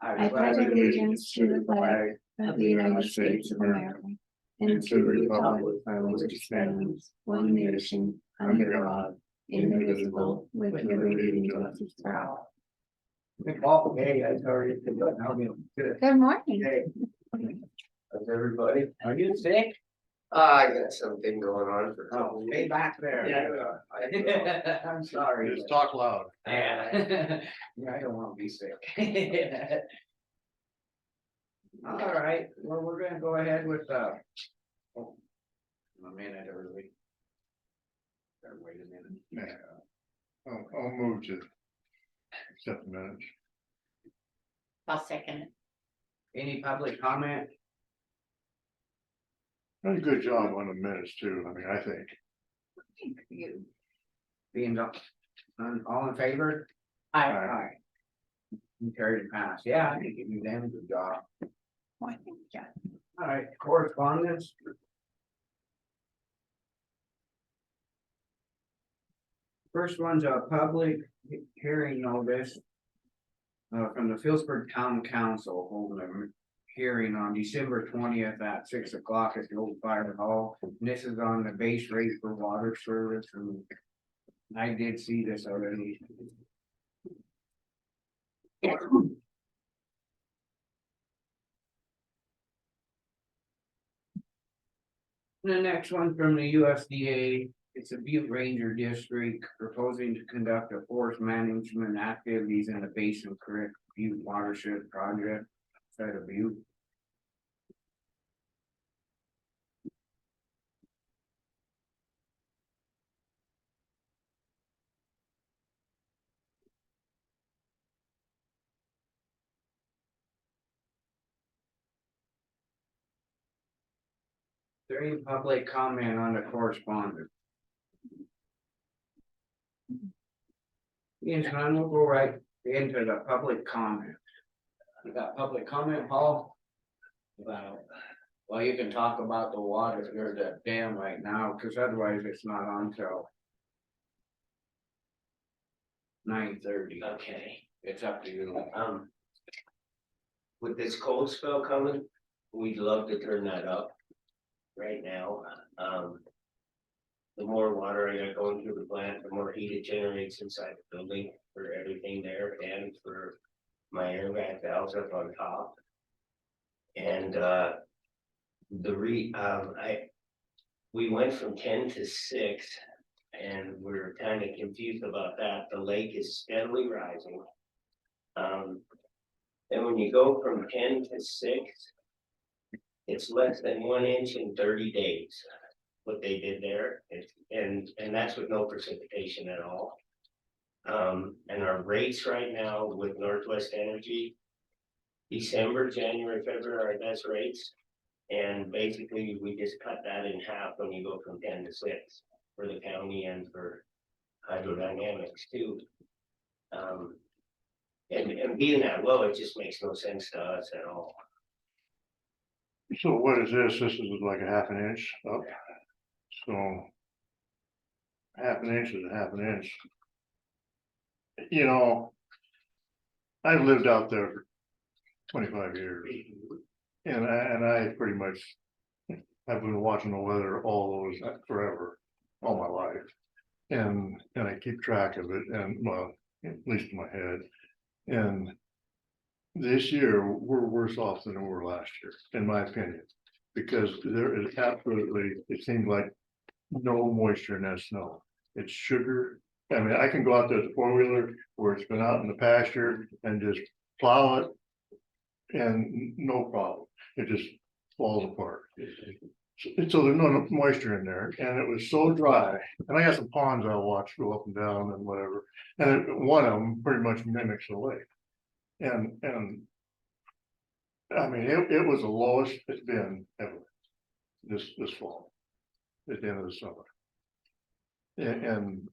I pledge allegiance to the flag of the United States of America and to the republic for which it stands, one nation, under God, indivisible, with liberty and justice for all. Oh, hey, I already good. Good morning. Hey. How's everybody? Are you sick? I got something going on for. Oh, way back there. Yeah. I'm sorry. Just talk loud. Yeah. Yeah, I don't wanna be sick. All right, well, we're gonna go ahead with, oh, a minute early. Or wait a minute. Yeah. I'll move to accept the minutes. I'll second it. Any public comment? Done a good job on the minutes too, I mean, I think. You. Being all in favor? Aye. Carried and passed, yeah, I think you did a good job. Oh, I think, yeah. All right, correspondence. First one's a public hearing notice. From the Phillipsburg Town Council holding a hearing on December 20th at 6 o'clock at the old fire hall. And this is on the base rate for water service, and I did see this already. The next one from the USDA, it's a Butte Ranger District proposing to conduct a forest management activities in the Basin Creek Butte Watershed Project. Side of Butte. Is there any public comment on the correspondence? Yes, and we'll go right into the public comment. You got public comment, Paul? About, well, you can talk about the water, there's a dam right now, because otherwise it's not on till 9:30. Okay, It's up to you. with this cold spell coming, we'd love to turn that up right now. The more water I got going through the plant, the more heat it generates inside the building for everything there and for my air vac valves up on top. And we went from 10 to 6 and we're kind of confused about that. The lake is steadily rising. And when you go from 10 to 6, it's less than 1 inch in 30 days. What they did there, and that's with no precipitation at all. And our rates right now with Northwest Energy, December, January, February are our best rates. And basically, we just cut that in half when you go from 10 to 6 for the county and for hydrodynamics too. And being that low, it just makes no sense to us at all. So what is this? This is like a half an inch up. So. Half an inch is a half an inch. You know. I've lived out there for 25 years. And I pretty much have been watching the weather all those forever, all my life. And I keep track of it, and well, at least in my head. And this year, we're worse off than we were last year, in my opinion. Because there is absolutely, it seems like no moisture in that snow. It's sugar. I mean, I can go out there with a 4-wheeler where it's been out in the pasture and just plow it. And no problem. It just falls apart. So there's no moisture in there, and it was so dry. And I got some ponds I watch go up and down and whatever. And one of them pretty much mimics the lake. And I mean, it was the lowest it's been ever this fall, at the end of the summer. And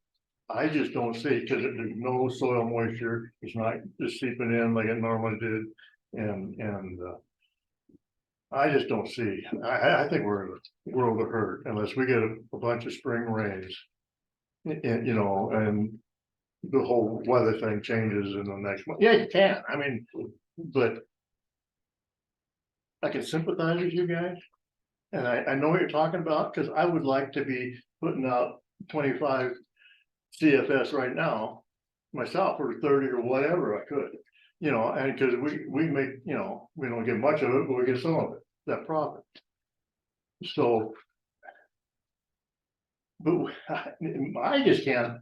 I just don't see, because there's no soil moisture. It's not just seeping in like it normally did. And I just don't see, I think we're in a world of hurt unless we get a bunch of spring rains. And, you know, and the whole weather thing changes in the next month. Yeah, you can, I mean, but. I can sympathize with you guys. And I know what you're talking about, because I would like to be putting out 25 CFS right now. Myself, or 30 or whatever I could, you know, and because we make, you know, we don't get much of it, but we get some of it, that profit. So. But I just can't.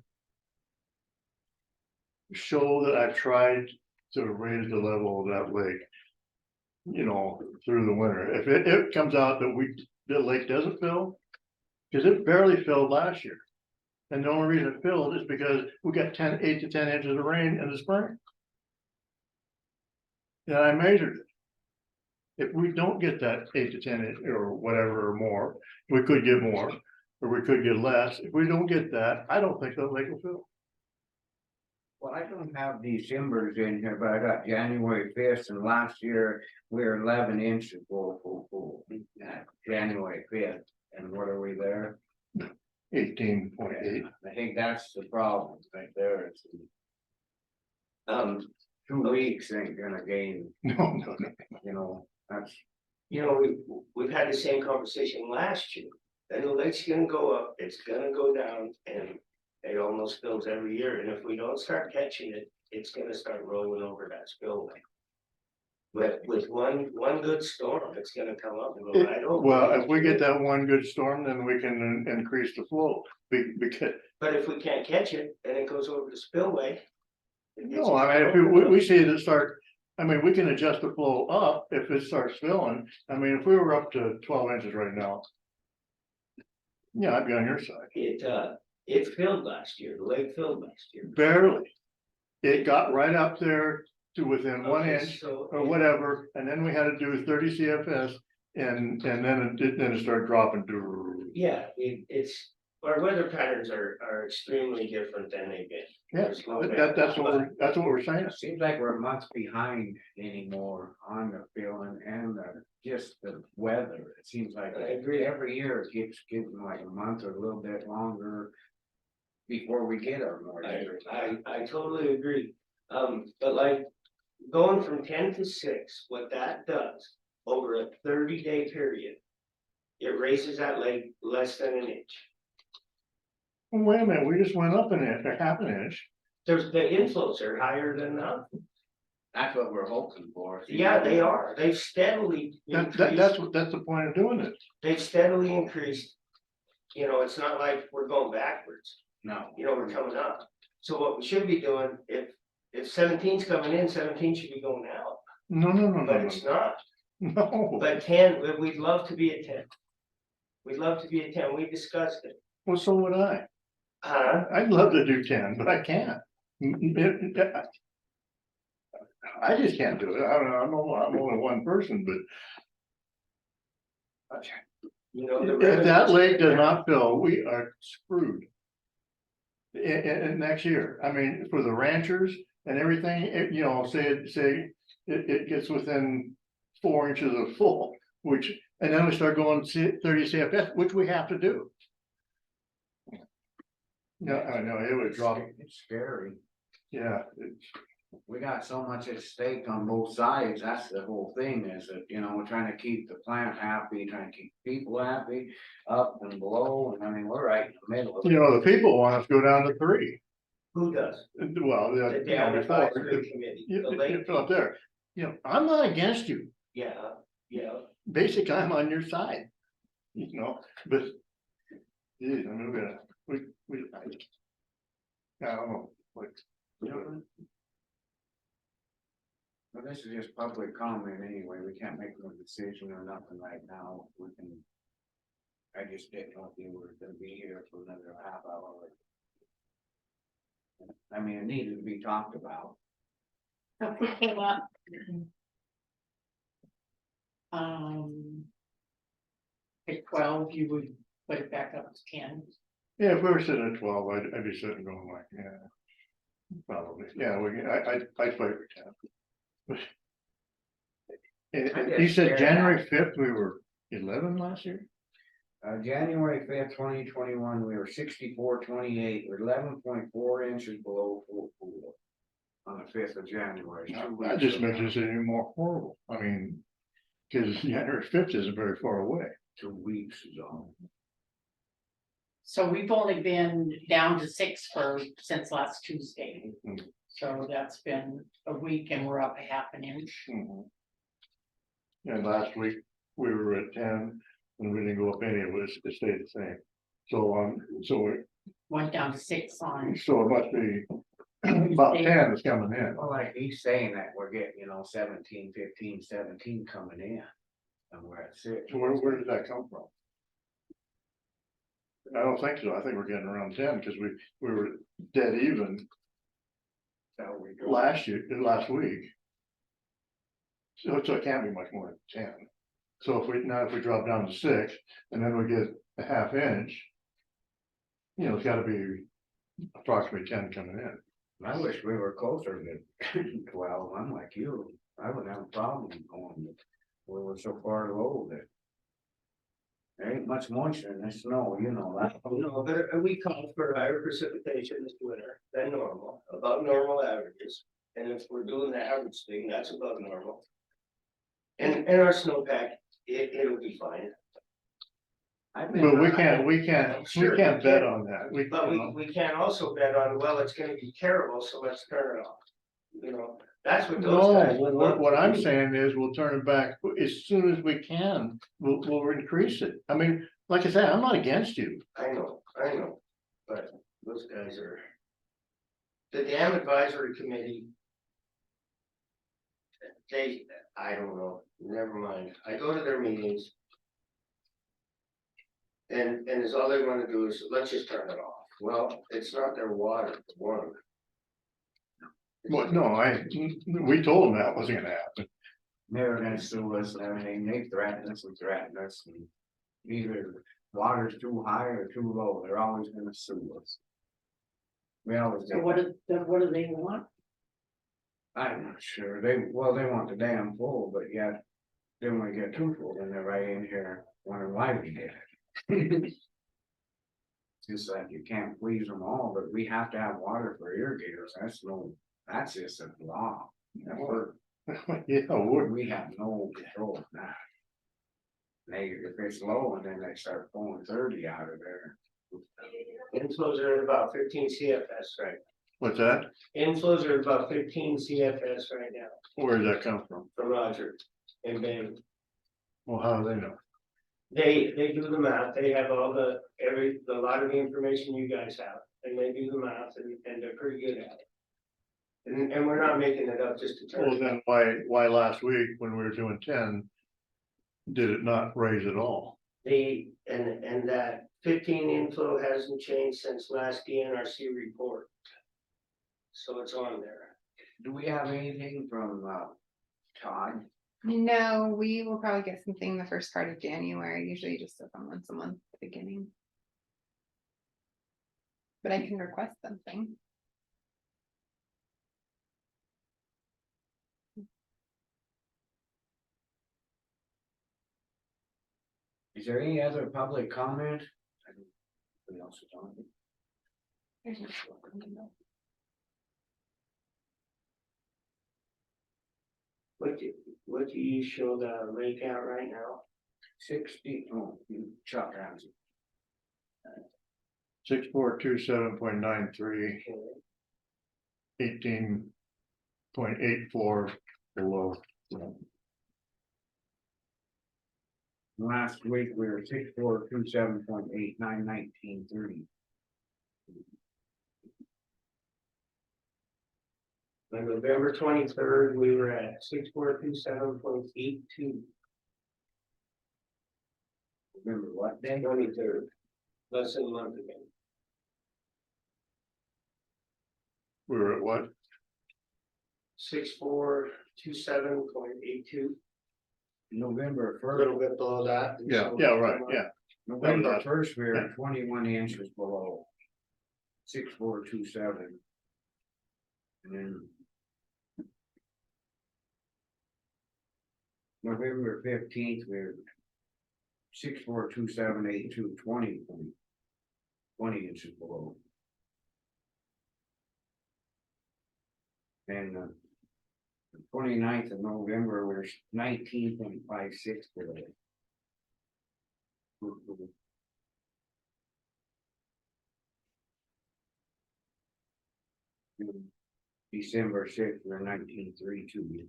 Show that I've tried to raise the level of that lake. You know, through the winter, if it comes out that the lake doesn't fill. Cause it barely filled last year. And the only reason it filled is because we got 8 to 10 inches of rain in the spring. And I measured it. If we don't get that 8 to 10 inch or whatever or more, we could get more, or we could get less. If we don't get that, I don't think that lake will fill. Well, I don't have December's in here, but I got January 5th, and last year we were 11 inches full, January 5th, and what are we there? 18.8. I think that's the problem right there, it's Um, 2 weeks ain't gonna gain, No. you know, that's. you know, we've had the same conversation last year. And the lake's gonna go up, it's gonna go down, and it almost fills every year, and if we don't start catching it, it's gonna start rolling over that spillway. But with one good storm, it's gonna come up and go right over. Well, if we get that one good storm, then we can increase the flow, because. But if we can't catch it, and it goes over the spillway. No, I mean, if we see it start, I mean, we can adjust the flow up if it starts filling. I mean, if we were up to 12 inches right now. Yeah, I'd be on your side. It filled last year, the lake filled last year. Barely. It got right up there to within 1 Okay, inch so or whatever, and then we had to do 30 CFS. And then it started dropping. yeah, our weather patterns are extremely different than they've been. Yeah, There's no that's what we're saying. It seems like we're months behind anymore on the feeling and just the weather. It seems like I agree. every year it keeps getting like a month or a little bit longer before we get our moisture. I totally agree. But like going from 10 to 6, what that does over a 30-day period, it raises that lake less than an inch. Well, wait a minute, we just went up an inch, or half an inch. The inflows are higher than that. That's what we're hoping for. Yeah, they are. They've steadily That's increased. the point of doing it. They've steadily increased. You know, it's not like we're going backwards. No. You know, we're coming up. So what we should be doing, if 17's coming in, 17 should be going out, No, but it's not. no. But 10, we'd love to be at 10. We'd love to be at 10. We discussed it. Well, so would I. Huh? I'd love to do 10, but I can't. I just can't do it. I don't know, I'm only one person, but. You know, If that lake does not fill, we are screwed. In next year, I mean, for the ranchers and everything, you know, say it gets within 4 inches of full, and then we start going 30 CFS, which we have to do. No, I know, it would drop, It's scary. yeah, We got so much at stake on both sides. That's the whole thing is that, you know, we're trying to keep the plant happy, trying to keep people happy, up and below. And I mean, we're right in the middle of it. you know, the people want us to go down to 3. Who does? Well, The you know, dam before, advisory committee, the lake. it's up there. You know, I'm not against you. Yeah. Basically, I'm on your side. You know, but. Geez, I mean, I don't know, like. Well, this is just public comment anyway. We can't make no decision or nothing right now. We can. I just didn't know if you were gonna be here for another half hour. I mean, it needed to be talked about. If we came up. At 12, you would put it back up to 10. Yeah, if we were sitting at 12, I'd be sitting going like, yeah. Probably, yeah, I'd fight for 10. And you said January 5th, we were 11 last year? January 5th, 2021, we were 64.28, we're 11.4 inches below full pool. On the 5th of January. That just makes this any more horrible. I mean, cause January 5th isn't very far away. 2 weeks is all. So we've only been down to 6 since last Tuesday. Mhm. So that's been a week and we're up a half an inch. And last week, we were at 10, and we didn't go up any of it, it stayed the same. So, Went down to 6 on. so it must be about 10 is coming in. Well, like he's saying that we're getting, 17, 15, 17 coming in. And we're at 6. So where did that come from? I don't think so. I think we're getting around 10 because we were dead even So we go. last week. So it can't be much more than 10. So if we drop down to 6 and then we get a half inch. It's gotta be approximately 10 coming in. I wish we were closer to 12. I'm like you. I wouldn't have a problem going. We were so far low that. There ain't much moisture in the snow, that. No, but we called for higher precipitation this winter than normal, above normal averages. And if we're doing the average thing, that's above normal. And our snowpack, it'll be fine. But we can't Sure, bet on that. But we can't also bet on, well, it's gonna be terrible, so let's turn it off. That's what those guys No, would love. what to I'm do. saying is we'll turn it back as soon as we can. We'll increase it. I mean, like I said, I'm not against you. I know, but those guys are. The dam advisory committee. I don't know, never mind, I go to their meetings. And is all they wanna do is, let's just turn it off, well, it's not their water, for one. Well, no, we told them that wasn't gonna happen. They were gonna sue us and everything, they threatened us, and either water's too high or too low, they're always gonna sue us. We always So get, what do they want? I'm not sure, they want the dam full, but yet. Then we get too full, and they're right in here wondering why we did it. Just like you can't please them all, but we have to have water for irrigators, that's just a law. Yeah, We have no control of that. They, if it's low and then they start pulling 30 out of there. Inflows are at about 15 CFS, right? what's that? Inflows are about 15 CFS right now, Where does that come from? from Roger and Ben. Well, how do they know? They do the math, they have all a lot of the information you guys have, and they do the math and they're pretty good at it. And we're not making it up just to turn. Well, then why last week when we were doing 10, did it not raise at all? And that 15 inflow hasn't changed since last DNRC report. So it's on there. Do we have anything from Todd? No, we will probably get something the first part of January, usually just once a month at the beginning. But I can request something. Is there any other public comment? Anybody else is on? There's no- What do you show the lake out right now? 60, Chuck has it. 6427.93, 18.84 below. Last week, we were 6427.89, 1930. On November 23rd, we were at 6427.82. Remember what day? 23rd, less than a month ago. We were at what? 6427.82. November A 1st. little bit below that. Yeah, right, yeah. November 1st, we were 21 inches below. 6427. And then. November 15th, we were 64278 20 inches below. And the 29th of November, we're 19.56 today. December 6th, we're 19.32.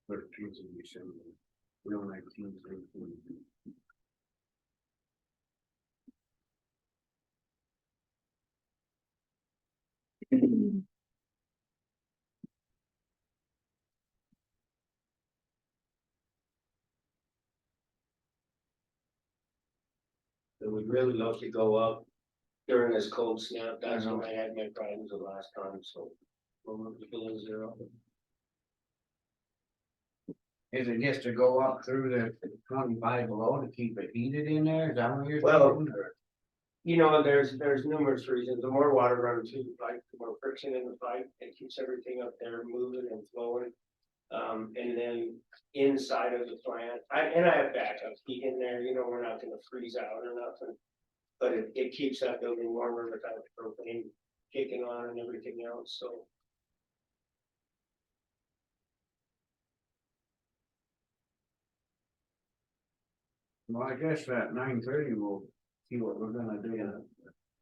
13th of December, we're 19.32. It would really love to go up during this cold snap. That's when I had my problems the last time, so. We're below zero. Is it just to go up through the 25 below to keep it heated in there? Is that what you're Well, saying? You know, there's numerous reasons. The more water runs through the pipe, the more friction in the pipe. It keeps everything up there moving and flowing. And then inside of the plant, I have backup heat in there, you know, we're not gonna freeze out or nothing. But it keeps that building warmer without the propane kicking on and everything else, so. Well, I guess at 9:30 we'll see what we're gonna do.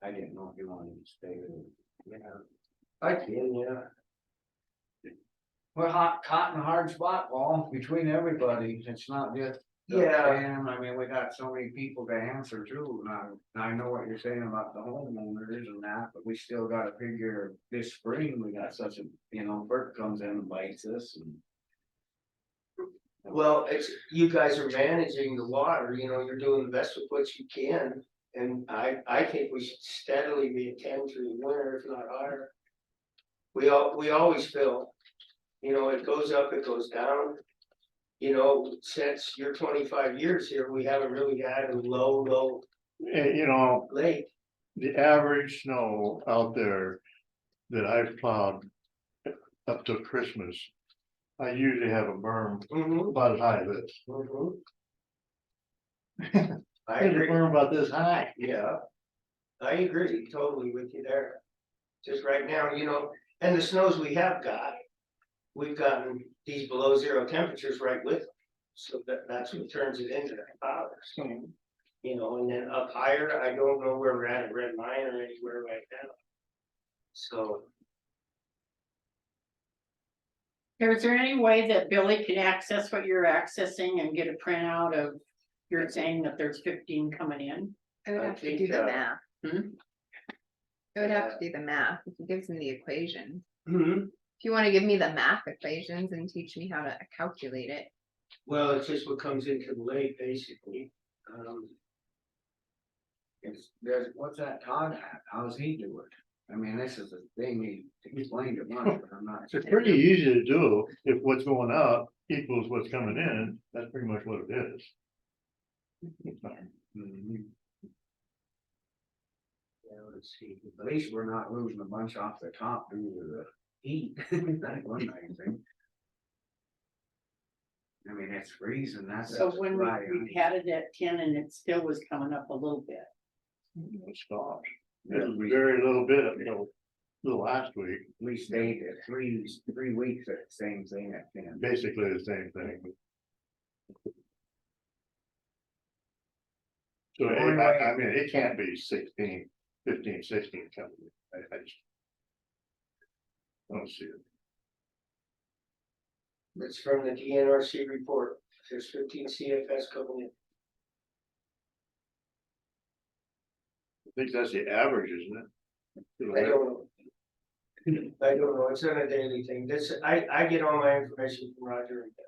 I didn't know if you wanted to stay there. Yeah, I can, yeah. We're caught in a hard spot, Paul, between everybody. It's not just. Yeah. And I mean, we got so many people to answer to. Now, I know what you're saying about the homeowners and that, but we still gotta figure this spring, we got such a, you know, Bert comes in and bites us and. Well, it's, you guys are managing the water, you know, you're doing the best with what you can. And I think we should steadily be at 10 through the winter, if not higher. We always fill, you know, it goes up, it goes down. You know, since you're 25 years here, we haven't really had a low You know, lake. the average snow out there that I've plowed up to Christmas, I usually have a berm Mhm, about as high as this. mhm. I I have a agree, berm about this high. yeah. I agree totally with you there. Just right now, you know, and the snows we have got, we've gotten these below zero temperatures right with them. So that's what turns it into that power. So, you know, and then up higher, I don't know where we're at Red Mine or anywhere right now. So, Is there any way that Billy can access what you're accessing and get a printout of, you're saying that there's 15 coming in? I would I have to think, do the math. Hmm? I would have to do the math if he gives me the equation. mhm. If you wanna give me the math equations and teach me how to calculate it. Well, it's just what comes into the lake, basically. What's that Todd at? How's he doing? I mean, this is the thing he explained it once, but I'm not. It's pretty easy to do if what's going out equals what's coming in. That's pretty much what it is. Mhm. Yeah, let's see. At least we're not losing a bunch off the top due to the heat. That's one nice thing. I mean, it's freezing, that's. So when dry we ice. had it at 10 and it still was coming up a little bit. It stopped. Very little bit, you know, the last week, We stayed at 3 weeks at the same thing at 10. basically the same thing. So I mean, it can't be 16, 15, 16 coming. I just. I don't see it. It's from the DNRC report. There's 15 CFS coming in. I think that's the average, isn't it? I don't know. I don't know. It's not a daily thing. This, I get all my information from Roger and Bill.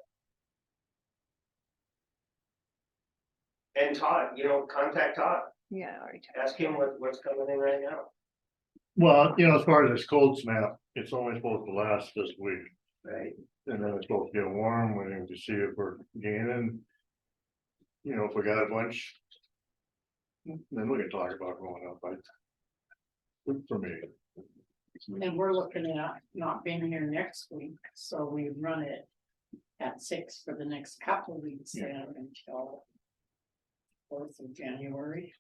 And Todd, you know, contact Todd. Yeah, I already checked. Ask him what's coming in right now. Well, you know, as far as this cold snap, it's only supposed to last this week. Right. And then it's supposed to get warm, we need to see if we're gaining. You know, if we got a bunch. Then we can talk about going up, but. Good for me. And we're looking at not being here next week, so we run it at 6 for the next couple of weeks then until 4th of January.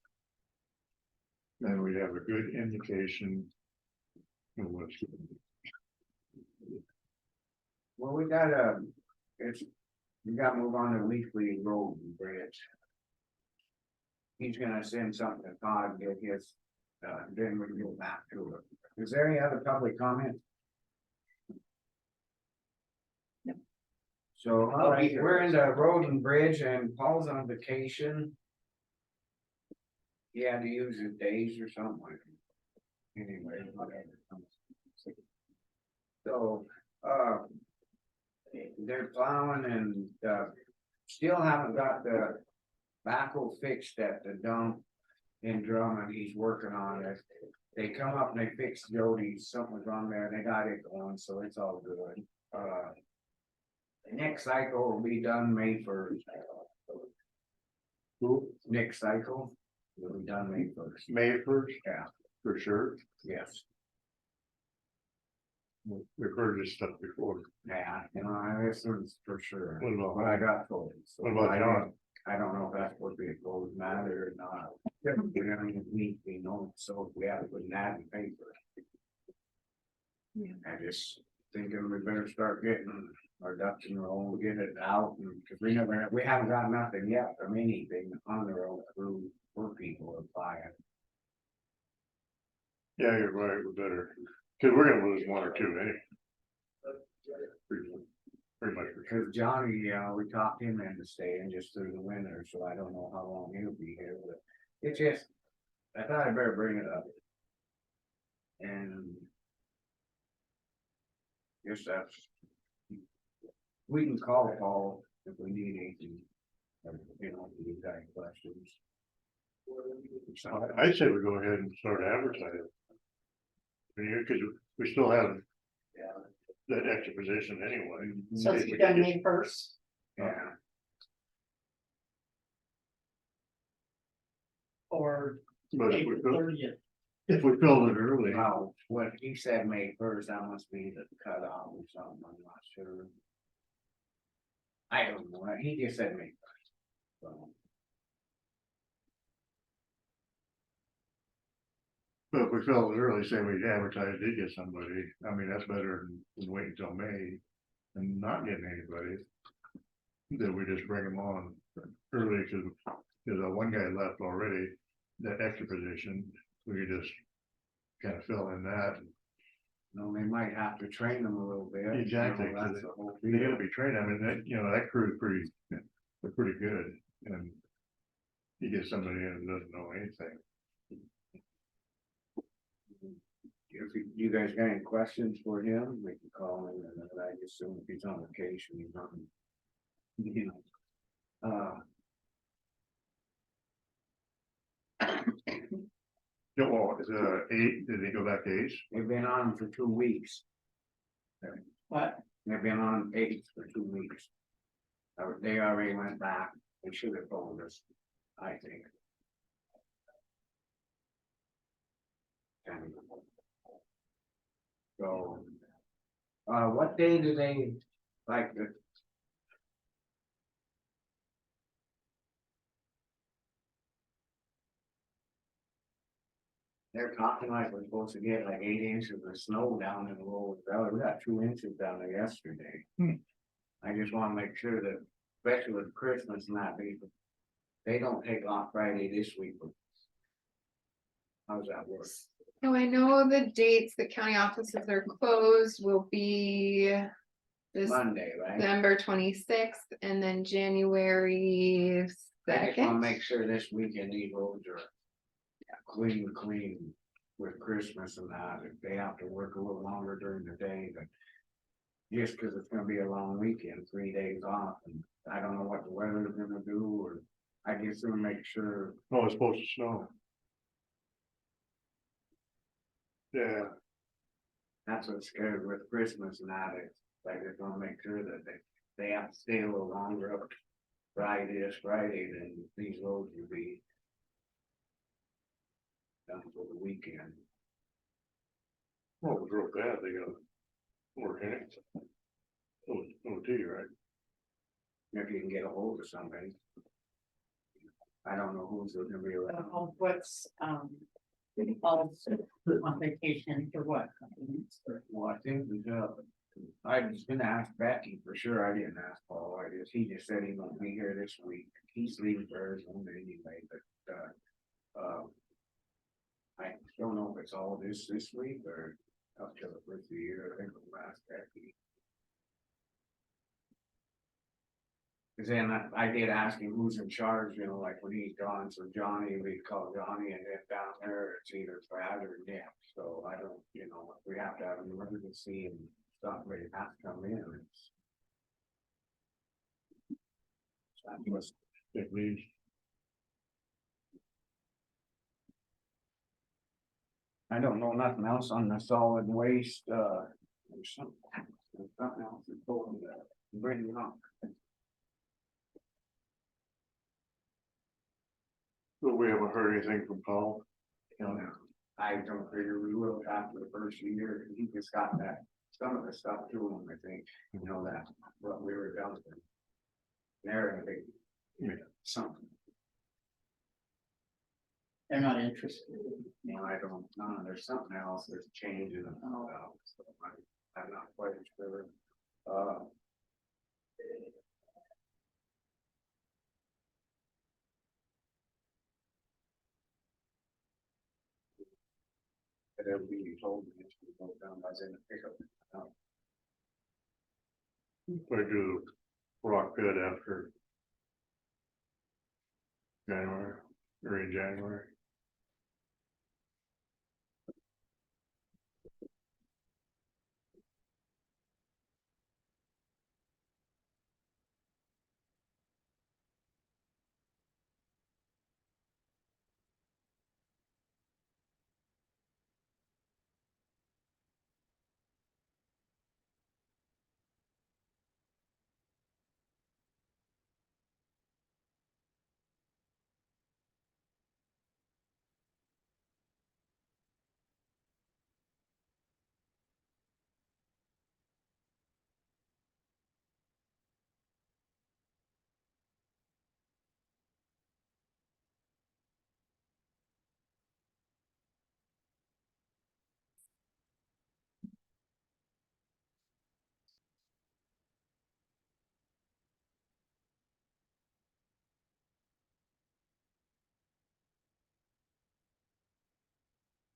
Then we'd have a good indication. Of what's. Well, we gotta move on to weekly road and bridge. He's gonna send something to Todd, and get his, then we can go back to it. Is there any other public comment? No. So, all right, we're in the road and bridge and Paul's on vacation. He had to use his days or something. Anyway, whatever. So, they're plowing and, still haven't got the backhoe fixed at the dump in Drummond. He's working on it. They come up and they fix Jody's, something was wrong there, and they got it going, so it's all good. The next cycle will be done May 1st. Next cycle will be done May 1st. May 1st, Yeah, for sure. yes. We've heard this stuff before. Yeah, this one's for sure. What about- What I got told. So What about I John? don't- I don't know if that's supposed to be a closed matter or not. We don't need to be known, so we have to put an ad in the paper. Yeah. I just thinking we better start getting our ducks in a row, get it out, and, cause we haven't got nothing yet from anything on the road through for people applying. Yeah, you're right, we better, cause we're gonna lose one or two anyway. Pretty much for sure. Cause Johnny, we talked him into staying just through the winter, so I don't know how long he'll be here, but it's just, I thought I'd better bring it up. And. Guess that's. We can call Paul if we need anything. You know, if you've got any questions. So, I'd say we go ahead and start advertising. Cause we still have that extra position anyway. So it's done May 1st. yeah, Or But if we April fill, 30th. if we filled it early, well, what he said May 1st, that must be the cutoff or something, I'm not sure. I don't know, he just said May 1st. So. but if we filled it early, say we advertised, did get somebody, I mean, that's better than waiting until May and not getting anybody. Then we just bring them on early, cause one guy left already, that extra position, we could just kind of fill in that. No, they might have to train them a little bit. Exactly, You know, that's the whole They deal. gotta be trained, I mean, that crew is they're pretty good, and you get somebody in that doesn't know anything. If you guys got any questions for him, we can call him, and then I assume if he's on vacation, he's on. You know. Well, is it 8, did they go back to 8? They've been on for 2 weeks. What? They've been on 8 for 2 weeks. They already went back, they should have told us, I think. So. What day do they like the? They're talking like we're supposed to get like 8 inches of snow down in the Lower Valley. We got 2 inches down there yesterday. I just wanna make sure that, especially with Christmas and that, they don't take off Friday this week. How's that work? So I know the dates the county offices are closed will be this Monday, right? December 26th and then January I just wanna 2nd. make sure this weekend these roads are clean with Christmas and that, if they have to work a little longer during the day, but just cause it's gonna be a long weekend, 3 days off, and I don't know what the weather's gonna do, or I just wanna make sure. Oh, it's supposed to snow. Yeah, That's what's scared with Christmas and that, it's like, just wanna make sure that they have to stay a little longer up this Friday, than these roads will be done for the weekend. well, it was real bad, they got work in it. OT, right? If you can get a hold of somebody. I don't know who's gonna be around. What's, all on vacation for what? Well, I think I was gonna ask Becky for sure. I didn't ask Paul. He just said he won't be here this week. He's leaving for Arizona anyway, but, I don't know if it's all this week or up till the first of the year. I think we'll ask Becky. Cause then I did ask him who's in charge, you know, like when he's gone, so Johnny, we'd call Johnny, and then down there, it's either Brad or Nick, so I don't, you know, if we have to have an emergency and somebody has to come in, it's. That was, At least, I don't know nothing else on the solid waste, there's something else that's going to bring it up. but we haven't heard anything from Paul. You know, I don't figure we will after the first year, he just got that, some of the stuff to him, I think, you know, that, what we were down there. There, I think, something, They're not interested. you know, I don't know, there's something else, there's a change in it, so I'm not quite sure. But everybody told me it's gonna go down by then pick up. We do rock pit after January, or in January.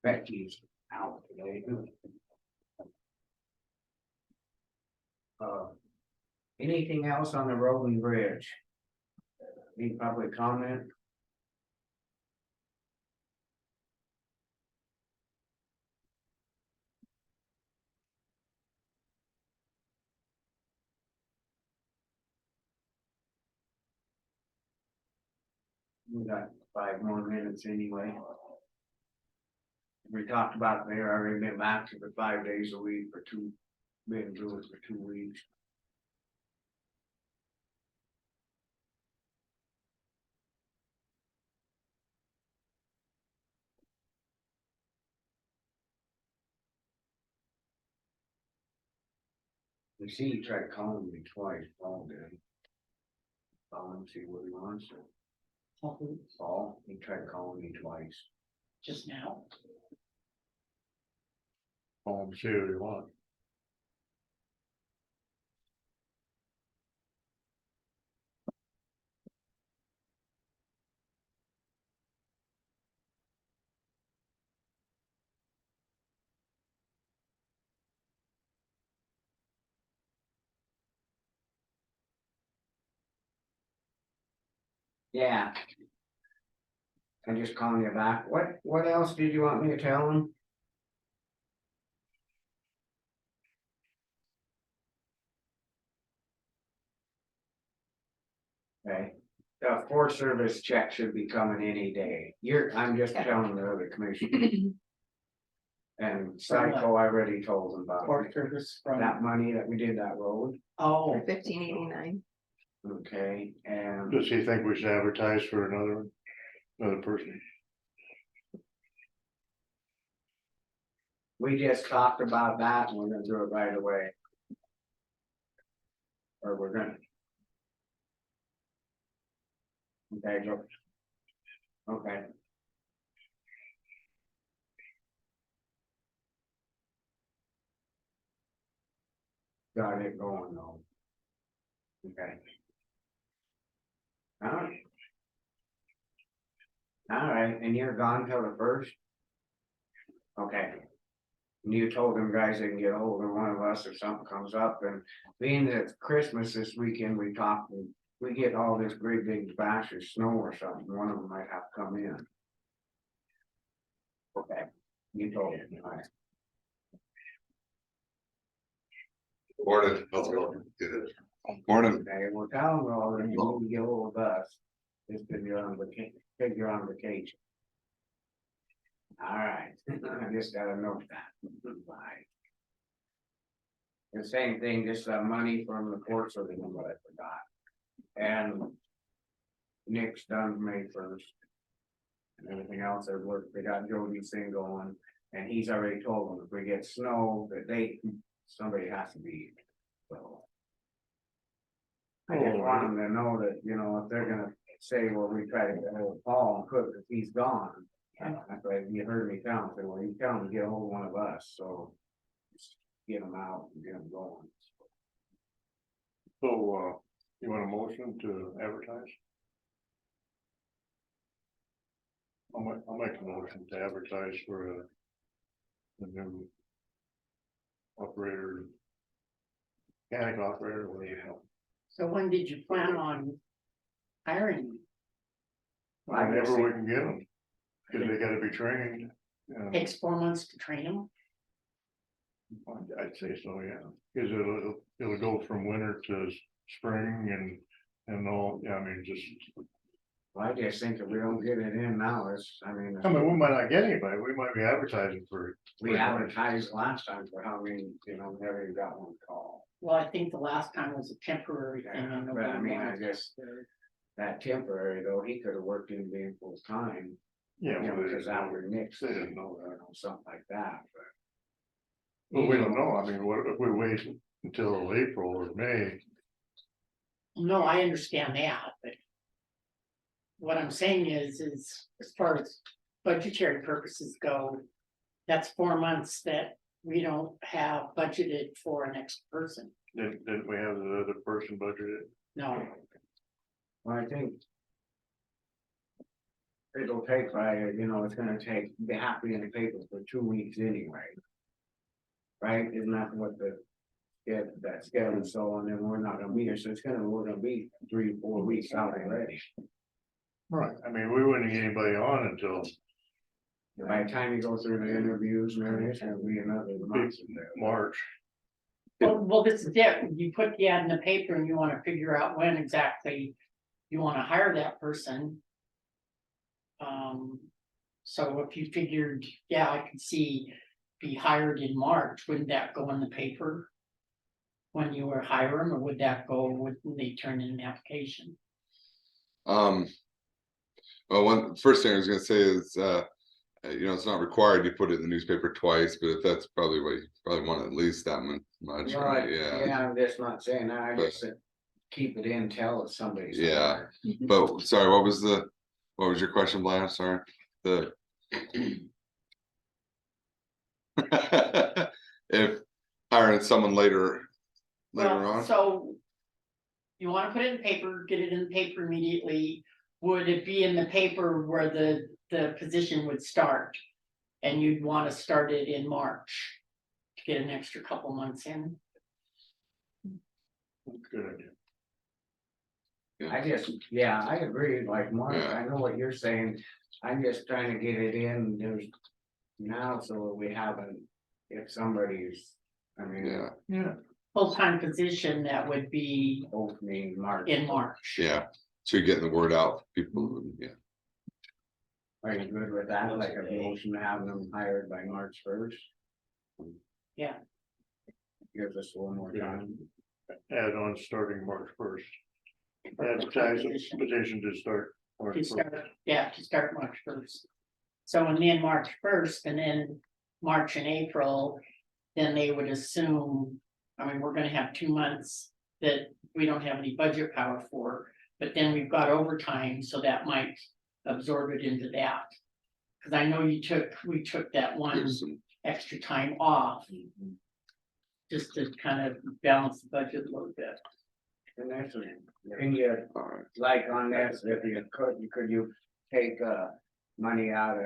Becky's out today. Anything else on the road and bridge? Any public comment? We got 5 more minutes anyway. We talked about there, I already been back to the 5 days a week for been doing it for 2 weeks. You see, he tried calling me twice, Paul did. I'll see what he wants. Paul, he tried calling me twice. Just now. Call him, see what he wants. Yeah. I'm just calling you back. What else did you want me to tell him? Okay, the Forest Service check should be coming any day. I'm just telling the other commission. And Psycho, I already told them about Forest Service from, that money that we did that road. oh, 1589. Okay, and Does he think we should advertise for another person? we just talked about that and we're gonna do it right away. Or we're gonna. Okay, go. Okay. Got it going though. Okay. Alright. Alright, and you're gone till the first? Okay. And you told them guys they can get hold of one of us if something comes up, and being that it's Christmas this weekend, we talked, and we get all this great big batch of snow or something, one of them might have to come in. Okay, you told me, alright. Morning, how's it going? Good. Morning. Okay, well, tell them all that you need to get hold of us, just because you're on vacation, because you're on vacation. Alright, I just gotta note that. Bye. The same thing, just money from the courts, or the one that I forgot. And Nick's done May 1st. And everything else, they got Jody's thing going, and he's already told them if we get snow, that somebody has to be, so. I just want them to know that, you know, if they're gonna say, well, we try to get hold of Paul and Cook, if he's gone. That's why you heard me tell him, say, well, you tell him to get hold of one of us, so. Just get them out and get them going. So, you want a motion to advertise? I'll make a motion to advertise for the new operator. Mechanic operator, what do you know? So when did you plan on hiring? Whenever we can get them, because they gotta be trained. Takes 4 months to train them? I'd say so, yeah, because it'll go from winter to spring and all, yeah, I mean, just. Well, I just think if we don't get it in now, we We might not get anybody, we might be advertising for. advertised last time for how many, never even got one call. Well, I think the last time was a temporary thing. And But I mean, I nobody guess that temporary though, he could have worked in being full time, Yeah, well, because after Nick's, they didn't know that. something like that, Well, we don't know, I mean, what if we wait until April or May? No, I understand that, but. What I'm saying is as far as budgetary purposes go. That's 4 months that we don't have budgeted for an extra person. Didn't we have the other person budgeted? No, Well, I think. It'll take, it's gonna have to be in the paper for 2 weeks anyway. Right, isn't that what that schedule, so, and then we're not gonna be here, so we're gonna be 3 or 4 weeks out already. Right, I mean, we wouldn't get anybody on until By the time you go through the interviews and everything, it's gonna be another month. March. well, this is it, you put the ad in the paper and you wanna figure out when exactly you wanna hire that person. So if you figured, yeah, I could see be hired in March, wouldn't that go in the paper? When you were hiring, or would that go when they turn in an application? Well, first thing I was gonna say is, it's not required you put it in the newspaper twice, but if that's probably what you probably want at least that much, right? Yeah. Yeah, I'm just not saying that, I just said, keep it in till it's somebody's. Yeah. But sorry, what was your question, Blanche? Sorry. If hiring someone later Well, on. so. You wanna put it in the paper, get it in the paper immediately, would it be in the paper where the position would start? And you'd wanna start it in March, to get an extra couple months in? Good idea. I agree, like Mark, Yeah. I know what you're saying, I'm just trying to get it in, now, so we haven't, if somebody's, Yeah. Full-time position that would be opening March. in March. Yeah. So you're getting the word out for people. Yeah. Are you good with that, like a motion to have them hired by March 1st? Yeah. Gives us one more time. Add on starting March 1st. Advertise the position to start. March To 1st. start, yeah, to start March 1st. So and then March 1st and then March and April, then they would assume, we're gonna have 2 months that we don't have any budget power for. But then we've got overtime, so that might absorb it into that. Cause I know we took that one There's some, extra time off. Just to kind of balance the budget a little bit. And that's, and you, all right, like on this, if you could you take, money out of,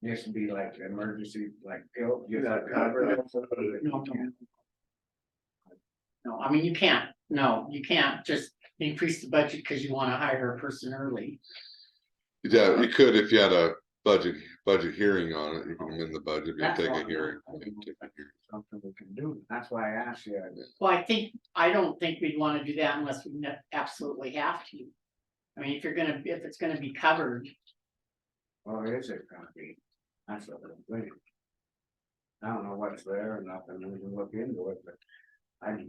this would be like emergency, like, pill, you got covered. No, I mean, you can't just increase the budget because you wanna hire a person early. yeah, you could if you had a budget hearing on it, you can amend the budget, you That's take all. a hearing. You can take a hearing. Something we can do, that's why I asked you. Well, I don't think we'd wanna do that unless we absolutely have to. I mean, if it's gonna be covered, Well, is it gonna be? That's what I'm thinking. I don't know what's there or nothing, we can look into it, but I,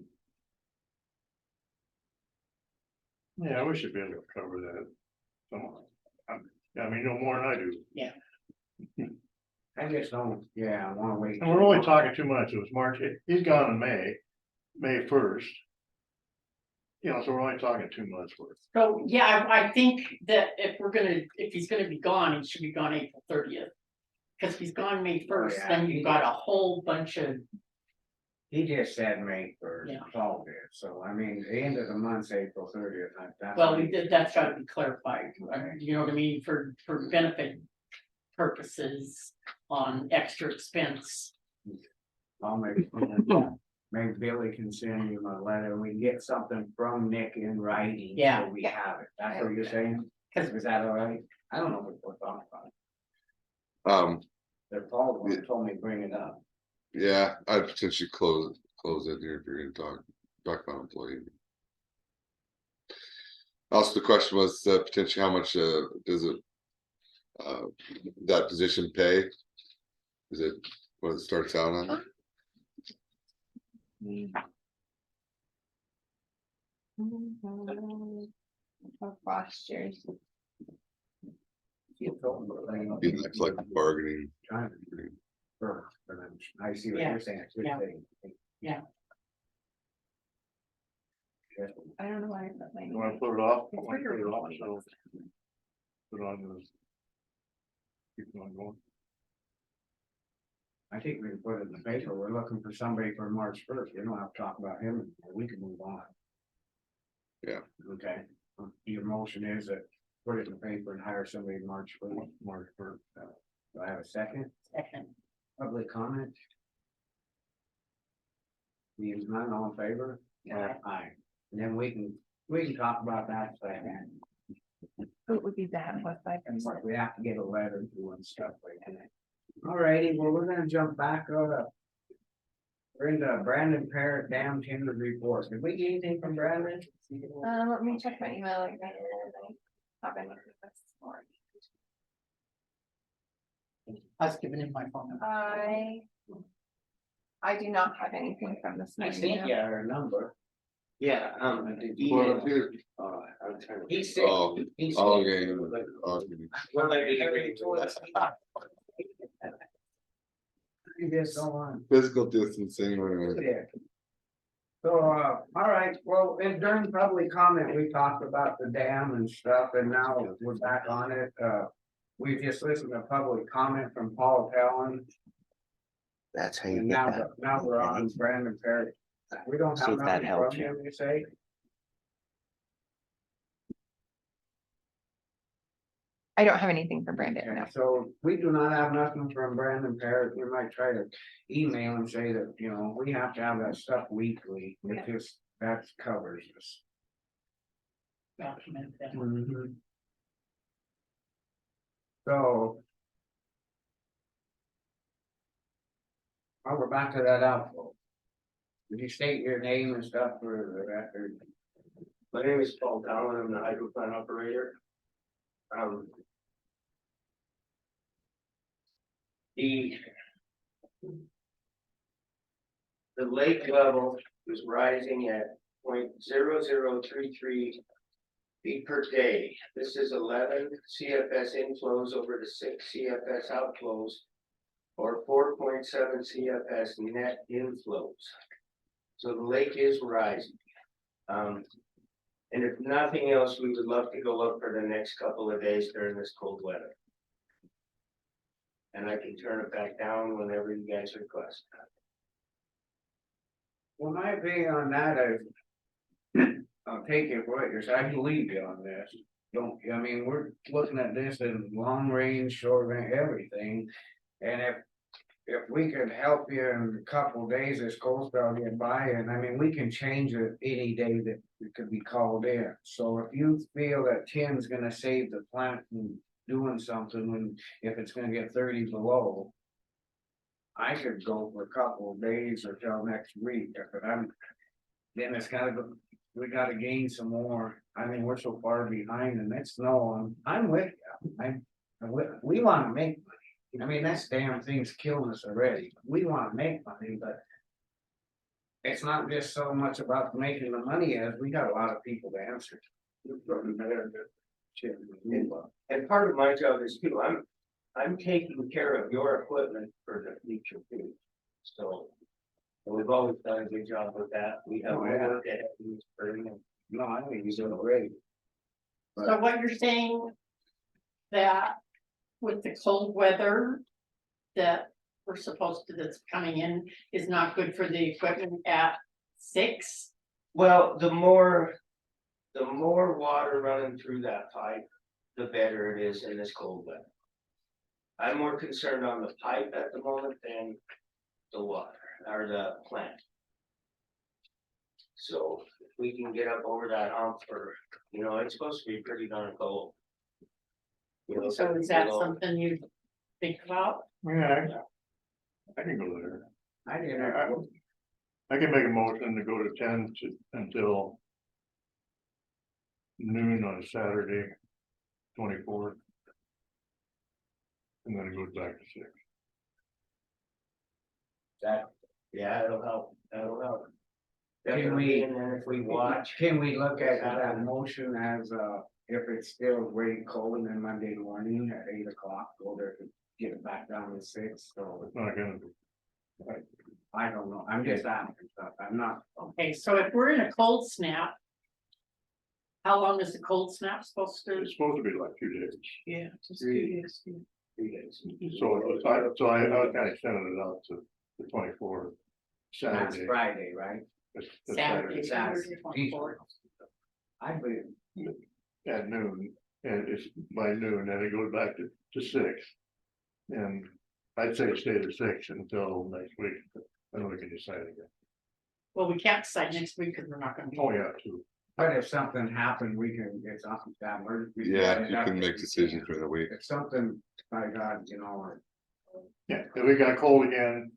Yeah, we should be able to cover that. So, I mean, no more than I do. I just don't, yeah, I wanna wait. And we're only talking 2 months, it was March, he's gone in May 1st. You know, so we're only talking 2 months worth. so, yeah, I think that if he's gonna be gone, he should be gone April 30th. Cause if he's gone May 1st, yeah, then he you've got a whole bunch of, He just said May first, Yeah. Paul did, so I mean, the end of the month's April 30th. well, that's gotta be clarified, you know what I mean, for benefit purposes on extra expense. I'll maybe Billy can send you a letter, and we can get something from Nick in writing. Yeah. So we have it, that's what you're saying? Cause Is that all right? I don't know what we're talking about. The Paul the one who told me to bring it up. Yeah, I'd potentially close it here if you're gonna talk about employee. Also, the question was potentially how much does it that position pay? Is it what it starts out on? Of last year's. You told me, but I don't- Be like collective bargaining. Trying to- for them. I see what Yeah, you're saying. It's a good yeah. thing. Yeah. Yeah. I don't know why I put my. You wanna put it off? It's I wanna put it off, bigger. so. Put on the. Keep it on going. I think we can put it in the paper. We're looking for somebody for March 1st. We don't have to talk about him. We can move on. Yeah. Okay. Your motion is that put it in the paper and hire somebody March 1st. March 1st. Do I have a second? Second, Public comment? Means none, all in favor? Yeah. Aye. And then we can talk about that second. It would be that plus 5%. We have to get a letter to and stuff like that. Alrighty, well, we're gonna jump back up. We're into Brandon Parrott Dam Tender Report. Did we get anything from Brandon? Let me check my email again. Have anything this morning. I was giving him my phone number. I do not have anything from this. I morning, think no. you had her number. Yeah, Well, here, I'm trying to. He's sick. oh, He's sick. okay. Well, like, he already told us. You just go on. Physical distancing. Yeah. So, all right, well, and during public comment, we talked about the dam and stuff, and now we're back on it. We just listened to public comment from Paul Pellin, That's how you and get now, that. now we're on Brandon Perry. We don't So have that nothing from helps you. him, you say? I don't have anything for Brandon, no. So we do not have nothing from Brandon Parrott. We might try to email and say that, you know, we have to have that stuff weekly. It just, that covers us. Document that. So. Well, we're back to that outflow. Did you state your name and stuff for the record? My name is Paul Dowling, I'm the hydro plant operator. The lake level is rising at 0.0033 feet per day. This is 11 CFS inflows over the 6 CFS outflows, or 4.7 CFS net inflows. So the lake is rising. And if nothing else, we would love to go up for the next couple of days during this cold weather. And I can turn it back down whenever you guys request. Well, my opinion on that is, I'll take it for what you're saying, I believe you on this. Don't, I mean, we're looking at this in long range, short range, everything. And if we could help you in a couple of days, this cold spell get by, and I mean, we can change it any day that it could be called in. So if you feel that Tim's gonna save the plant from doing something, when if it's gonna get 30 below. I could go for a couple of days or till next week, but then it's gotta go, we gotta gain some more. I mean, we're so far behind and it's no, I'm with you. We wanna make money. I mean, that's damn thing's killing us already. We wanna make money, but. It's not just so much about making the money as we got a lot of people to answer. And part of my job is too, I'm taking care of your equipment for the future too. So. and we've always done a good job with that. We have Oh, yeah. worked at it in the spring and No, I think he's doing great. So what you're saying that with the cold weather that we're supposed to, that's coming in is not good for the equipment at 6? well, the more water running through that pipe, the better it is in this cold weather. I'm more concerned on the pipe at the moment than the water or the plant. So if we can get up over that hump for, it's supposed to be pretty darn cold. So is that something you think about? Yeah, I can go there. I didn't. I can make a motion to go to 10 until noon on Saturday, 24th. And then it goes back to 6. Yeah, it'll help, Can Definitely, and then if we watch, Can we look at that motion as, if it's still very cold and then Monday morning at 8 o'clock, go there to get it back down to 6, so It's not gonna be. I don't know, I'm just asking stuff, I'm not. Okay, so if we're in a cold snap. How long is the cold snap supposed to? It's supposed to be like 2 days. Yeah, just 2 days. 3 days. So I kind of sent it out to the 24th. That's Saturday. Friday, right? It's Saturday, Saturday. Saturday, 24th. I believe, At noon, and it's by noon, and it goes back to 6. And I'd say stay to 6 until next week, then we can decide again. Well, we can't decide next week because we're not gonna. Oh, yeah, too. but if something happened, we can get something down. Yeah, you can make decisions for the week. If something, by God, Yeah, if we got cold again,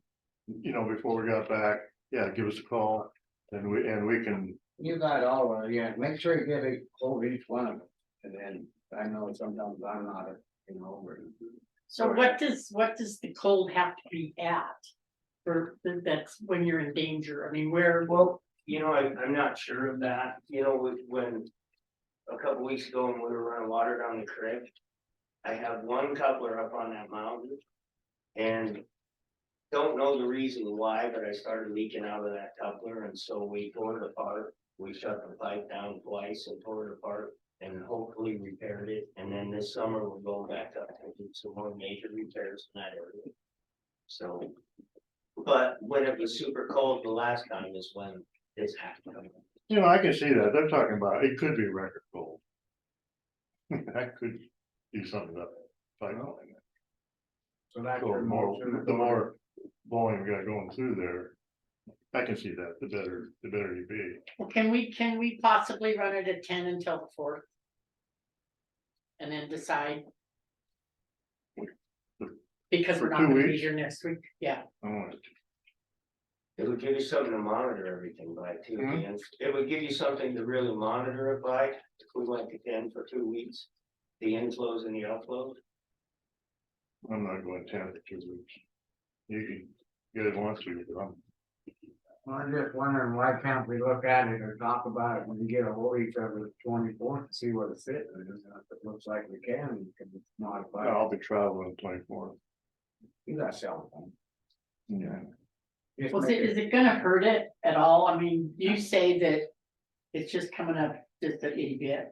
before we got back, yeah, give us a call, and we can, you got all of it, yeah, make sure you get a hold of each one of them, and then I know sometimes I'm not, So what does the cold have to be at? That's when you're in danger, I mean, where, Well, I'm not sure of that, when a couple weeks ago when we were running water down the creek. I have one coupler up on that mountain. And don't know the reason why, but I started leaking out of that coupler, and so we tore it apart. We shut the pipe down twice and tore it apart and hopefully repaired it, and then this summer we're going back up and do some more major repairs in that area. So, but when it was super cold the last time is when this happened. I can see that, they're talking about, it could be record cold. That could do something up. Pipeline. so that's So your motion. the more volume we got going through there, I can see that, the better you be. well, can we possibly run it at 10 until the 4th? And then decide. Because For we're not 2 gonna be weeks? here next week, yeah, It would give you something to monitor everything by too, Mhm. and it would give you something to really monitor it by, if we went to 10 for 2 weeks. The inflows and the outflows. I'm not going 10 for 2 weeks. You guys want to, but I'm just wondering, why can't we look at it or talk about it when we get a hold of each other the 24th to see what it's sitting, and if it looks like we can modify. I'll be traveling 24th. You got a cell phone. Yeah. Just was make it, is it gonna hurt it at all? I mean, you say that. It's just coming up just a itty bit.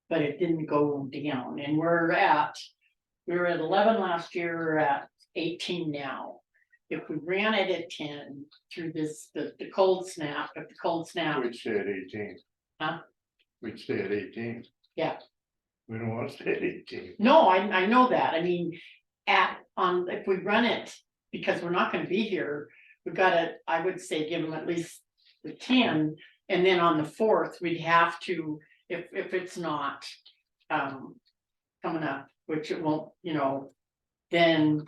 But it didn't go down, and we were at 11 last year, we're at 18 now. If we ran it at 10 through the cold snap, if the cold snap, We'd stay at 18. Huh? We'd stay at 18. Yeah. We don't wanna stay at 18. no, I know that, I mean, if we run it, because we're not gonna be here, we've gotta, I would say, give them at least the 10, and then on the 4th, we'd have to, if it's not coming up, which it won't, then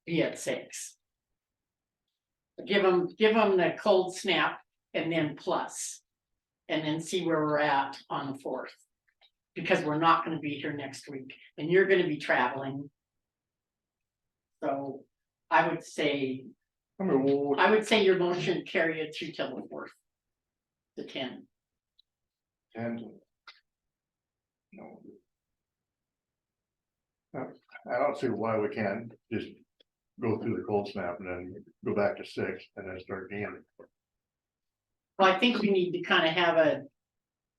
be at 6. Give them the cold snap and then plus, and then see where we're at on the 4th. Because we're not gonna be here next week, and you're gonna be traveling. So I would say I mean, your motion carry it through till the 4th. The 10. and. No. I don't see why we can't just go through the cold snap and then go back to 6 and then start again. Well, I think we need to kind of have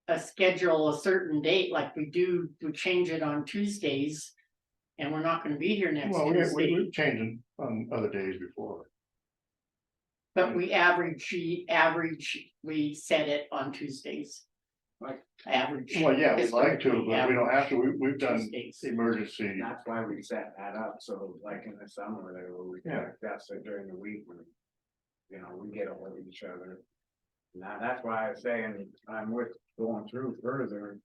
a schedule, a certain date, like we change it on Tuesdays. And we're not gonna be here next Well, Tuesday, we've changed it on other days before. but we we set it on Tuesdays. Like average. Well, yeah, we'd like to, but we don't have to. We've done Tuesdays. emergency. That's why we set that up, so like in the summer there, where we Yeah. discuss it during the week when. We get all of each other. Now, that's why I was saying, I'm with going through further.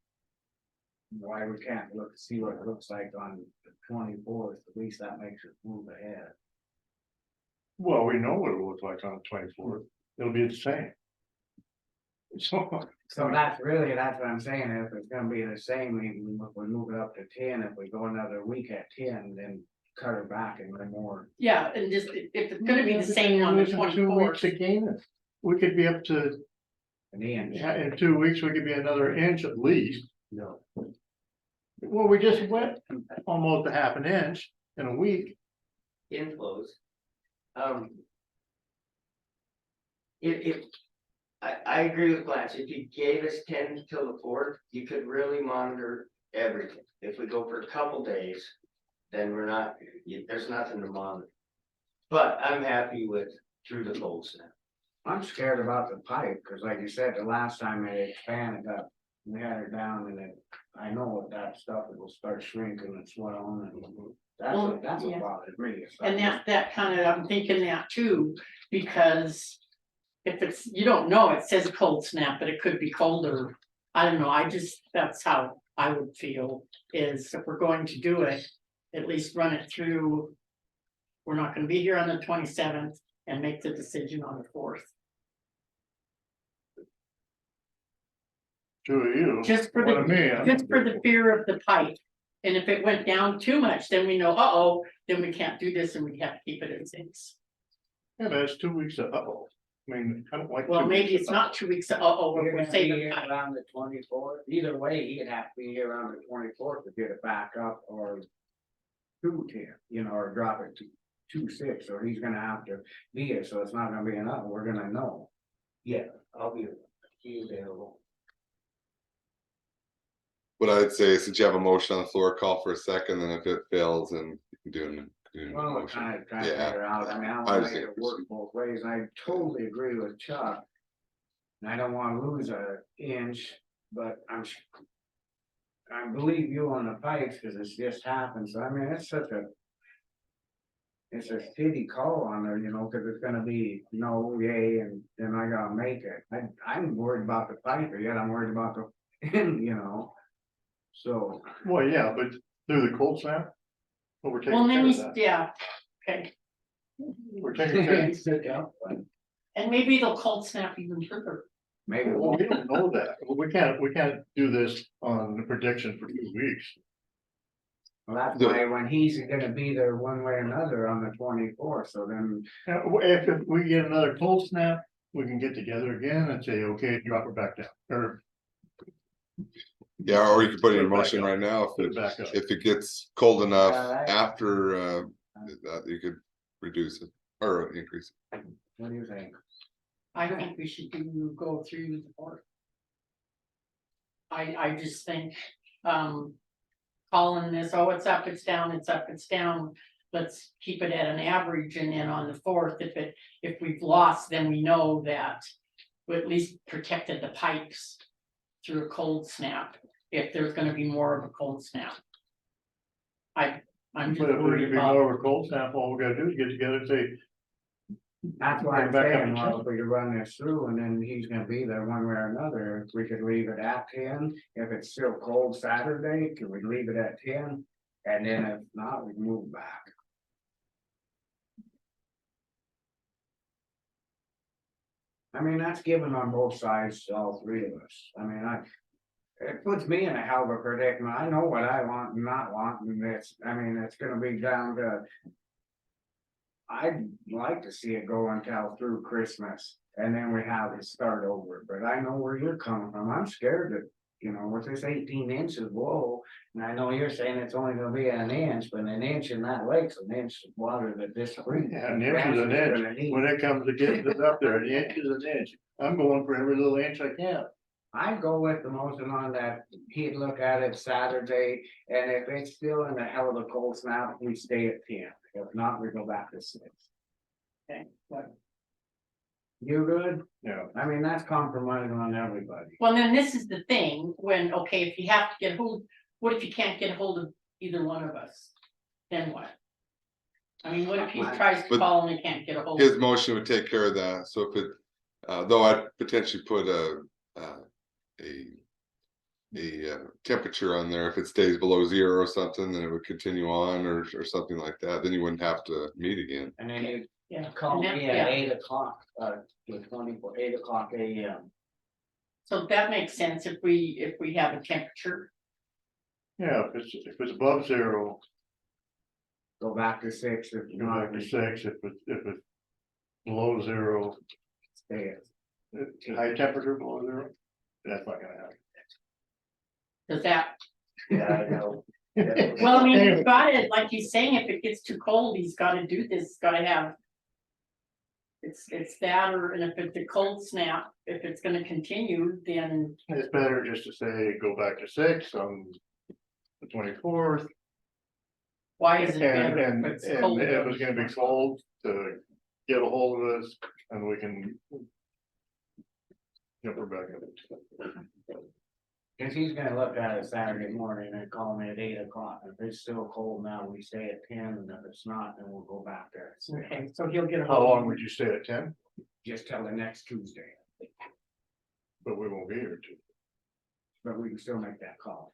Why we can't see what it looks like on the 24th, at least that makes it move ahead. Well, we know what it looks like on the 24th. It'll be the same. So that's what I'm saying, if it's gonna be the same, even if we move it up to 10, if we go another week at 10, then cut it back and then more. Yeah, and just, if it's gonna be the same on the Losing 2 weeks 24th, again. We could be up to, And the end. yeah, in 2 weeks, we could be another inch at least. No. Well, we just went almost a half an inch in a week. Inflows. If I agree with Lance, if you gave us 10 till the 4th, you could really monitor everything. If we go for a couple days, then there's nothing to monitor. But I'm happy with through the cold snap. I'm scared about the pipe, cause like you said, the last time it expanded up, we had it down and I know that stuff will start shrinking and swelling and. That's yeah. what bothers me. and that kind of, I'm thinking that too, because. If you don't know, it says cold snap, but it could be colder. I don't know, that's how I would feel, is if we're going to do it, at least run it through. We're not gonna be here on the 27th and make the decision on the 4th. 2 of you. Just for One of me. Just for the fear of the pipe. And if it went down too much, then we know, then we can't do this and we have to keep it at 6. Yeah, but it's 2 weeks of uh-oh. I mean, I don't like. Well, 2 maybe weeks it's of not 2 weeks, You're we're gonna be saving here time. around the 24th, either way, he'd have to be here around the 24th to get it back up or. 210, or drop it to 2.6, or he's gonna have to be here, so it's not gonna be enough, we're gonna know. Yeah, I'll be available. What I'd say, since you have a motion on the floor, call for a second, then if it fails, then you can do a Well, we're motion. kind of trying to Yeah. figure out, I mean, I I wanna just make think it work both ways, and I totally agree with Chuck. And I don't wanna lose an inch, but I believe you on the pipes, cause it's just happened, so I mean, it's a shitty call on there, cause it's gonna be no, yay, and then I gotta make it. I'm worried about the pipe, or yet I'm worried about the end, so. Well, yeah, but through the cold snap. Well, we're taking Well, care then of that. okay, We're taking care of and maybe it'll cold snap even further. Maybe. Well, we don't know that. We can't do this on the prediction for 2 weeks. Well, that's why when he's gonna be there one way or another on the 24th, so then. If we get another cold snap, we can get together again and say, okay, drop it back down, or Yeah, or you can put it in Put it back motion up. right now, put it back up. if it gets cold enough Alright. after, that you could reduce it, or increase it. What do you think? I think we should go through the 4th. I just think, calling this, oh, it's up, it's down, it's up, it's down. Let's keep it at an average, and then on the fourth, if we've lost, then we know that we at least protected the pipes through a cold snap, if there's gonna be more of a cold snap. I'm But just if there's gonna worried be about, more of a cold snap, all we gotta do is get together and say, That's why I'm Back up saying, and well, if we could run this through and then he's gonna be there one way or another, if we could leave it at 10. If it's still cold Saturday, could we leave it at 10? And then if not, we move back. I mean, that's given on both sides to all three of us. I mean, it puts me in a hell of a predicament. I know what I want and not want, and it's gonna be down to. I'd like to see it go until through Christmas, and then we have it start over, but I know where you're coming from. I'm scared that, with this 18 inches below. And I know you're saying it's only gonna be an inch, but an inch in that lake's an inch of water that this spring. yeah, an inch is an inch, when it comes to getting it up there, an inch is an inch. I'm going for every little inch I can. I'd go with the motion on that, he'd look at it Saturday, and if it's still in the hell of a cold snap, we stay at 10. If not, we go back to 6. okay, but- You good? Yeah, I mean, that's compromising on everybody. well, then this is the thing, when, okay, if you have to get hold, what if you can't get a hold of either one of us? Then what? I mean, what if he tries to But call and he can't get a hold? his motion would take care of that, so if it, though I'd potentially put a temperature on there, if it stays below 0 or something, then it would continue on or something like that, then you wouldn't have to meet again. And then you Yeah, call and that- me yeah. at 8 o'clock, the 8 o'clock AM. So that makes sense if we have a temperature, yeah, if it's above 0, Go back to 6 if go back to 6, if it's below 0, stay at. high temperature below 0, that's not gonna happen. does that, Yeah, I know. well, I mean, he's got it, like he's saying, if it gets too cold, he's gotta do this, he's gotta have. It's that, or, and if it's a cold snap, if it's gonna continue, then, It's better just to say, go back to 6 on the 24th. why is it And, better and, if it's and cold? if it was gonna be cold, to get a hold of us, and we can. Jump her back up. Cause he's gonna look at it Saturday morning and call me at 8 o'clock. If it's still cold now, we stay at 10, and if it's not, then we'll go back there. at 6. Okay, so he'll get a How hold. long would you stay at 10? Just till the next Tuesday, But we won't be here too. but we can still make that call.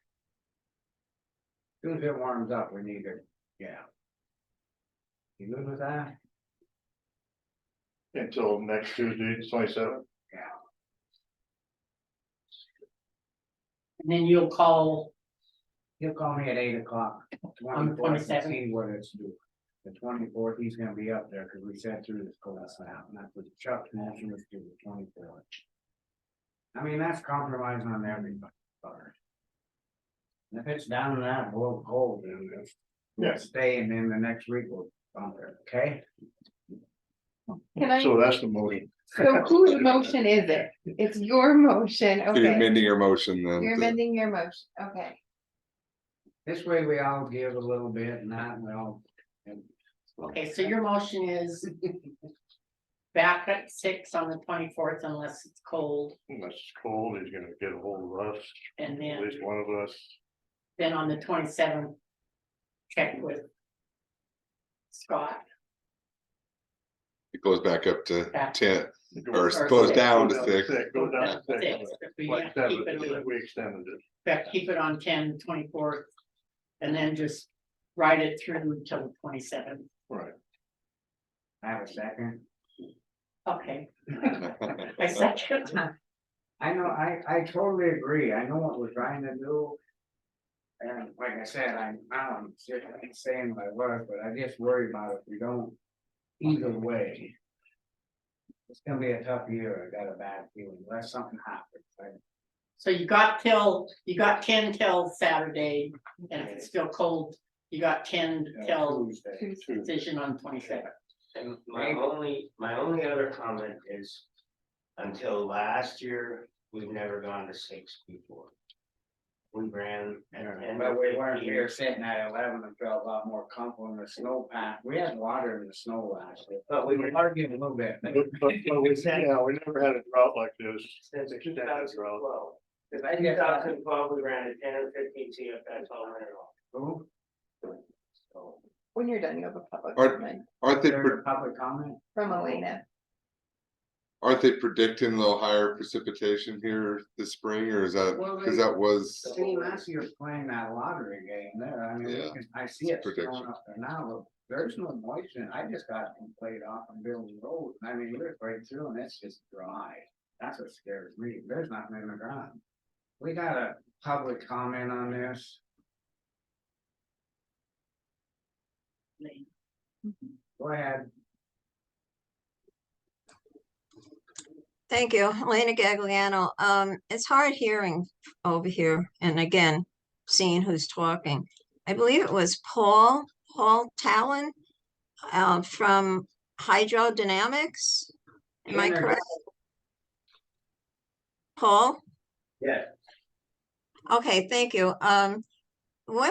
Soon as it warms up, we need to, yeah. You good with that? Until next Tuesday, 27th. Yeah. And then you'll call, He'll call me at 8 o'clock. On the 24th, 27th. See what it's due. The 24th, he's gonna be up there, cause we sat through this cold snap, and that's what Chuck's motion was due, the 24th. I mean, that's compromising on everybody's part. And if it's down in that below cold, then Yeah. we'll stay, and then the next week we'll bump it, okay? Can I, So that's the motion. so whose motion is it? It's your motion, So you're okay. amending your motion then. You're to- amending your motion, okay. This way we all give a little bit and that, and we all. okay, so your motion is. Back at 6 on the 24th unless it's cold, Unless it's cold, he's gonna get a hold of us, and at then, least one of us. then on the 27th. Check with. Scott, It goes back up to Back. 10, Go or Or goes six. down to down 6. Go down to 6. 6, if we Like keep 7, it, we extended it. keep it on 10, 24th. And then just ride it through until the 27th, Right. Have a second. okay. I second. I know, I totally agree, I know what we're trying to do. And like I said, I'm saying what I was, but I just worry about if we don't, either way. It's gonna be a tough year, I got a bad feeling, unless something happens. So you got 10 till Saturday, and if it's still cold, you got 10 till Tuesday. decision on 27th. And my only other comment is, until last year, we've never gone to 6 before. We ran. at 10 But or we weren't 15. here sitting at 11 and felt a lot more comfortable in the snow path. We had water in the snow last year, but we were arguing a little bit. But yeah, we never had a drought like this. Since Extended 2012. drought. Cause I guess that's 2012, we ran at 10 or 15 CFS all night long. So, When you're done, you have a public Are- comment Aren't they, there's a public comment. from Elena. aren't they predicting though higher precipitation here this spring, or is that, Well, because they- that was, See, last year's playing that lottery game there. I mean, we Yeah, I see it prediction. going up there now. There's no moisture. I just got played off on Building Road. I mean, we're right through and it's just dry. That's what scares me. There's nothing in the ground. We got a public comment on this. Go ahead. Thank you, Elena Gagliano. It's hard hearing over here, and again, seeing who's talking. I believe it was Paul Talon from Hydrodynamics. Am I Internet. correct? Paul? yeah, Okay, thank you. When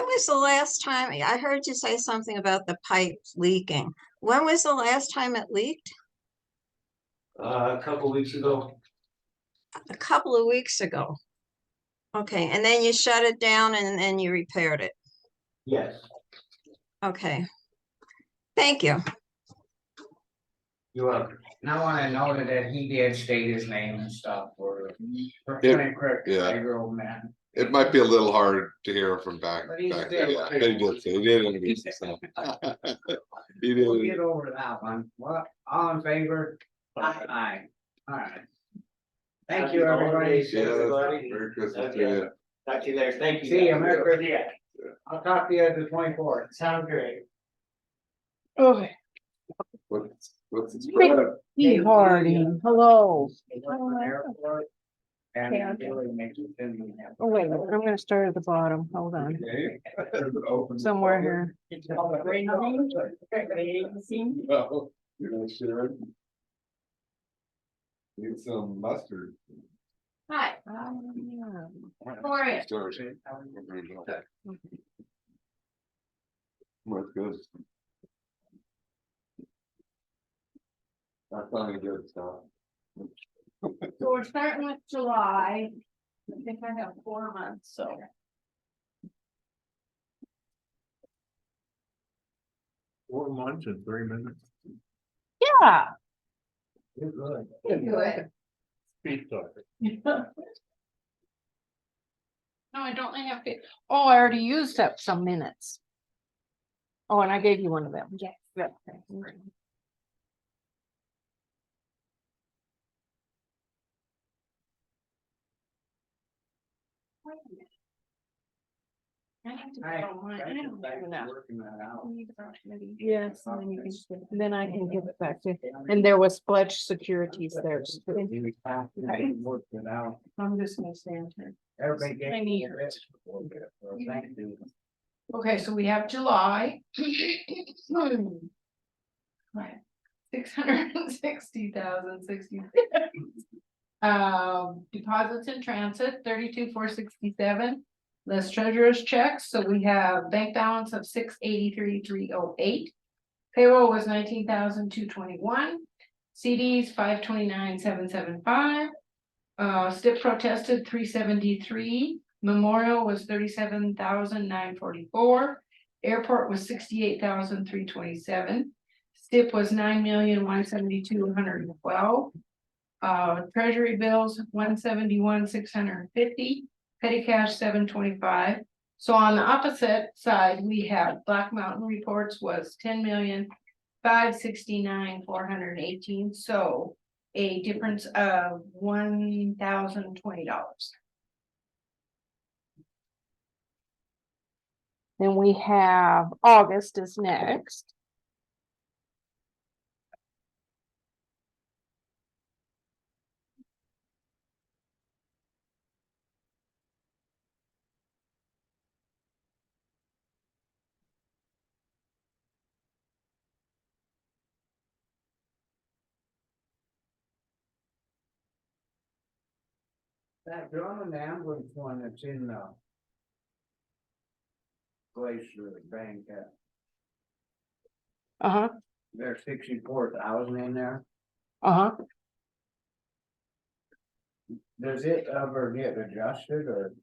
was the last time, I heard you say something about the pipes leaking. When was the last time it leaked? a couple weeks ago. A couple of weeks ago. Okay, and then you shut it down and then you repaired it. Yes, Okay. Thank you. you're welcome. And I wanna note that he did state his name and stuff for It- Frank Crick, yeah. Agro man. it might be a little hard to hear from back But he's there, still- yeah, he did, say- he did introduce himself. He We'll did, get over that one. What, all in favor? Aye. Alright. Thank Happy you, everybody. holidays, yeah, everybody. Merry Christmas to Okay. you. Talk to you later, thank you. See you, Merry Christmas. Yeah, I'll talk to you at the 24th. sounds great. Okay. What's Hey, Harding, hello. And Yeah. it really makes it thin. Oh, wait, I'm gonna start at the bottom, hold on, somewhere here. Oh, you're not sure? Need some mustard. Hi, how are you? George. What's good? That's not good stuff. So we're starting with July. I think I have 4 months, so. 4 months and 3 minutes. Yeah. You're good. Good. Speed talker. No, I don't have to, oh, I already used up some minutes. Oh, and I gave you one of them. Yes. Yeah. I have to Alright, go online. I thank you, don't thank you even for know. working that out. We need to go to maybe- Yes, and then you can, then I can give it back to, and there was pledge securities there. You have to work it out. I'm just gonna stand here. Everybody get. I need this. Thank you. Okay, so we have July. $660,060. Deposits in transit, 32,467. Less treasurer's checks, so we have bank balance of 683,308. Payroll was 19,221. CDs 529,775. STIP protested 373. Memorial was 37,944. Airport was 68,327. STIP was 9,172,112. Treasury bills 171,650. Petty cash 725. So on the opposite side, we have Black Mountain reports was 10,569,418. So a difference of $1,020. Then we have August is next. That Drummond ambulance one that's in the Glacier Bank, Uh-huh, there's 64,000 in there. uh-huh. Does it ever get adjusted or?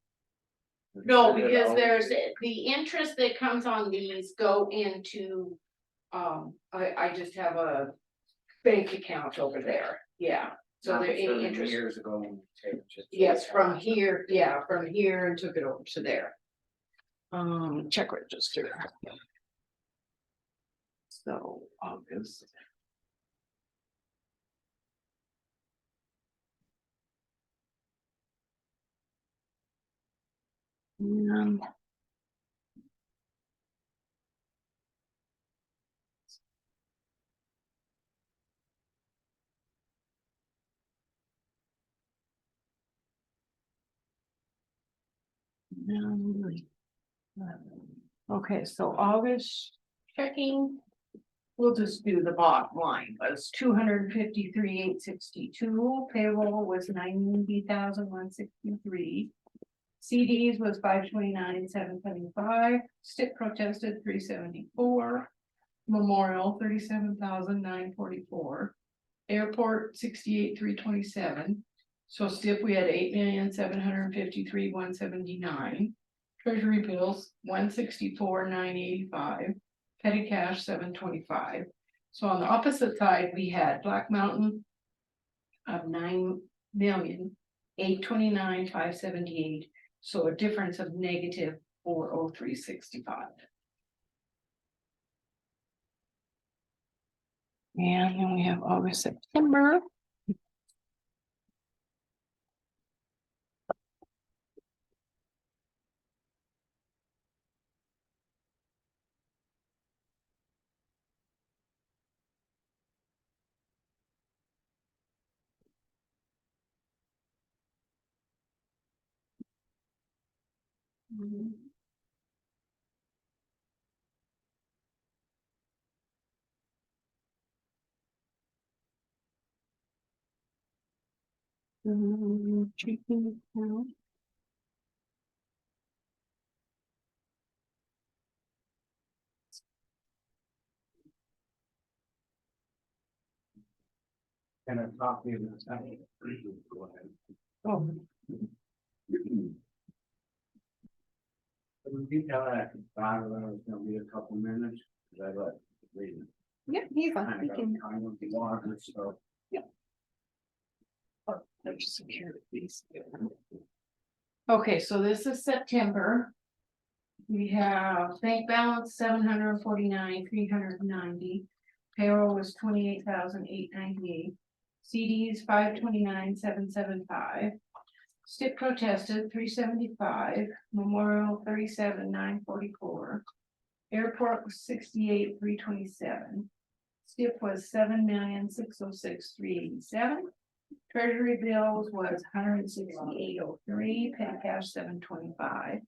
No, because there's the interest that comes on these go into, I just have a bank account over there, yeah. So there any interest, Years ago. when we changed it. yes, from here, yeah, from here and took it over to there. Check register. So August. And okay, so August checking. We'll just do the bottom line, was 253,862, payroll was 90,163. CDs was 529,775, STIP protested 374. Memorial 37,944. Airport 68,327. So STIP we had 8,753,179. Treasury bills 164,985. Petty cash 725. So on the opposite side, we had Black Mountain of 9,829,578. So a difference of negative 403,65. And then we have August, September. Checking account. Can I talk to you? Go ahead. Oh, Would you tell that Bob that it's gonna be a couple minutes? Cause I let read it. yeah, he's on, Kind he of got can, time with the water, so. there's securities. Okay, so this is September. We have bank balance 749,390. Payroll was 28,898. CDs 529,775. STIP protested 375. Memorial 37,944. Airport was 68,327. STIP was 7,606,387. Treasury bills was 168,003. Petty cash 725.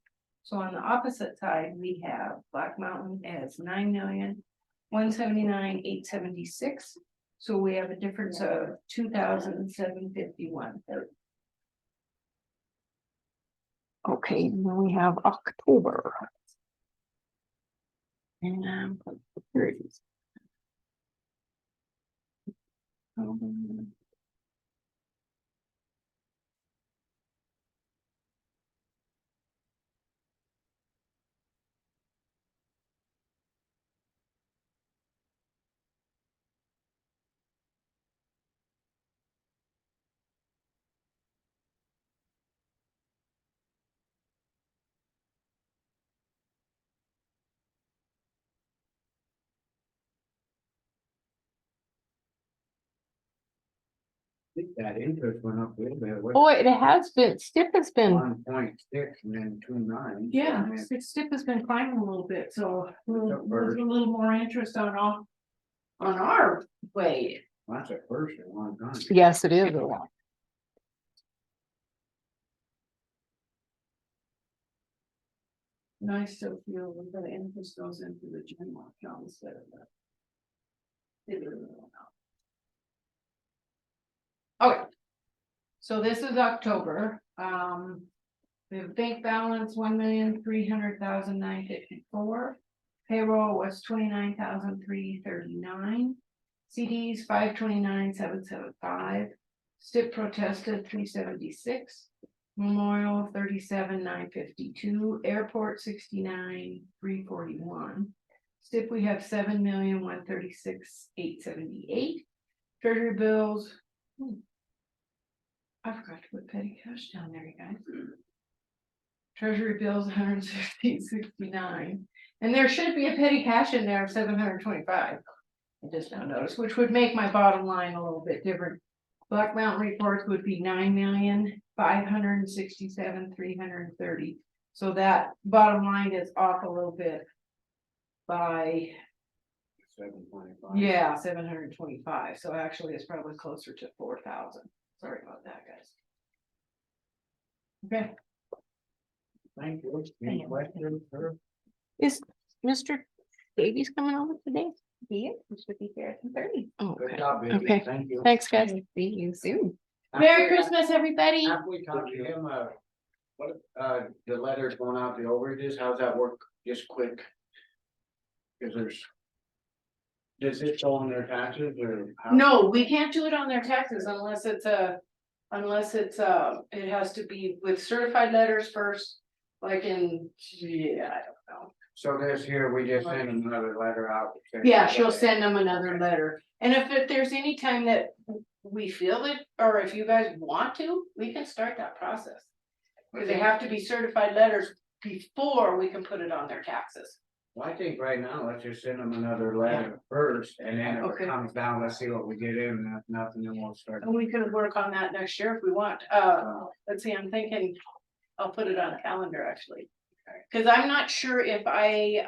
So on the opposite side, we have Black Mountain as 9,179,876. So we have a difference of 2,751. Okay, then we have October. And here it is. I think that interest went up a little bit. Oh, it has been, STIP has been, 1.6 and then 2.9. yeah, STIP has been climbing a little bit, so there's a little more interest on our way. That's a first in a long time. Yes, it is a lot. And I still feel that the interest goes into the general account instead of that. Okay. So this is October, We have bank balance, 1,300,954. Payroll was 29,339. CDs, 529,775. STIP protested, 376. Memorial, 37,952. Airport, 69,341. STIP, we have 7,136,878. Treasury bills. I forgot to put petty cash down there, you guys. Treasury bills, 116.69, and there should be a petty cash in there of 725. I just now noticed, which would make my bottom line a little bit different. Black Mountain reports would be 9,567,330. So that bottom line is off a little bit by, 725. yeah, 725. So actually it's probably closer to 4,000. Sorry about that, guys. Okay. Thank you. Any questions, sir? Is Mr. Davies coming over today? He should be here at 10:30. Oh, Good okay. job, Vicky. Okay. Thank you. Thanks, guys. See you soon. Merry Christmas, everybody. After we talk to him, the letters going out, the overages, how's that work? Just quick. Cause does it show on their taxes or? how- No, we can't do it on their taxes unless it's it has to be with certified letters first. Like in, yeah, I don't know. So this here, we just send another letter out. Yeah, she'll send them another letter. And if there's any time that we feel it, or if you guys want to, we can start that process. Cause they have to be certified letters before we can put it on their taxes. Well, I think right now, let's just send them another letter first, and then if Okay. it comes down, let's see what we get in, and if nothing, then we'll start. And we can work on that next year if we want. Let's see, I'm thinking, I'll put it on a calendar actually. Cause I'm not sure if I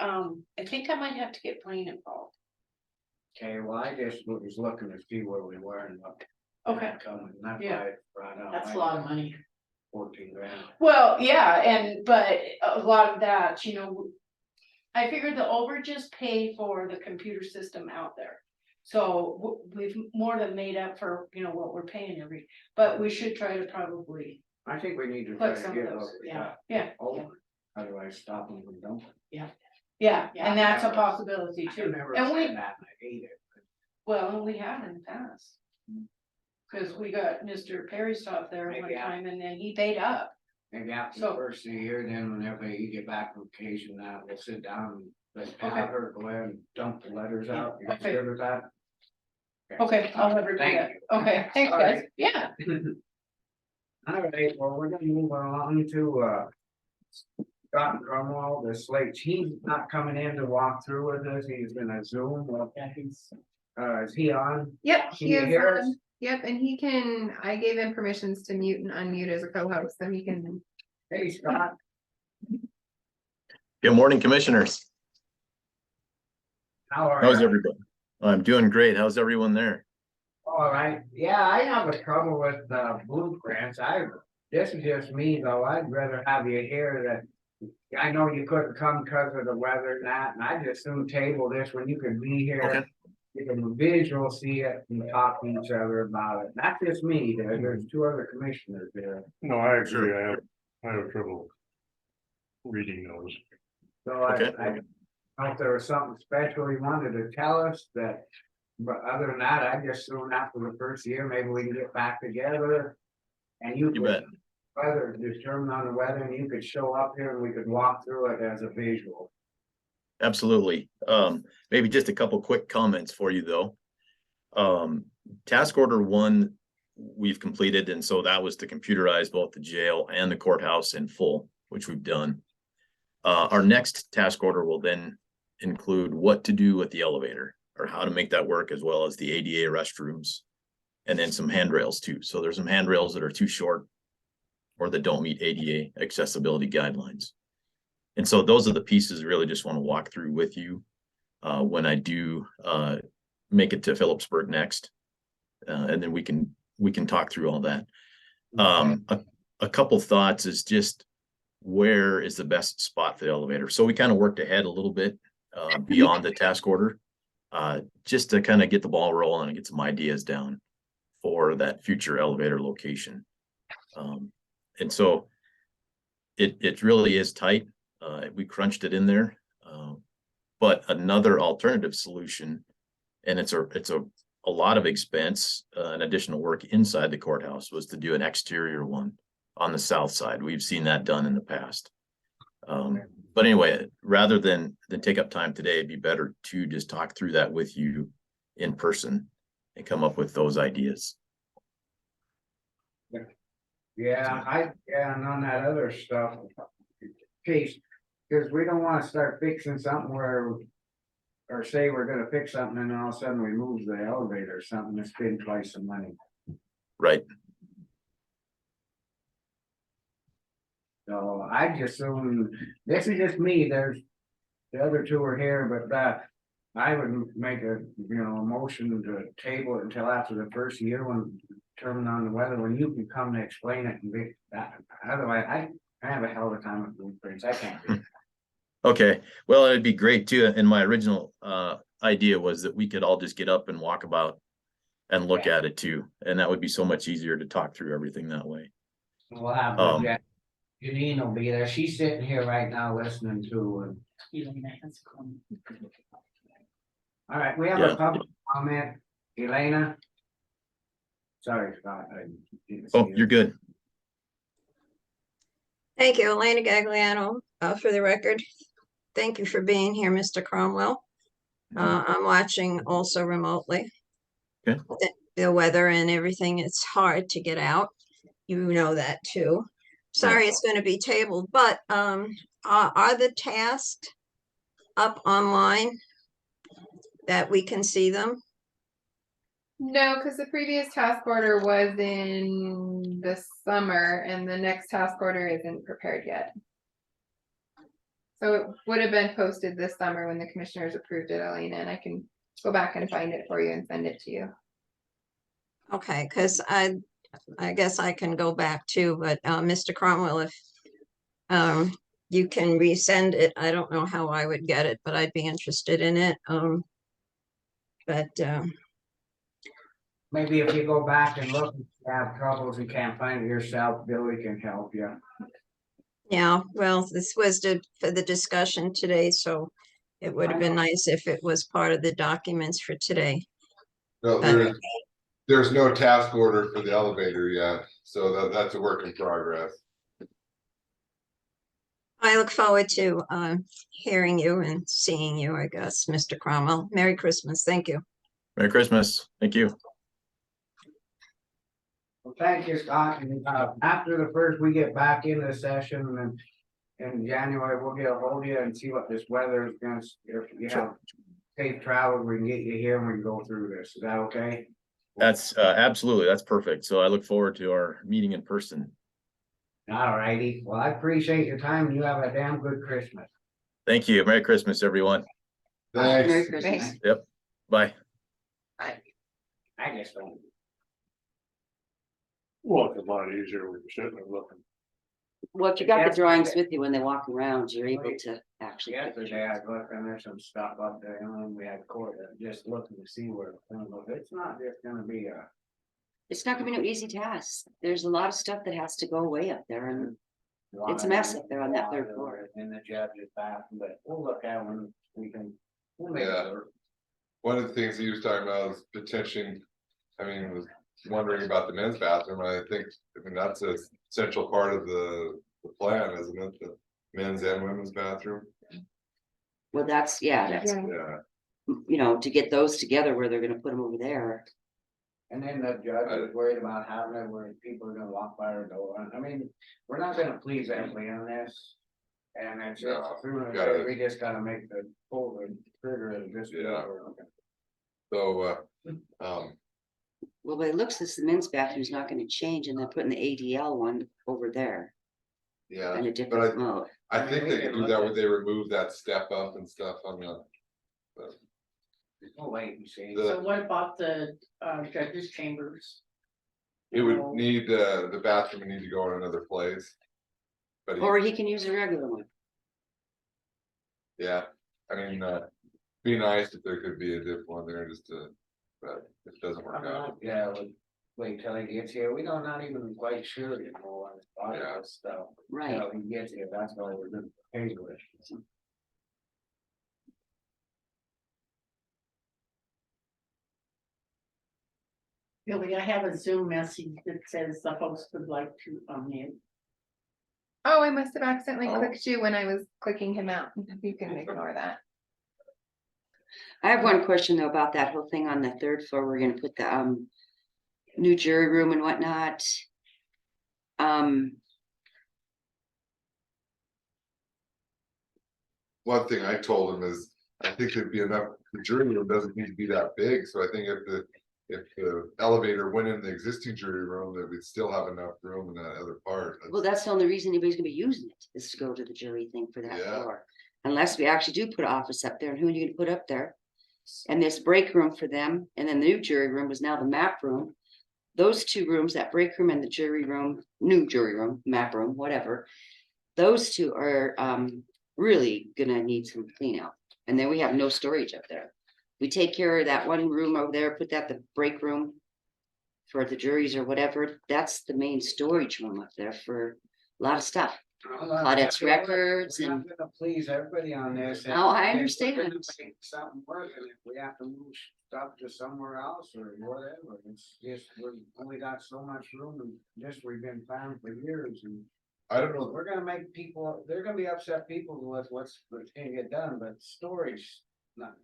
think I might have to get Blaine involved. Okay, well, I just was looking to see where we were and what. Okay. Coming, that's Yeah. why I brought up. That's a lot of money. 14 grand. Well, yeah, but a lot of that, I figured the overages pay for the computer system out there. So we've more than made up for, what we're paying but we should try to probably I think we need to try put to some of get those, over yeah, that over, otherwise stop them from dumping. yeah, Yeah. and that's a possibility I too. never And said that, and I hate it. well, we have in the past. Cause we got Mr. Perry stopped there one Yeah. time and then he paid up. Maybe after So- the first of the year, then whenever you get back from vacation, now we'll sit down and let's Okay. have her go ahead and dump the letters out. You Okay. good with that? Okay, I'll have her do Thank that. you. Okay, thanks All guys. right. Yeah. All right, well, we're gonna move on to Scott Cromwell, the slate, he's not coming in to walk through with us, he's gonna Zoom, well, is he on? Yep, Can he you is hear us? on. Yep, and I gave him permissions to mute and unmute as a co-host, so he can. Hey, Scott. Good morning, commissioners. How are How's you? everybody? I'm doing great. How's everyone there? All right, yeah, I have a trouble with blueprints, this is just me though, I'd rather have you here that. I know you couldn't come because of the weather and that, and I just soon table this when you could be here. Okay. You can visual see it and talk to each other about it, not just me, there's two other commissioners there. No, I agree, I have trouble reading those. So Okay. I don't know if there was something special you wanted to tell us that, but other than that, I just soon after the first year, maybe we can get back together. And you You could bet. weather, determine on the weather, and you could show up here and we could walk through it as a visual. Absolutely. Maybe just a couple quick comments for you though. Task order 1, we've completed, and so that was to computerize both the jail and the courthouse in full, which we've done. Our next task order will then include what to do with the elevator or how to make that work, as well as the ADA restrooms. And then some handrails too. So there's some handrails that are too short or that don't meet ADA accessibility guidelines. And so those are the pieces I really just want to walk through with you when I do make it to Phillipsburg next. And then we can talk through all that. A couple thoughts is just where is the best spot for the elevator? So we kind of worked ahead a little bit beyond the task order, just to kind of get the ball rolling and get some ideas down for that future elevator location. And so it really is tight. We crunched it in there. But another alternative solution, and it's a lot of expense, and additional work inside the courthouse, was to do an exterior one on the south side. We've seen that done in the past. But anyway, rather than take up time today, it'd be better to just talk through that with you in person and come up with those ideas. Yeah, and on that other stuff, case, because we don't wanna start fixing something where. Or say we're gonna fix something and all of a sudden we move the elevator or something, it's been twice the money. Right. So I just assume, this is just me, the other two are here, but I would make a motion to table it until after the first year when determined on the weather, when you can come to explain it and be that. Otherwise, I have a hell of a time with blueprints. I can't do it. Okay, well, it'd be great too. And my original idea was that we could all just get up and walk about and look at it too. And that would be so much easier to talk through everything that way. We'll have Janine will be there. She's sitting here right now listening to. All right, we have a public comment. Elena. Sorry, Scott. Oh, you're good. Thank you, Elena Gagliano, for the record. Thank you for being here, Mr. Cromwell. I'm watching also remotely. Okay. The weather and everything, it's hard to get out. You know that too. Sorry, it's going to be tabled, but are the tasks up online that we can see them? No, because the previous task order was in the summer and the next task order isn't prepared yet. So it would have been posted this summer when the commissioners approved it, Elena, and I can go back and find it for you and send it to you. Okay, because I guess I can go back too, but Mr. Cromwell, if you can resend it, I don't know how I would get it, but I'd be interested in it. Maybe if you go back and look, if you have troubles and can't find it yourself, Billy can help you. Yeah, well, this was for the discussion today, so it would have been nice if it was part of the documents for today. No, there's no task order for the elevator yet, so that's a work in progress. I look forward to hearing you and seeing you, I guess, Mr. Cromwell. Merry Christmas. Thank you. Merry Christmas. Thank you. Well, thank you, Scott. And after the first, we get back into the session and in January, we'll get a hold of you and see what this weather is gonna, if you have safe travel, we can get you here and we can go through this. Is that okay? That's absolutely, that's perfect. So I look forward to our meeting in person. All righty. Well, I appreciate your time and you have a damn good Christmas. Thank you. Merry Christmas, everyone. Thanks. Merry Christmas. Yep. Bye. I just don't. Well, it's a lot easier when you're sitting there looking. Well, if you got the drawings with you when they walk around, you're able to actually. Yesterday I looked and there's some stuff up there, and we had court, just looking to see where it's not just gonna be a. It's not gonna be no easy task. There's a lot of stuff that has to go away up there and it's a mess up there on that third floor. In the judge's bathroom, but we'll look at when we can. We'll make it Yeah. work. One of the things he was talking about was petitioning, was wondering about the men's bathroom. I mean, that's a essential part of the plan, isn't it? The men's and women's bathroom. Well, that's, that's, Yeah, to get those together where they're gonna put them over there. And then the judge is worried about having it where people are gonna walk by our door. I mean, we're not gonna please everybody on this. And it's just, gotta- we just gotta make the pull the trigger and just. Yeah. so, Well, by the looks, this the men's bathroom's not gonna change and they're putting the ADL one over there yeah, in a but different mode. I think they can do that when they remove that step up and stuff on the. We'll wait and see. So what about the judges' chambers? It would need, the bathroom would need to go in another place. But Or he can use a regular one. yeah, be nice if there could be a different one there just to, but it doesn't work out. Yeah, wait till he gets here, we don't, not even quite sure, you know, on a lot of this stuff. Right. Till he gets here, that's why we're gonna pay with it. Billy, I have a Zoom message that says the host would like to unmute. Oh, I must have accidentally Oh. clicked you when I was clicking him out. You can ignore that. I have one question though about that whole thing on the third floor. We're gonna put the new jury room and whatnot. One thing I told him is, I think it'd be enough, the jury room doesn't need to be that big, so I think if the elevator went in the existing jury room, that we'd still have enough room in that other part. Well, that's the only reason anybody's gonna be using it, is to go to the jury thing for that Yeah. floor. Unless we actually do put an office up there, and who are you gonna put up there? And this break room for them, and then the new jury room was now the map room. Those two rooms, that break room and the jury room, new jury room, map room, whatever. Those two are really gonna need some clean out, and then we have no storage up there. We take care of that one room over there, put that the break room. For the juries or whatever, that's the main storage room up there for a lot of stuff. Claudette's records We're and- not gonna please everybody on this. No, I If we're understand. gonna make something work, and if we have to move stuff to somewhere else or whatever, it's just, we've only got so much room and just, we've been planning for years and. I don't know, We're gonna make people, they're gonna be upset people with what's gonna get done, but storage, not.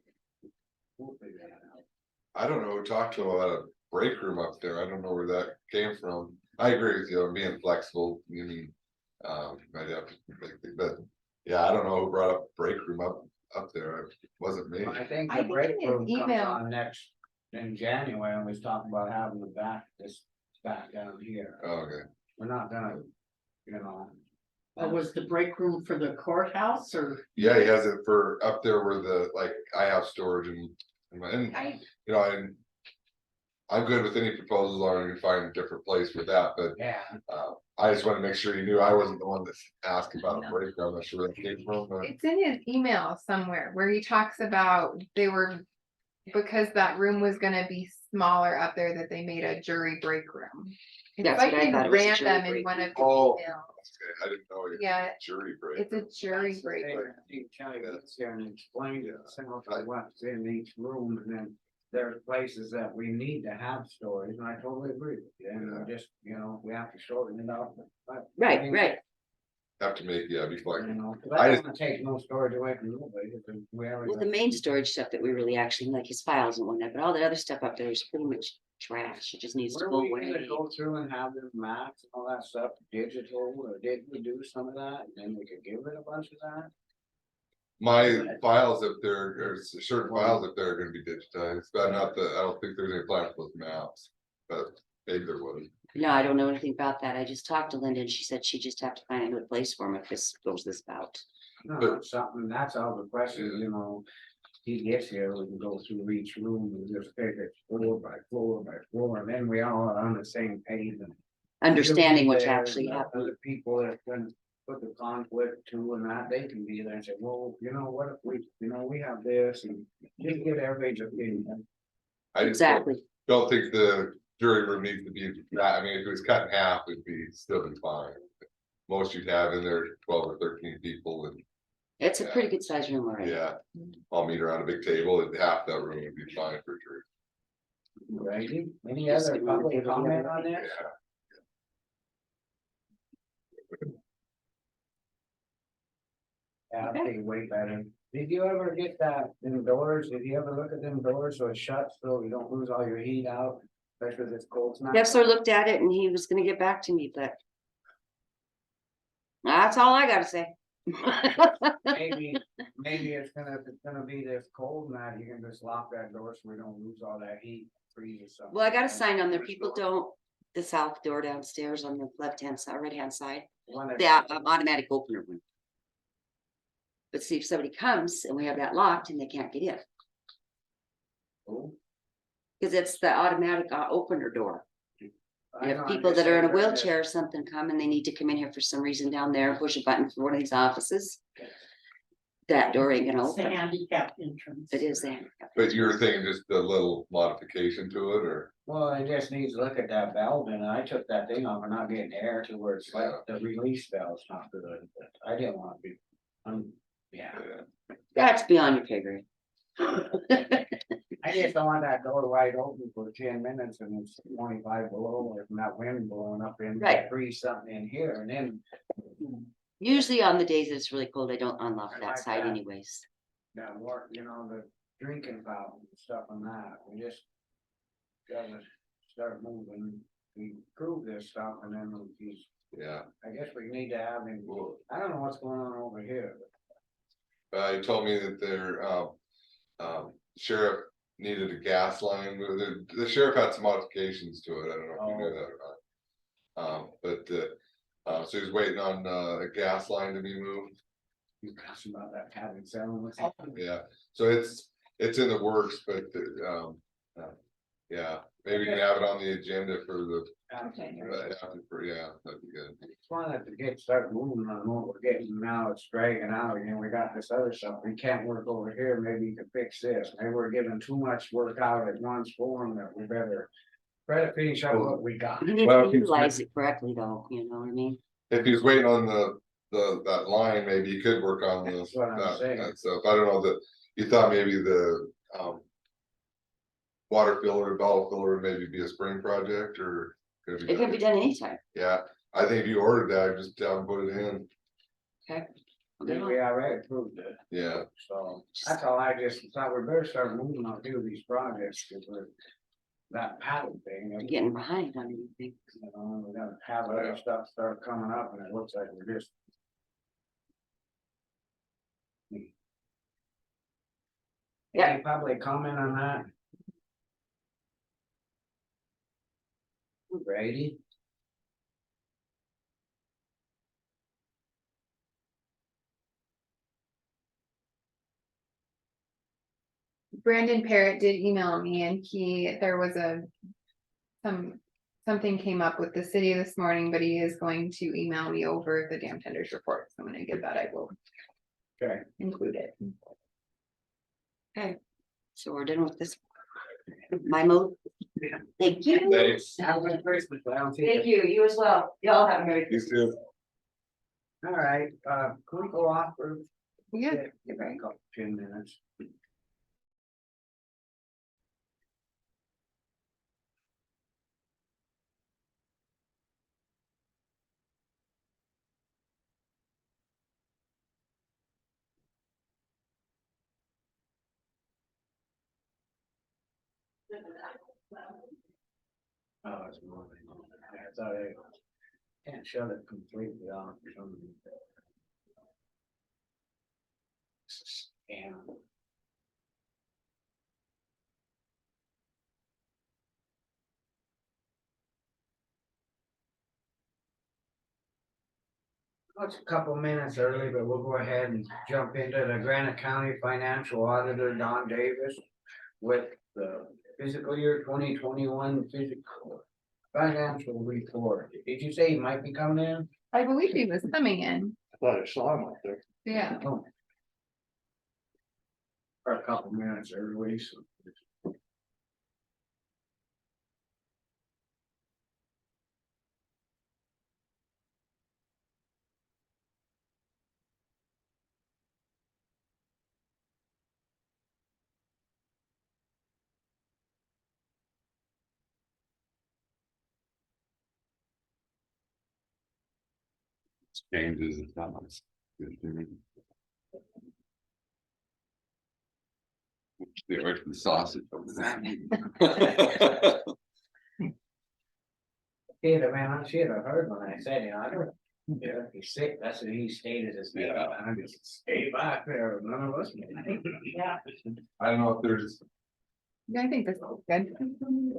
We'll figure that out. I don't know, we talked to him about a break room up there, I don't know where that came from. I agree with you, I'm being flexible, you mean, might have to, but, yeah, I don't know who brought up break room up there, it wasn't me. I think I the think break in his room comes email- on next, in January, and we was talking about having the back, this back down here. Oh, okay, We're not gonna, you know. Was the break room for the courthouse or? yeah, he has it for up there where the, like, I have storage and, I, you know, I'm good with any proposals on you find a different place for that, but Yeah. I just wanna make sure you knew I wasn't the one that asked about a break room, I'm not sure where that came from, but. it's in his email somewhere where he talks about they were, because that room was gonna be smaller up there, that they made a jury break room. It's That's like what I in thought, it was a jury random in break one room. of the Oh. emails. Okay, I didn't know. it was Yeah, Jury break. it's a jury break They- room. you Kelly gets here and explained it, simply what's in each room, and then there's places that we need to have storage, and I totally agree with you, and we're just, you know, we have to shorten it up. but- Right, right. Have to make, yeah, be You flexible. know, 'cause I I just- don't wanna take no storage away from nobody, because we already. Well, the main storage stuff that we really actually like, his files and whatnot, but all the other stuff up there is pretty much trash. It just needs to Were go we gonna away. go through and have them maps and all that stuff digital, or did we do some of that, and then we could give it a bunch of that? My files up there, there's certain files up there are gonna be digitized, but not the, I don't think there's any plans with maps. But maybe there was. No, I don't know anything about that. I just talked to Linda and she said she just have to find a good place for him if this goes this bout. No, But- that's something, that's all the question, you know, he gets here, we can go through each room and just pick it floor by floor by floor, and then we all are on the same page and. Understanding what's There, actually and happening. Other people that can put the conflict to and that, they can be there and say, well, you know, what if we, you know, we have this, and just get everybody's opinion. I just don't- Exactly. don't think the jury room needs to be that, I mean, if it was cut in half, it'd be still be fine. Most you'd have in there 12 or 13 people and, It's a pretty good sized room already. yeah, all meet around a big table and half that room would be fine for jury. Righty, any Just other give them public the comment other on way. this? Yeah, I think way better. Did you ever get that indoors? Did you ever look at them doors so it shuts so you don't lose all your heat out? Especially if it's cold tonight? Kessler looked at it and he was gonna get back to me, but. That's all I gotta say. Maybe if it's gonna be this cold now, you can just lock that door so we don't lose all that heat, freeze or something. Well, I got a sign on there. People don't, the south door downstairs on the left hand side, right hand side, that automatic opener one. But see, if somebody comes and we have that locked and they can't get in, Oh, cause it's the automatic opener door. I If know, I'm people just that are in a saying that wheelchair or something come and they need to come in here for some reason down there and push a button for one of these offices. That door ain't gonna It's the open. handicap entrance. It is there. But you were thinking just a little modification to it, or? Well, it just needs to look at that valve, and I took that thing off and not getting air to where it's like the release valve's not good, but I didn't want to be. Yeah, That's beyond your pay grade. I just don't want that door wide open for 10 minutes and it's 25 below, or that wind blowing up in, Right. freeze something in here, and then. Usually on the days it's really cold, I don't unlock I that like side that. anyways. That work, the drinking fountain and stuff on that, we just. Gotta start moving, we prove this stuff and then he's, Yeah, I guess we need to have him, well, I don't know what's going on over here. he told me that their, sheriff needed a gas line, the sheriff had some modifications to it, I don't know if you knew that or not. So he's waiting on, a gas line to be moved, He's asking about that cabin selling. yeah, so it's in the works, but, yeah, maybe we can have it on the agenda for the, yeah, that'd be good. It's one that to start moving on what we're getting now, it's dragging out, we got this other stuff, we can't work over here, maybe you can fix this, maybe we're giving too much work out at once for them, that we better. Try to finish up what we got. You need Well, to if he's- utilize it correctly though, you know what I mean? If he's waiting on that line, maybe he could work on That's what I'm saying. that stuff, I don't know that, you thought maybe the, water filler, bottle filler would maybe be a spring project, or? could It can be done anytime. Yeah, I think if you ordered that, just put it in, Okay. Then we already approved it, yeah, so that's all I just thought we better start moving on a few of these projects, cause we're. That paddle thing. You're getting behind on anything. We gotta have other stuff start coming up and it looks like we're just. Yeah. Any public comment on that? Brady? Brandon Parrott did email me and there was something came up with the city this morning, but he is going to email me over the dam tenders report. So when I get that, I will Okay. include it. So we're done with this. My mode. Thank you. thanks, Have a good Christmas, I don't see Thank you, you as well. Y'all have a Merry you Christmas. too. All right, can we go off for? Yeah, you're right. 10 minutes. Oh, it's more. I thought I can't shut it completely off or something. Scam. Well, it's a couple minutes early, but we'll go ahead and jump into the Granite County Financial Auditor Don Davis with the fiscal year 2021 physical financial report. Did you say he might be coming in? I believe he was coming in. I thought I saw him up there. Yeah. Oh. For a couple minutes early, so. Changes and comments. Stay away from the sausage. Yeah, man, I should have heard when I said, I don't. Yeah, if he's sick, that's what he stated as. Yeah. I just stay back there, none of us. Yeah. I don't know if there's, Yeah, I think this is good.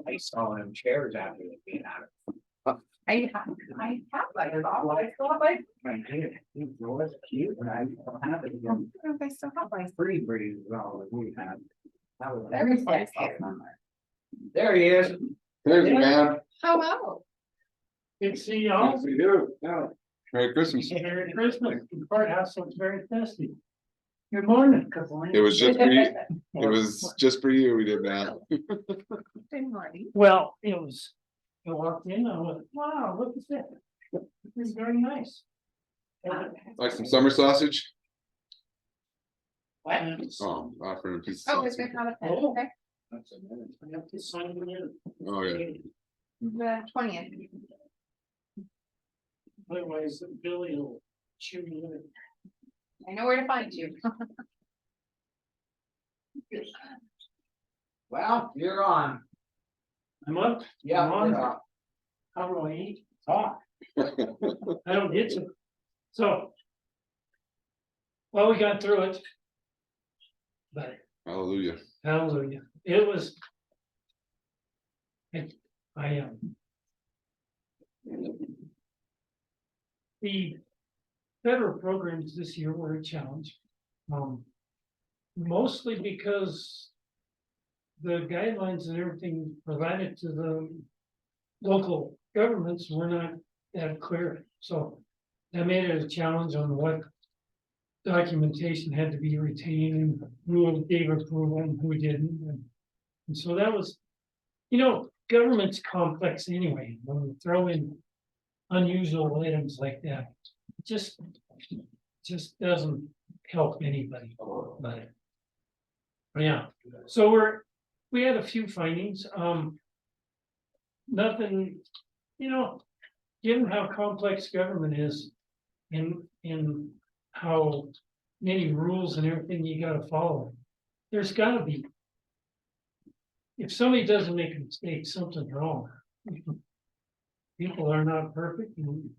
I saw them chairs after it being out. I have like it all. I still have like. I did, it was cute, and I don't have it again. I still have like. Free breeze is all that we had. That was- Every place. There he is. there's a man. Hello. Good to see y'all. Yes, we do. Yeah. Merry Christmas. Merry Christmas. The courthouse looks very festive. Good morning. It was just for you, it was just for you, we did that. Well, it was, I walked in, I went, wow, look at that. It's very nice. Like some summer sausage? What? Oh, offering a piece Oh, of it's sausage. been kind of, Oh. okay, I have to sign it in. Oh, yeah. the 20th. Otherwise, Billy will chew me in. I know where to find you. Well, you're on. I'm up. Yeah, I'm on. you're on. How do I eat? Talk. I don't get to. So. Well, we got through it. But Hallelujah. hallelujah, it was. I The federal programs this year were a challenge. Mostly because the guidelines and everything provided to the local governments were not that clear. So that made it a challenge on what documentation had to be retained and who gave approval and who didn't. And so that was, government's complex anyway, when you throw in unusual items like that, it just doesn't help anybody. But yeah, so we had a few findings, nothing, given how complex government is in how many rules and everything you gotta follow, there's gotta be. If somebody doesn't make a mistake, something's wrong. People are not perfect, and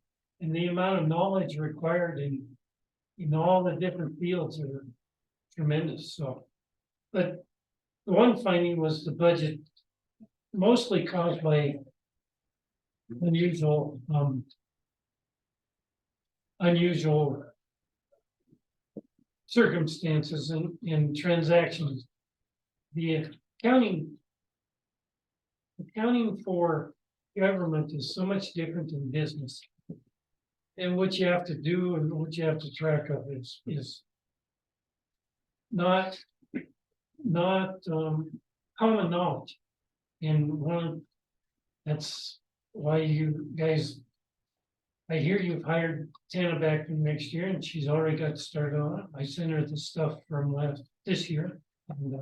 the amount of knowledge required in all the different fields are tremendous, so. But the one finding was the budget mostly caused by unusual circumstances and transactions. The accounting for government is so much different than business. And what you have to do and what you have to track of is not common knowledge. And that's why you guys, I hear you've hired Tana back for next year and she's already got started on it. I sent her the stuff from this year. And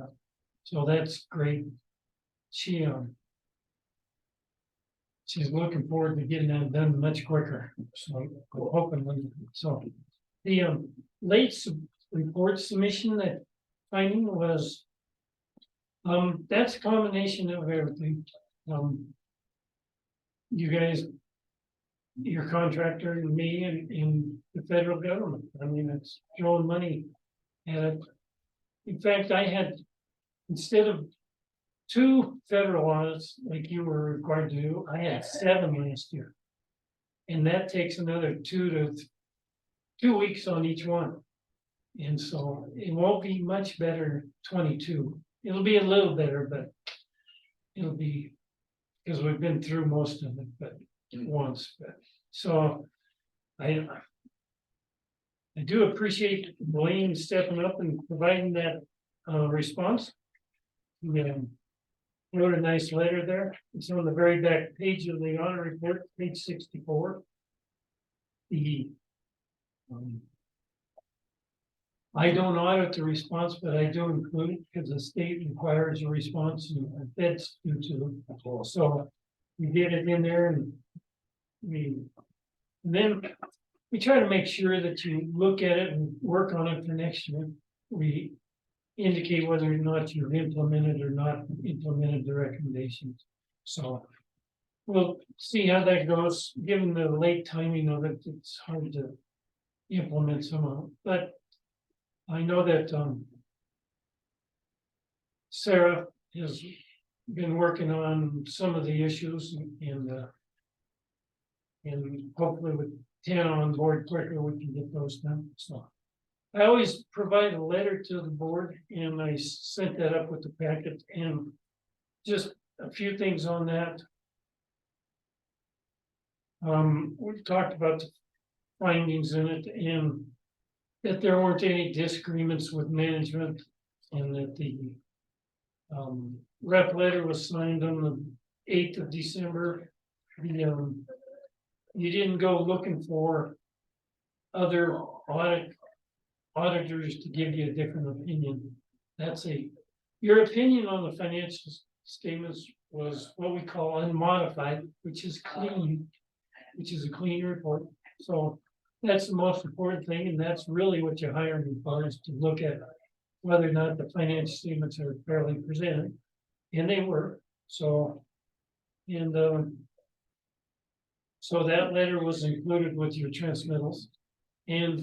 so that's great. She's looking forward to getting that done much quicker, so we're hoping. So the late report submission that finding was, that's a combination of everything. You guys, your contractor and me and the federal government, I mean, it's throwing money at it. In fact, I had, instead of 2 federal audits like you were required to do, I had 7 last year. And that takes another 2 weeks on each one. And so it won't be much better 22. It'll be a little better, but it'll be, because we've been through most of it, but once. But so I do appreciate Blaine stepping up and providing that response. Yeah. Wrote a nice letter there. It's on the very back page of the audit report, page 64. I don't audit the response, but I do include it because the state requires a response and the feds do too. So we get it in there and then we try to make sure that you look at it and work on it for next year. We indicate whether or not you've implemented or not implemented the recommendations. So we'll see how that goes. Given the late timing of it, it's hard to implement some of it. But I know that Sarah has been working on some of the issues and hopefully with Tana on board quicker, we can get those done. So I always provide a letter to the board and I sent that up with the packet and just a few things on that. We've talked about the findings in it and that there weren't any disagreements with management and that the rep letter was signed on the 8th of December. You didn't go looking for other auditors to give you a different opinion. Your opinion on the financial statements was what we call unmodified, which is clean, which is a clean report. So that's the most important thing, and that's really what you hire me for, is to look at whether or not the financial statements are fairly presented, and they were. So, and so that letter was included with your transmittals, and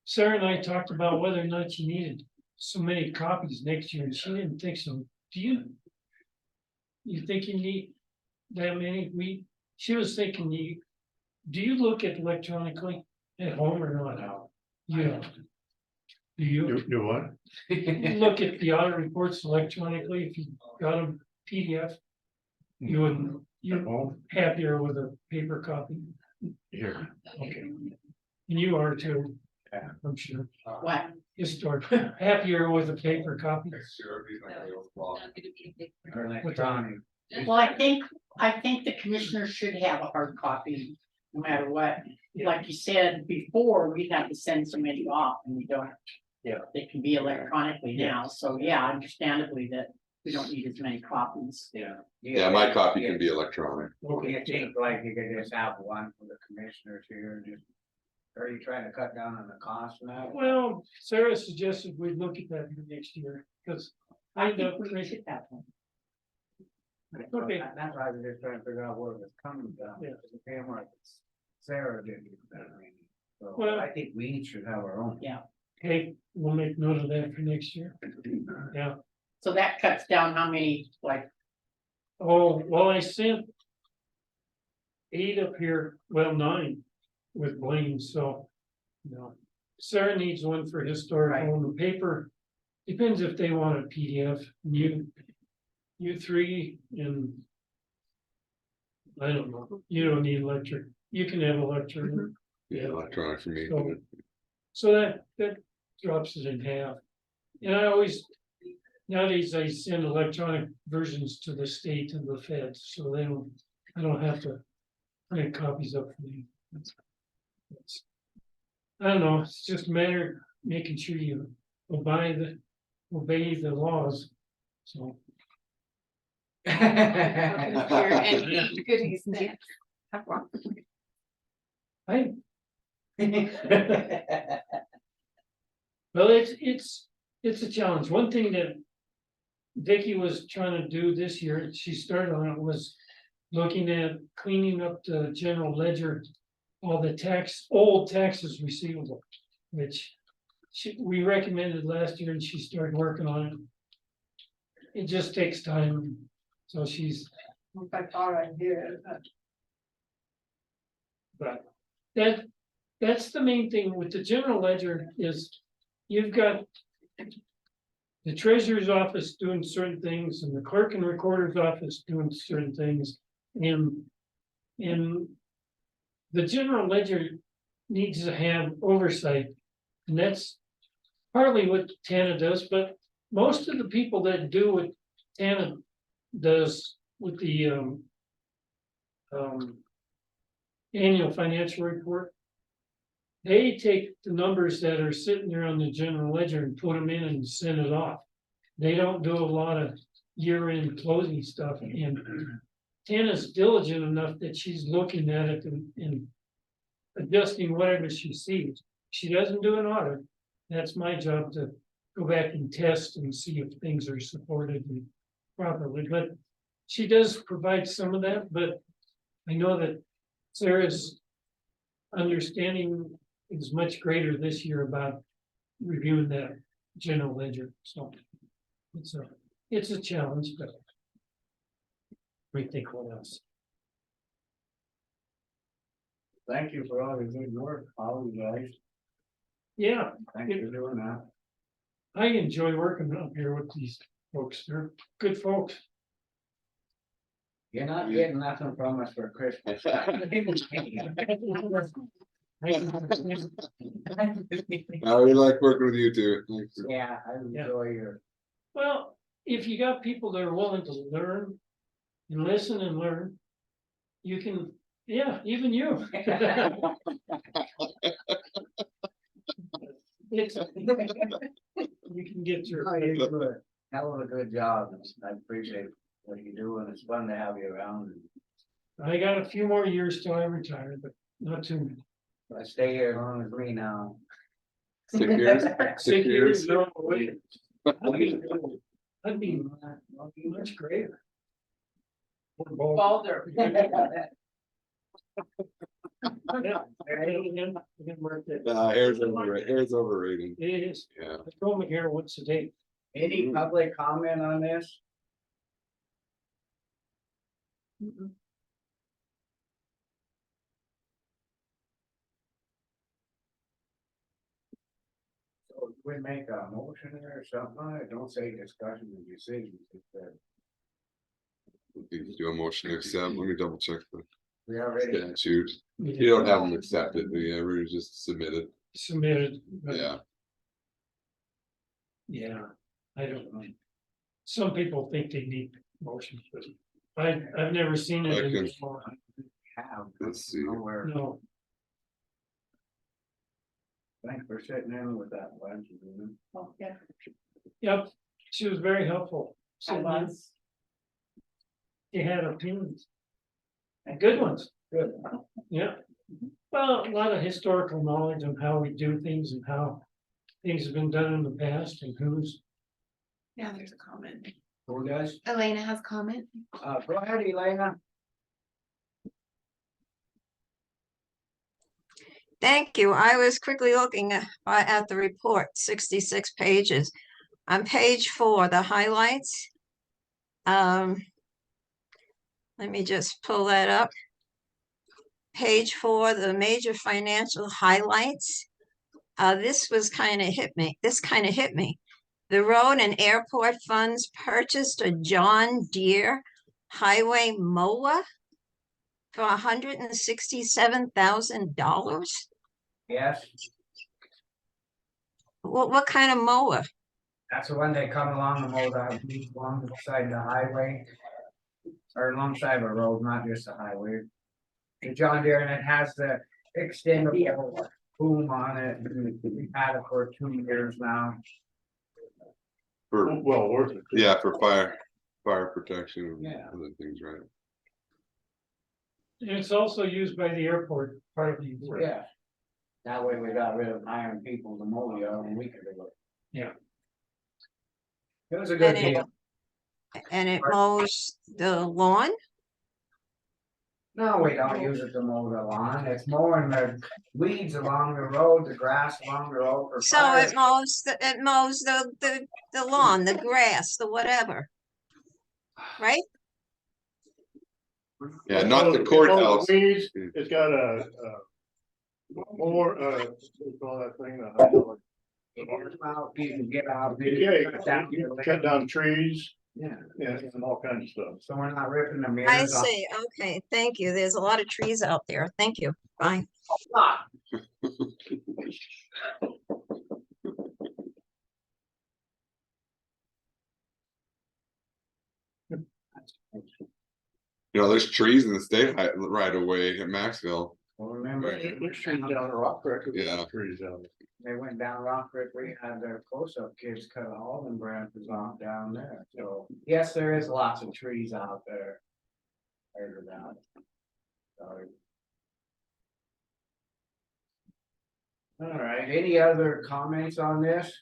Sarah and I talked about whether or not you needed so many copies next year, and she didn't think so. Do you think you need that many? She was thinking do you look at electronically at home or not? Yeah. Do you? Do what? You look at the audit reports electronically, if you got a PDF, you're happier with a paper copy? Here. Okay. And you are too, Yeah. I'm sure. What? You start happier with a paper copy. Or electronic. Well, I think the commissioner should have a hard copy, no matter what. Like you said before, we'd have to send so many off and we don't. Yeah. They can be electronically now, so yeah, understandably that we don't need as many copies. Yeah. Yeah, my copy can be electronic. You think like you could just have one for the commissioners here, just, are you trying to cut down on the cost now? Well, Sarah suggested we look at that for next year, because I think we should have one. Okay. That's why I was just trying to figure out where it was coming from. Yeah. The camera, Sarah did that, I mean, so Well- I think we each should have our own. Yeah. okay, we'll make note of that for next year. Yeah. So that cuts down how many, like, Oh, well, I sent 8 up here, well, 9 with Blaine, so. No, Sarah needs one for historical and the paper. Depends if they want a PDF, you 3 and. I don't know, you don't need electric, you can have electric. Yeah, electronic for me. So- So that drops it in half. And I always, nowadays I send electronic versions to the state and the feds, so I don't have to print copies up for me. I don't know, it's just a matter of making sure you obey the laws, so. Goodies, Nick. I, well, it's a challenge. One thing that Vicky was trying to do this year, she started on it, was looking at cleaning up the general ledger, all the old taxes receivable, which we recommended last year and she started working on it. It just takes time, so I thought I did. but that's the main thing with the general ledger is you've got the treasurer's office doing certain things and the clerk and recorder's office doing certain things. And the general ledger needs to have oversight. And that's partly what TANA does, but most of the people that do what TANA does with the annual financial report, they take the numbers that are sitting there on the general ledger and put them in and send it off. They don't do a lot of year-end closing stuff, and Tana's diligent enough that she's looking at it and adjusting whatever she sees. She doesn't do an audit. That's my job, to go back and test and see if things are supported properly, but she does provide some of that, but I know that Sarah's understanding is much greater this year about reviewing that general ledger, so it's a challenge, but we think what else. Thank you for all your good work, all you guys. Yeah, Thank you for doing that. I enjoy working up here with these folks. They're good folks. You're not getting nothing from us for Christmas. we like working with you too. Thanks. Yeah, I enjoy your. Well, if you got people that are willing to learn, and listen and learn, you can, yeah, even you. It's- You can get Oh, through. you do a hell of a good job. I appreciate what you do and it's fun to have you around. I got a few more years till I retire, but not too many. I stay here as long as me now. 6 years. 6 years. No, wait. I'd be much greater. Balder. Hair's overrated. It is. Yeah. I throw my hair once a day. Any public comment on this? So do we make a motion or something on it? Don't say discussion and decisions. It's that You can do a motion to accept. Let me double check the we already. statute. You don't have them accepted, yeah, we just submitted. Submitted. but Yeah. Yeah, I don't know. Some people think they need motions, but I've never seen it. I in can- this law. Have. Let's see. Nowhere. No, Thanks for sitting in with that lunch. Oh, yeah, yep, she was very helpful. I was. She had opinions. And good ones. Good. Yeah. Well, a lot of historical knowledge on how we do things and how things have been done in the past and who's. Yeah, there's a comment. Who does? Elena has comment. Go ahead, Elena. Thank you. I was quickly looking at the report, 66 pages. On page 4, the highlights. Let me just pull that up. Page 4, the major financial highlights. This was kind of hit me. The road and airport funds purchased a John Deere highway mower for $167,000. Yes, What kind of mower? that's the one that come along the road, alongside the highway. Or alongside the road, not just the highway. The John Deere, and it has the extendable boom on it, and we've had it for 2 years now. For, Well, worth it. yeah, for fire protection and Yeah. other things, right? And it's also used by the airport, part of the. Yeah. That way we got rid of hiring people to mow the other week ago. Yeah. It was a good And it- deal. And it mows the lawn? No, we don't use it to mow the lawn. It's mowing the weeds along the road, the grass along the road for So fire. it mows the lawn, the grass, the whatever. Right? Yeah, not the It mows courthouse. weeds. It's got a more, what do you call that thing? I don't know. Out, you can get out. Yeah, you can cut down trees, Yeah, and all kinds of stuff. so we're not ripping the I mirrors off. see. Okay, thank you. There's a lot of trees out there. Thank you. Bye. You know, there's trees in the state right away at Maxville. Well, remember, There's trees down the rock creek. Yeah. Trees down there. they went down Rock Creek, we had their close-up kids cut all them branches off down there, so, yes, there is lots of trees out there. I heard about it. Sorry. All right, any other comments on this?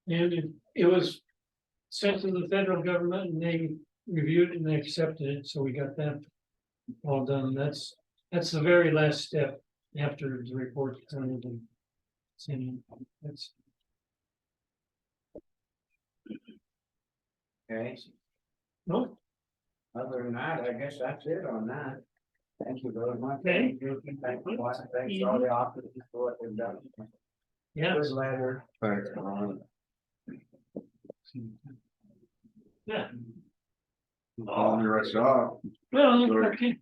And it was sent to the federal government and they reviewed it and they accepted it, so we got that all done. That's the very last step after the report. That's. Okay, No, other than that, I guess that's it on that. Thank you very much. Okay. Thank you, thanks to all the officers for what they've done. yeah, Good letter. Thanks, Ron. yeah. I'll be right off. Well, okay.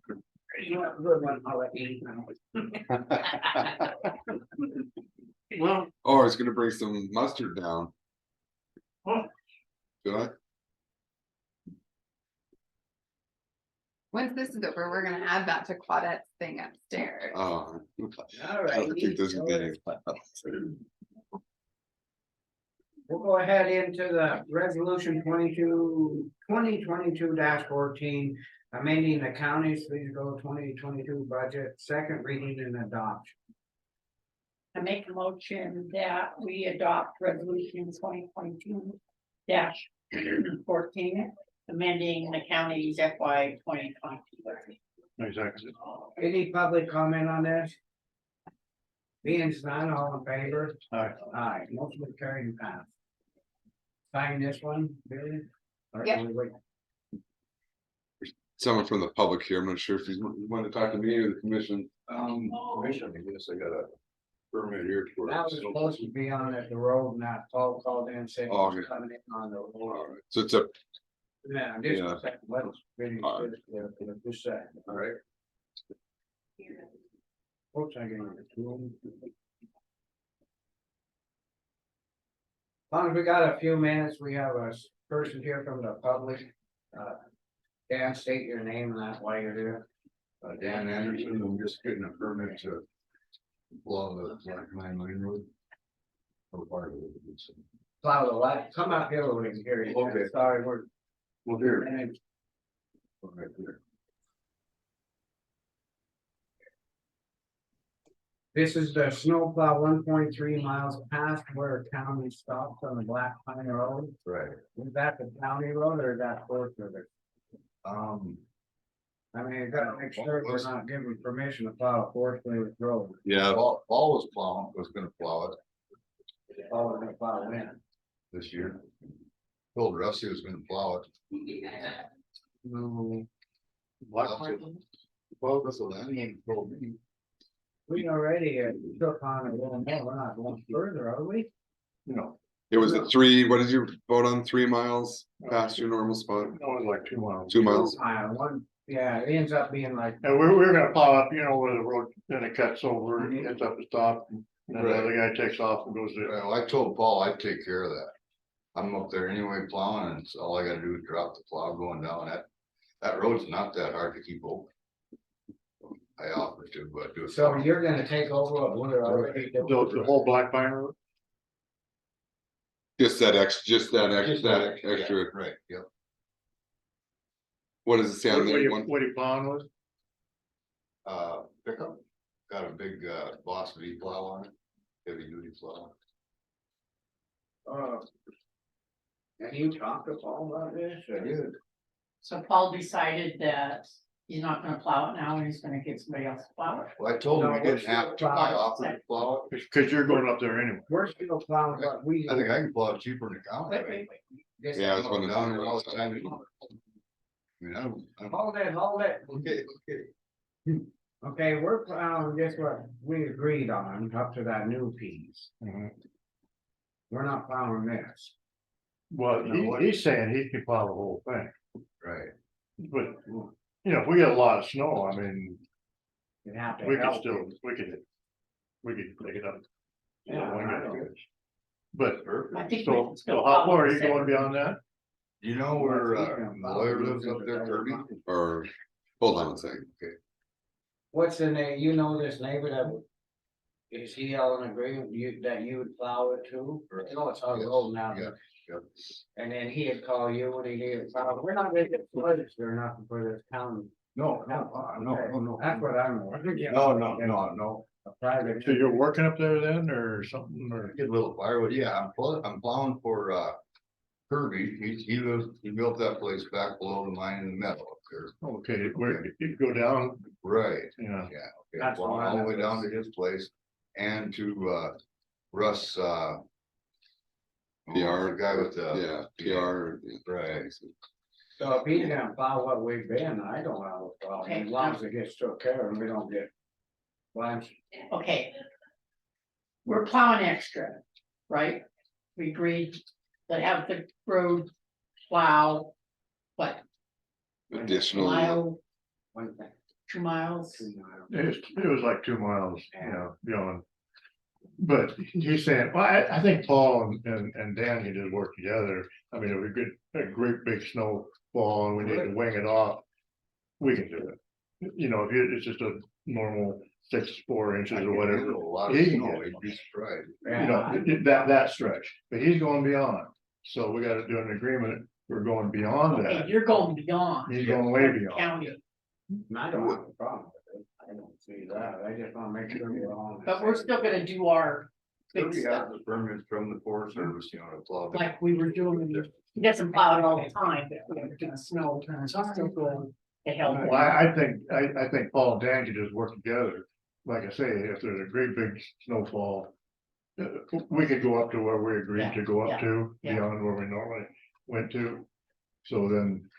You have a good one, I'll let you know. Well, Oh, it's gonna bring some mustard down. Oh. Did I? Once this is over, we're gonna add that to Claudette's thing upstairs. Oh. All I right. don't think this is getting. We'll go ahead into the resolution 2022 14, amending the county's fiscal 2022 budget, second reading and adoption. I make a motion that we adopt resolution 2022-14, amending the county's FY 2022. Exactly. Any public comment on this? Being none, all in favor? Aye. Aye, motion carried and passed. Sign this one, Billy? Or Yep. do we wait? Someone from the public here, I'm not sure if you want to talk to me or the commission. Commission, I guess I got a permit here for. That was supposed to be on at the road, and that Paul called in and said he Oh, was okay. coming in on the road. Alright, so it's a, Yeah, just Yeah. a second, let's finish Alright. this, just a second. all right, Oops, I gave it to him. As long as we got a few minutes, we have a person here from the public. Dan, state your name and that's why you're here. Dan Anderson, I'm just getting a permit to blow the Black Line Lane Road. Or part of it. Plow the light, come up here where we can hear you. Okay. Sorry, we're. Well, here. and Right there. This is the snow plow 1.3 miles past where county stops on the Black Pine Road. Right. Is that the county road or is that Forest River? I mean, you gotta make sure we're not giving permission to plow a Forest River road. yeah, Paul was plowing, was gonna plow it Oh, we're gonna plow in. this year. Told Rusty was gonna plow it. No, Black That's Pine? what- Well, that's what Lanny told me. we already took on a little more, we're not going further, are we? No, it was a 3, what did you vote on, 3 miles past your normal spot? it was like 2 miles. 2 miles, One, yeah, it ends up being like. And we're gonna plow up, you know, where the road, then it cuts over, it ends up the stop, and then the other guy takes off and goes there. Well, I told Paul I'd take care of that. I'm up there anyway plowing, and so all I gotta do is drop the plow going down that road's not that hard to keep open. I offered to, but do it. So you're gonna take over what we're already doing? The whole Black Pine Road? just that extra, Yeah, extra, right, yep. what does it say on there? One, What are you plowing with? Pickup, got a big, Boss V plow on it, heavy duty plow. And you talked to Paul about this? I did. So Paul decided that he's not gonna plow it now and he's gonna get somebody else to plow it. Well, I told him No, we didn't have to, I we're offered to plow it. Cause you're going up there anyway. We're still plowing, but we. I think I can plow it cheaper in the county. Wait. This- Yeah, I was wondering. Down there all the time. I mean, I'm. Hold it. Okay. Okay, we're plowing just what we agreed on up to that new piece. Mhm. We're not plowing this. Well, he's saying he can plow the whole thing, Right. but, you know, if we get a lot of snow, I mean, You have to we could help. still, we could pick it up. Yeah, One I guy know. could. But, I think we so can still how follow far are the you same. going beyond that? You know where, the lawyer lives up there, Kirby? or, hold on a second, Okay. What's the name, you know this neighbor that, is he all in agreement, that you would plow it too? Right. No, it's on Yes, road now. yeah, yep. And then he'd call you when he needed plow, we're not gonna get flooded or nothing for this county. No, That's what I'm. No. A private. So you're working up there then, or something, or? Get a little firewood, yeah, I'm plowing for, Kirby, he built that place back below the mine in the meadow up there. Okay, where, you go down, Right, yeah, yeah, okay, That's plowing what all the I way know. down to his place and to, Russ, PR, the guy with the. yeah, PR. Right. So if he's gonna plow what we've been, I don't have a problem, as long as it gets took care of and we don't get. blanched. Okay. We're plowing extra, right? We agreed to have the road plow, what, Additional, mile, One thing. 2 miles. It was like 2 miles, you know, beyond. But he's saying, well, I think Paul and Dan can just work together. I mean, if we get a great big snowfall and we need to wing it off, we can do it. You know, if it's just a normal 4 inches or whatever. A lot of he can snow, get it. you'd be surprised. You know, that stretch, but he's going beyond. So we gotta do an agreement. We're going beyond Okay, that. you're going beyond. He's going way beyond. County, I don't have a problem with it. I don't see that. I just wanna make sure we're on. the but we're same- still gonna do our So big we stuff, have the permits from the Forest Service, you know, to plow. like we were doing. He doesn't plow it all the time, but we were doing snow turns, I'm still going to help. Well, I think Paul and Dan can just work together. Like I say, if there's a great big snowfall. We could go up to where we agreed to go up to, yeah. beyond where we normally went to. So then,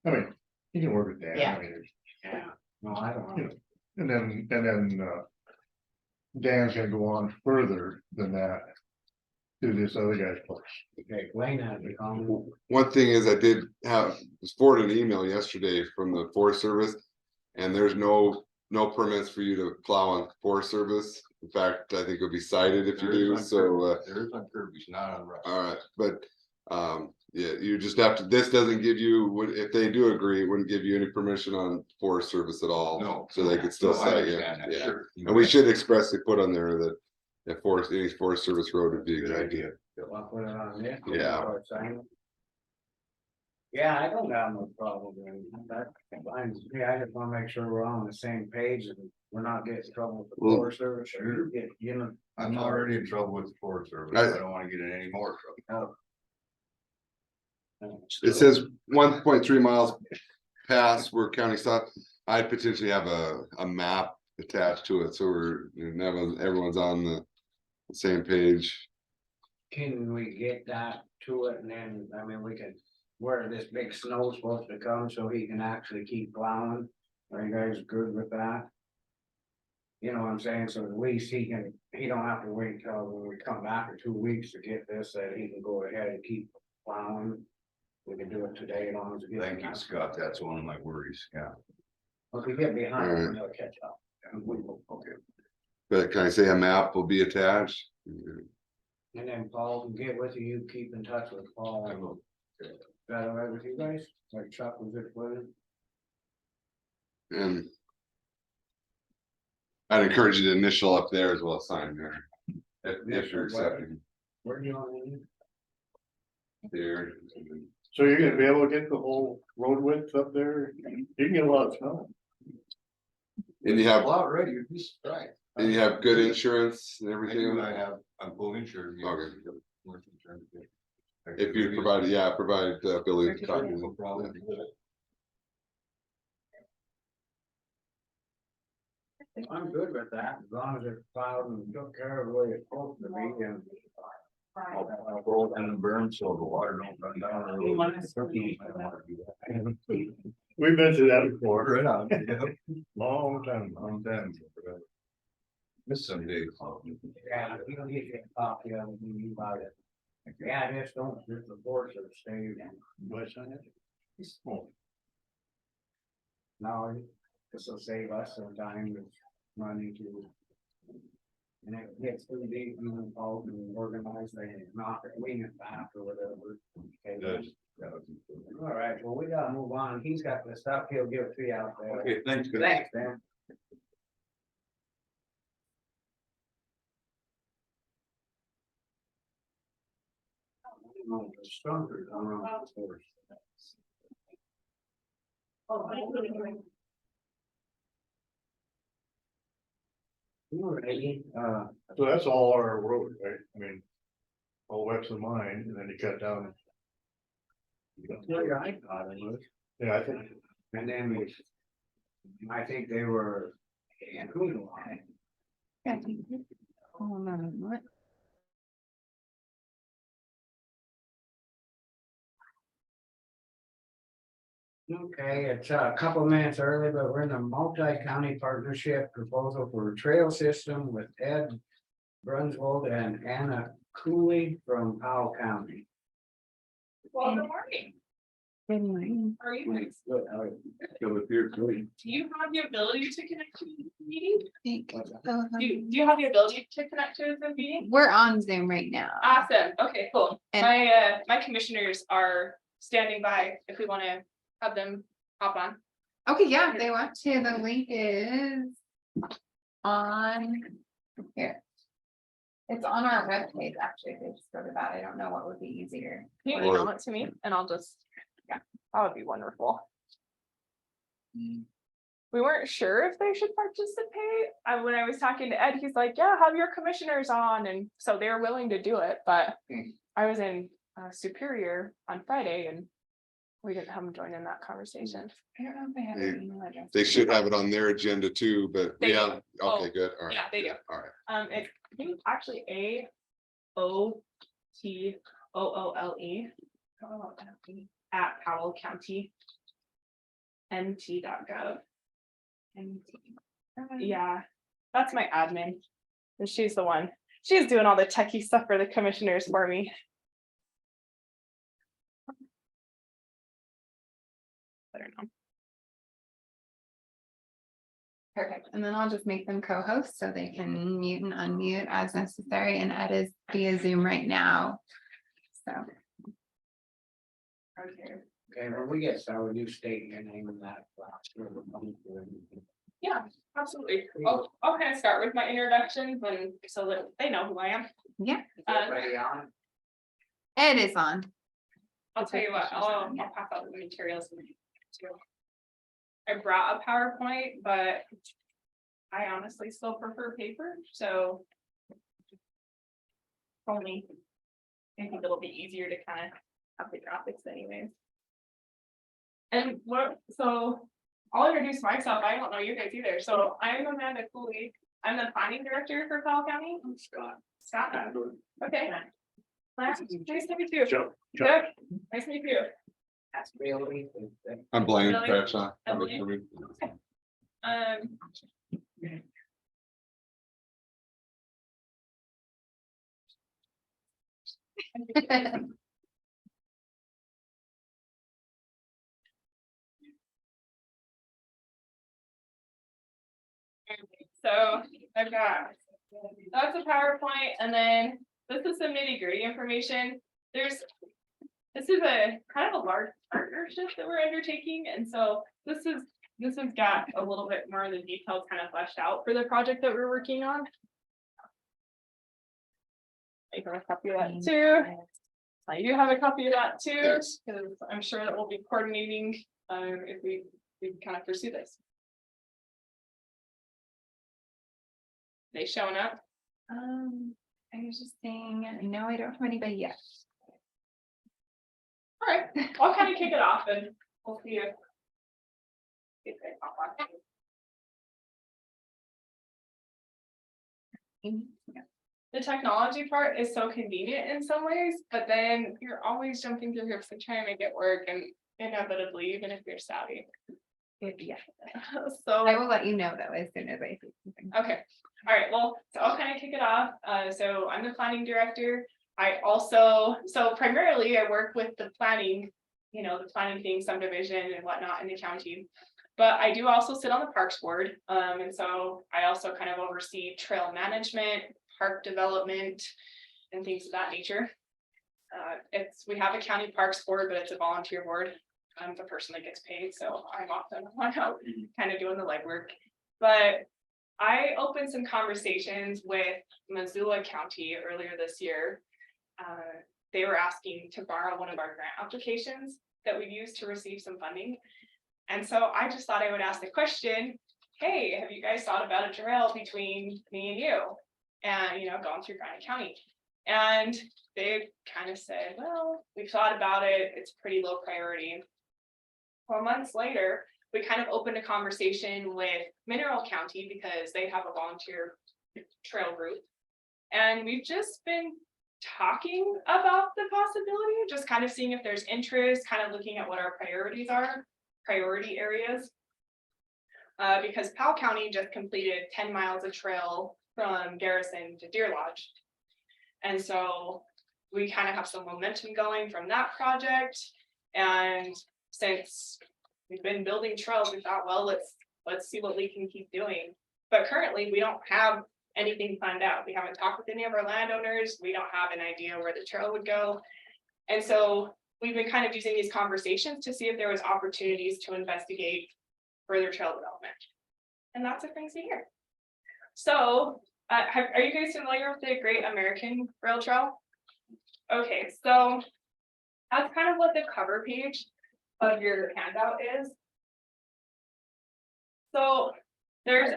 I mean, you can work with Dan. Yeah. I mean, Yeah, no, I don't. know. and then Dan's gonna go on further than that. To this other guy's place. Okay, Wayne has a comment. One thing is I did have, was forwarded an email yesterday from the Forest Service. And there's no permits for you to plow on Forest Service. In fact, I think it'll be cited if you do, so, There is on Kirby's, not on Rush. all right, but, yeah, you just have to, this doesn't give you, if they do agree, it wouldn't give you any permission on Forest Service at all. No. So they could still No, I cite, understand that, yeah. sure. And we should expressly put on there that if any Forest Service road would be a good idea. I'll put it on there. Yeah. Yeah, I don't have no problem with that. Yeah, I just wanna make sure we're on the same page and we're not getting in trouble with the Well, Forest Service or get, you know. I'm already in trouble with the Forest Service. I- I don't wanna get in any more trouble. It says 1.3 miles past where county stop. I'd potentially have a map attached to it, so everyone's on the same page. Can we get that to it and then, I mean, we can, where this big snow's supposed to come so he can actually keep plowing? Are you guys good with that? You know what I'm saying? So at least he don't have to wait till when we come back in 2 weeks to get this, that he can go ahead and keep plowing. We can do it today as long as we get. Thank you, Scott. That's one of my worries, yeah. If we get behind, Alright. we'll catch up. Okay. But can I say a map will be attached? And then Paul can get with you, you keep in touch with Paul. I will. Is that all right with you guys? Like Chuck was it with it? And I'd encourage you to initial up there as well as sign there. If you're accepting Where do you want to? there. So you're gonna be able to get the whole road width up there? You can get a lot of snow. And you have, Already, you'd be surprised. and you have good insurance and everything. I'm fully insured. yes. Okay. Commercial insurance, yeah. If you provide ability to copy. No problem. I'm good with that, as long as it's plowed and took care of the way it's supposed to be and. I'll roll down the berm so the water don't run down. the road. We've been through that before, Right on, yeah. long time. Long time. Miss some days. Yeah, you don't get a copy of it, you buy it. Yeah, just don't, just the force of stay. What's that? No, this will save us some time with money to. And it gets too deep and then all can organize, they can knock it, wing it back or whatever. Okay, Does. all right, well, we gotta move on, he's got the stuff, he'll give it to you out there. Okay, thanks. guys. Thanks, man. No, the stronger, I don't know, of course. Alrighty, So that's all our road, right? I mean. All west of mine, and then you cut down. yeah, I thought it was, Yeah, I think, and then we. I think they were. And who do I? Oh, no, what? Okay, it's a couple minutes early, but we're in a multi-county partnership proposal for a trail system with Ed Brunswold and Anna Cooley from Powell County. Well, good morning. Good morning. Are you, Go with your good. do you have the ability to connect to the meeting? Oh, Do you have the ability to connect to the meeting? we're on Zoom right now. Awesome, okay, cool. And- My commissioners are standing by if we wanna have them hop on. Okay, yeah, if they want to, the link is on here. It's on our webpage, actually, if they just go to that, I don't know what would be easier. Can you email it to me and I'll just, yeah, that would be wonderful. We weren't sure if they should participate. When I was talking to Ed, he's like, yeah, have your commissioners on, and so they're willing to do it, but I was in Superior on Friday and we didn't have them join in that conversation. I don't know if they have an email address. They should have it on their agenda too, but They yeah, do. okay, Oh, good, all right. yeah, they do. All right. It, I think it's actually AOTOOLE at Powell County nt.gov. Yeah, that's my admin. And she's the one. She's doing all the techie stuff for the commissioners for me. I don't know. Perfect, and then I'll just make them co-hosts so they can mute and unmute as necessary, and Ed is via Zoom right now. So. Okay, when we get started, you state your name and that. Yeah, absolutely. I'll kind of start with my introductions and so that they know who I am. Yeah, Everybody on? Ed is on. I'll tell you what, I'll pass out the materials too. I brought a PowerPoint, but I honestly still prefer paper, so. Only, I think it'll be easier to kind of have the graphics anyways. And so I'll introduce myself. I don't know you guys either. So I'm Amanda Cooley. I'm the planning director for Powell County. I'm Scott. Scott. Okay. Nice to meet you. Joe, Good. Nice to meet you. That's really. I'm Blaine Really? Bradshaw. I'm Blaine. So I've got, that's a PowerPoint, and then this is some nitty gritty information. This is a kind of a large partnership that we're undertaking, and so this has got a little bit more of the details kind of fleshed out for the project that we're working on. I have a copy of that too. I do have a copy of that too, because I'm sure that we'll be coordinating if we kind of pursue this. They showing up? I was just saying, no, I don't have anybody yet. All right, I'll kind of kick it off and we'll see if they pop on. The technology part is so convenient in some ways, but then you're always jumping through hoops and trying to make it work, and inevitably, even if you're savvy. Yeah. So I will let you know though, as soon as I see something. okay, all right, well, so I'll kind of kick it off. So I'm the planning director. I also, so primarily I work with the planning, the planning thing, subdivision and whatnot in the county. But I do also sit on the Parks Board. And so I also kind of oversee trail management, park development, and things of that nature. We have a county Parks Board, but it's a volunteer board. I'm the person that gets paid, so I'm often out kind of doing the legwork. But I opened some conversations with Missoula County earlier this year. They were asking to borrow one of our grant applications that we've used to receive some funding. And so I just thought I would ask the question, hey, have you guys thought about a trail between me and you? And, going through Granite County. And they kind of said, well, we've thought about it. It's pretty low priority. 4 months later, we kind of opened a conversation with Mineral County because they have a volunteer trail group. And we've just been talking about the possibility, just kind of seeing if there's interest, kind of looking at what our priorities are, priority areas. Because Powell County just completed 10 miles of trail from Garrison to Deer Lodge. And so we kind of have some momentum going from that project. And since we've been building trails, we thought, well, let's see what we can keep doing. But currently, we don't have anything planned out. We haven't talked with any of our landowners. We don't have an idea where the trail would go. And so we've been kind of using these conversations to see if there was opportunities to investigate further trail development. And that's what brings me here. So, are you guys familiar with the Great American Rail Trail? Okay, so that's kind of what the cover page of your handout is. So there's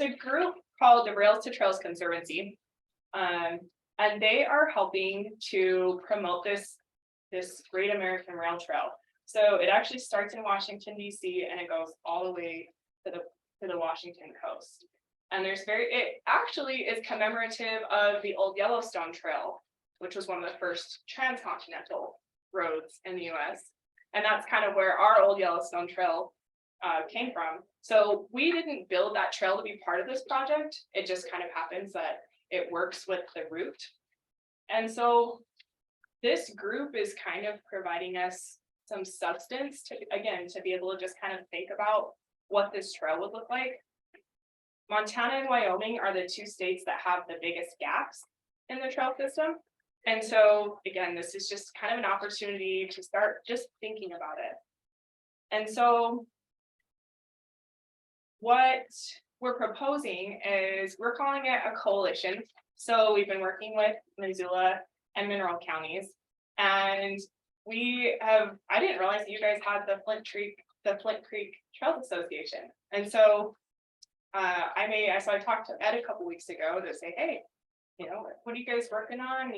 a group called the Rails to Trails Conservancy. And they are helping to promote this Great American Rail Trail. So it actually starts in Washington, DC, and it goes all the way to the Washington coast. And it actually is commemorative of the old Yellowstone Trail, which was one of the first transcontinental roads in the US. And that's kind of where our old Yellowstone Trail came from. So we didn't build that trail to be part of this project. It just kind of happens that it works with the route. And so this group is kind of providing us some substance to be able to just kind of think about what this trail would look like. Montana and Wyoming are the two states that have the biggest gaps in the trail system. And so again, this is just kind of an opportunity to start just thinking about it. And so what we're proposing is we're calling it a coalition. So we've been working with Missoula and Mineral counties, and I didn't realize that you guys had the Flint Creek Trails Association. And so I talked to Ed a couple weeks ago to say, hey, what are you guys working on?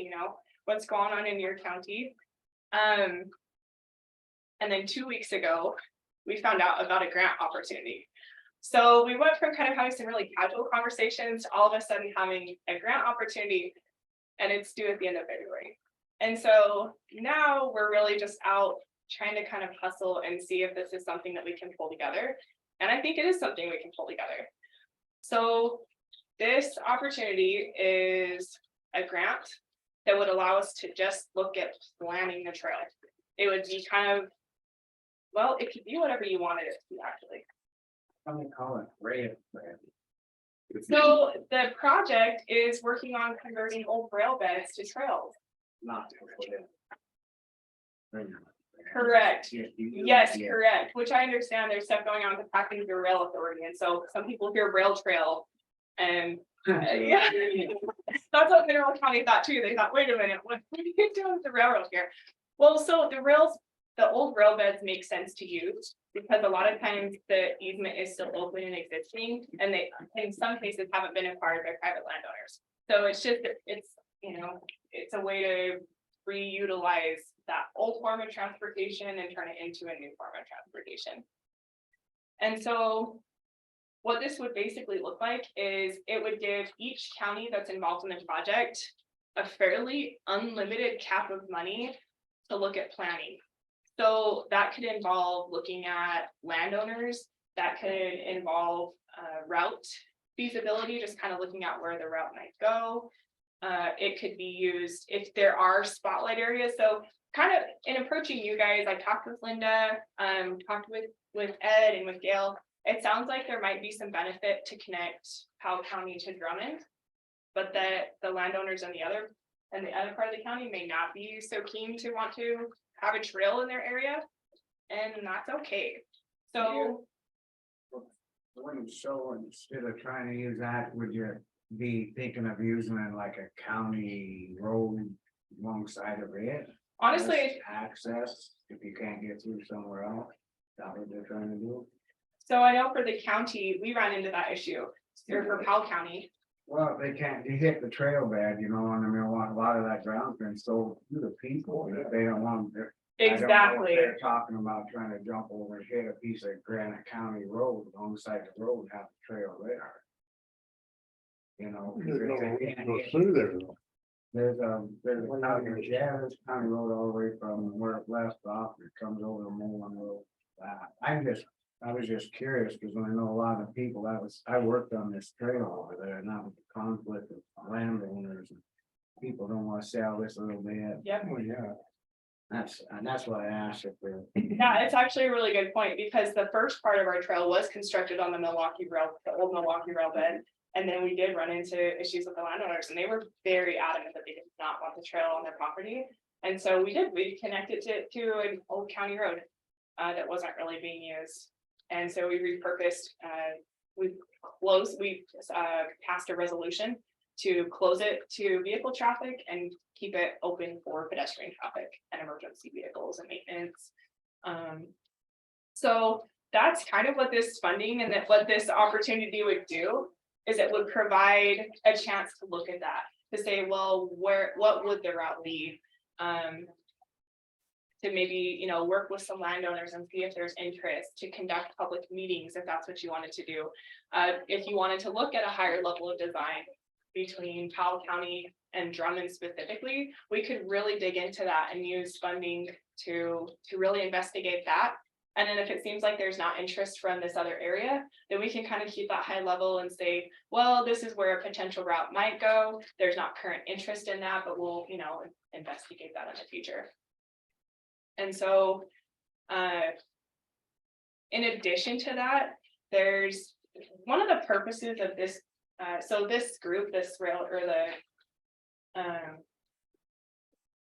What's going on in your county? And then 2 weeks ago, we found out about a grant opportunity. So we went from kind of having some really casual conversations to all of a sudden having a grant opportunity, and it's due at the end of February. And so now we're really just out trying to kind of hustle and see if this is something that we can pull together. And I think it is something we can pull together. So this opportunity is a grant that would allow us to just look at planning the trail. It would be kind of, well, it could be whatever you wanted it to be, actually. I'm gonna call it rail. So the project is working on converting old rail beds to trails. Not to put it. Correct. Yes, correct. Which I understand there's stuff going on with the Passenger Rail Authority. And so some people hear rail trail and yeah, that's what Mineral County thought too. They thought, wait a minute, what are you doing with the railroad here? Well, so the old rail beds make sense to use because a lot of times the easement is still open and existing, and they, in some cases, haven't been acquired by private landowners. So it's a way to reutilize that old form of transportation and turn it into a new form of transportation. And so what this would basically look like is it would give each county that's involved in the project a fairly unlimited cap of money to look at planning. So that could involve looking at landowners, that could involve route feasibility, just kind of looking at where the route might go. It could be used if there are spotlight areas. So kind of in approaching you guys, I talked with Linda, talked with Ed and with Gail. It sounds like there might be some benefit to connect Powell County to Drummond, but that the landowners on the other part of the county may not be so keen to want to have a trail in their area, and that's okay. So instead of trying to use that, would you be thinking of using it like a county road alongside of it? Honestly, Access if you can't get through somewhere else. That's what they're trying to do. So I know for the county, we ran into that issue, or for Powell County. Well, they can't, you hit the trail bed, and I mean, a lot of that ground's been sold to the people, that they don't want. Exactly. They're talking about trying to jump over and hit a piece of Granite County road alongside the road, and have the trail there. There's no way to go through there though. There's a county road all the way from where it left off, it comes over the Mullen Road. I was just curious, because when I know a lot of people, I worked on this trail over there, and that was the conflict of landowners. And people don't want to sell this little bit. Yep. Oh, yeah. That's why I asked if we're. Yeah, it's actually a really good point, because the first part of our trail was constructed on the Milwaukee Rail, the old Milwaukee Rail bed. And then we did run into issues with the landowners, and they were very adamant that they did not want the trail on their property. And so we connected it to an old county road that wasn't really being used. And so we repurposed, we passed a resolution to close it to vehicle traffic and keep it open for pedestrian traffic and emergency vehicles and maintenance. So that's kind of what this funding and what this opportunity would do, is it would provide a chance to look at that, to say, well, what would the route be? To maybe, work with some landowners and see if there's interest to conduct public meetings, if that's what you wanted to do. If you wanted to look at a higher level of design between Powell County and Drummond specifically, we could really dig into that and use funding to really investigate that. And then if it seems like there's not interest from this other area, then we can kind of keep that high level and say, well, this is where a potential route might go. There's not current interest in that, but we'll, investigate that in the future. And so, in addition to that, there's one of the purposes of this. So this group, this rail, or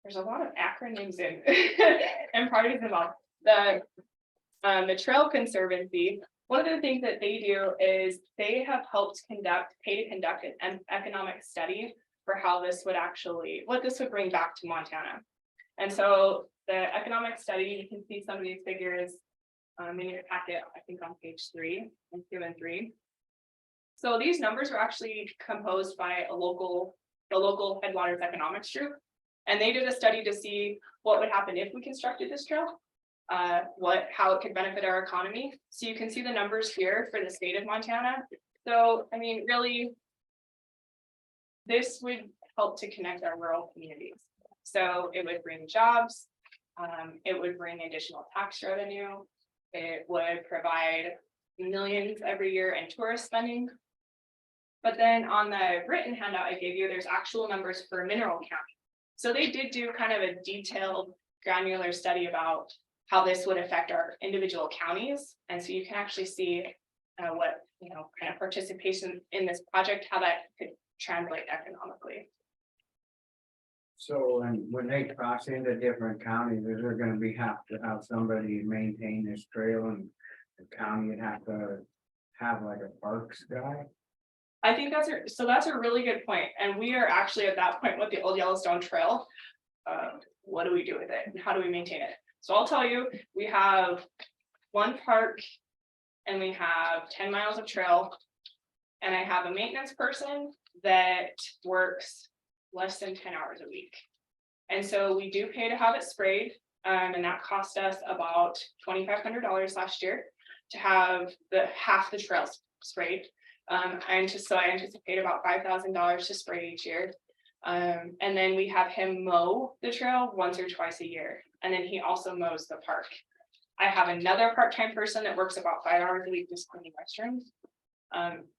there's a lot of acronyms and parties involved. The Trail Conservancy, one of the things that they do is they have helped pay to conduct an economic study for how what this would bring back to Montana. And so the economic study, you can see some of these figures in your packet, I think on page 3 and 2 and 3. So these numbers were actually composed by the local Headwaters Economics Group, and they did a study to see what would happen if we constructed this trail, how it could benefit our economy. So you can see the numbers here for the state of Montana. So, I mean, really, this would help to connect our rural communities. So it would bring jobs, it would bring additional tax revenue, it would provide millions every year in tourist spending. But then on the written handout I gave you, there's actual numbers for Mineral County. So they did do kind of a detailed, granular study about how this would affect our individual counties. And so you can actually see what, kind of participation in this project, how that could translate economically. So, and when they cross into different counties, is there gonna have to have somebody maintain this trail, and the county would have to have like a parks guy? I think that's a really good point. And we are actually at that point with the Old Yellowstone Trail. What do we do with it? And how do we maintain it? So I'll tell you, we have one park and we have 10 miles of trail. And I have a maintenance person that works less than 10 hours a week. And so we do pay to have it sprayed. And that cost us about $2,500 last year to have half the trails sprayed. I anticipate about $5,000 to spray each year. And then we have him mow the trail once or twice a year. And then he also mows the park. I have another part-time person that works about 5 hours a week just cleaning restrooms.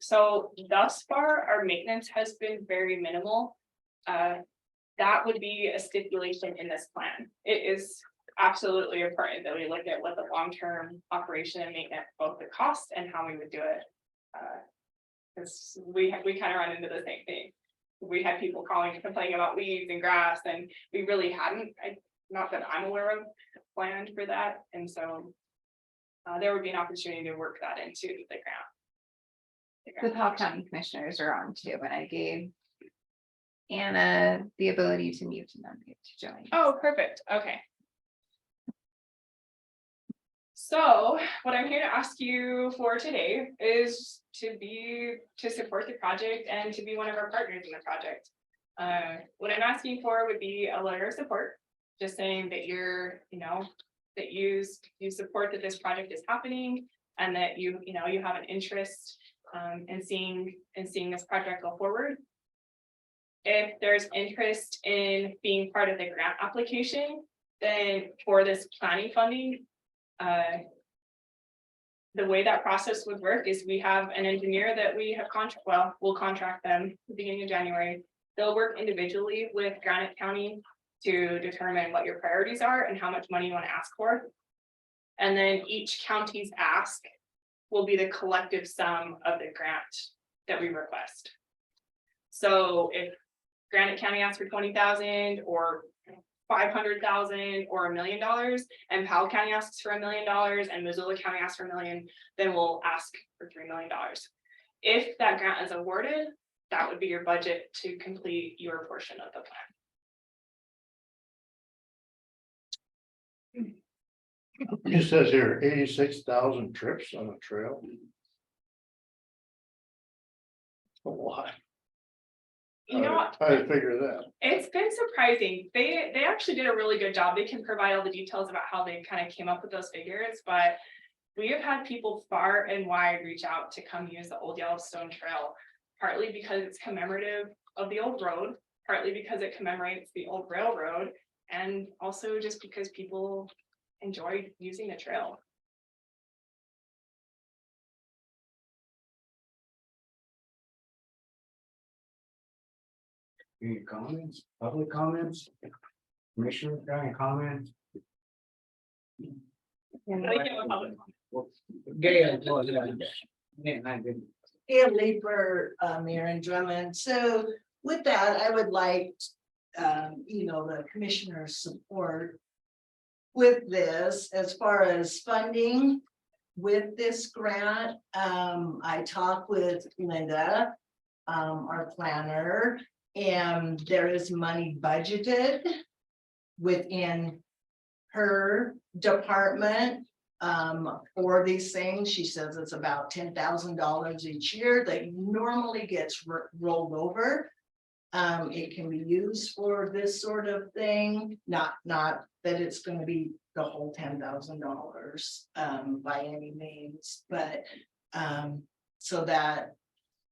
So thus far, our maintenance has been very minimal. That would be a stipulation in this plan. It is absolutely important that we look at what the long-term operation and maintenance, both the cost and how we would do it. Because we kind of run into the same thing. We had people calling and complaining about weeds and grass, and we really hadn't, not that I'm aware of, planned for that. And so there would be an opportunity to work that into the grant. The Powell County Commissioners are on too, and I gave Anna the ability to mute and unmute to join. Oh, perfect. Okay. So what I'm here to ask you for today is to support the project and to be one of our partners in the project. What I'm asking for would be a letter of support, just saying that that you support that this project is happening, and that you have an interest in seeing this project go forward. If there's interest in being part of the grant application, then for this planning funding, the way that process would work is we have an engineer that we have we'll contract them at the beginning of January. They'll work individually with Granite County to determine what your priorities are and how much money you want to ask for. And then each county's ask will be the collective sum of the grant that we request. So if Granite County asks for 20,000 or 500,000 or $1 million, and Powell County asks for $1 million, and Missoula County asks for $1 million, then we'll ask for $3 million. If that grant is awarded, that would be your budget to complete your portion of the plan. It says here 86,000 trips on a trail. A lot. You know what? How to figure that? It's been surprising. They actually did a really good job. They can provide all the details about how they kind of came up with those figures, but we have had people far and wide reach out to come use the Old Yellowstone Trail, partly because it's commemorative of the old road, partly because it commemorates the old railroad, and also just because people enjoyed using the trail. Any comments, public comments? Commissioner, got any comments? Gail, go ahead. Yeah, I did. Gail Leeper, Mayor and Drummond. So with that, I would like, the commissioner's support with this as far as funding with this grant. I talked with Linda, our planner, and there is money budgeted within her department for these things. She says it's about $10,000 each year that normally gets rolled over. It can be used for this sort of thing, not that it's going to be the whole $10,000 by any means, but so that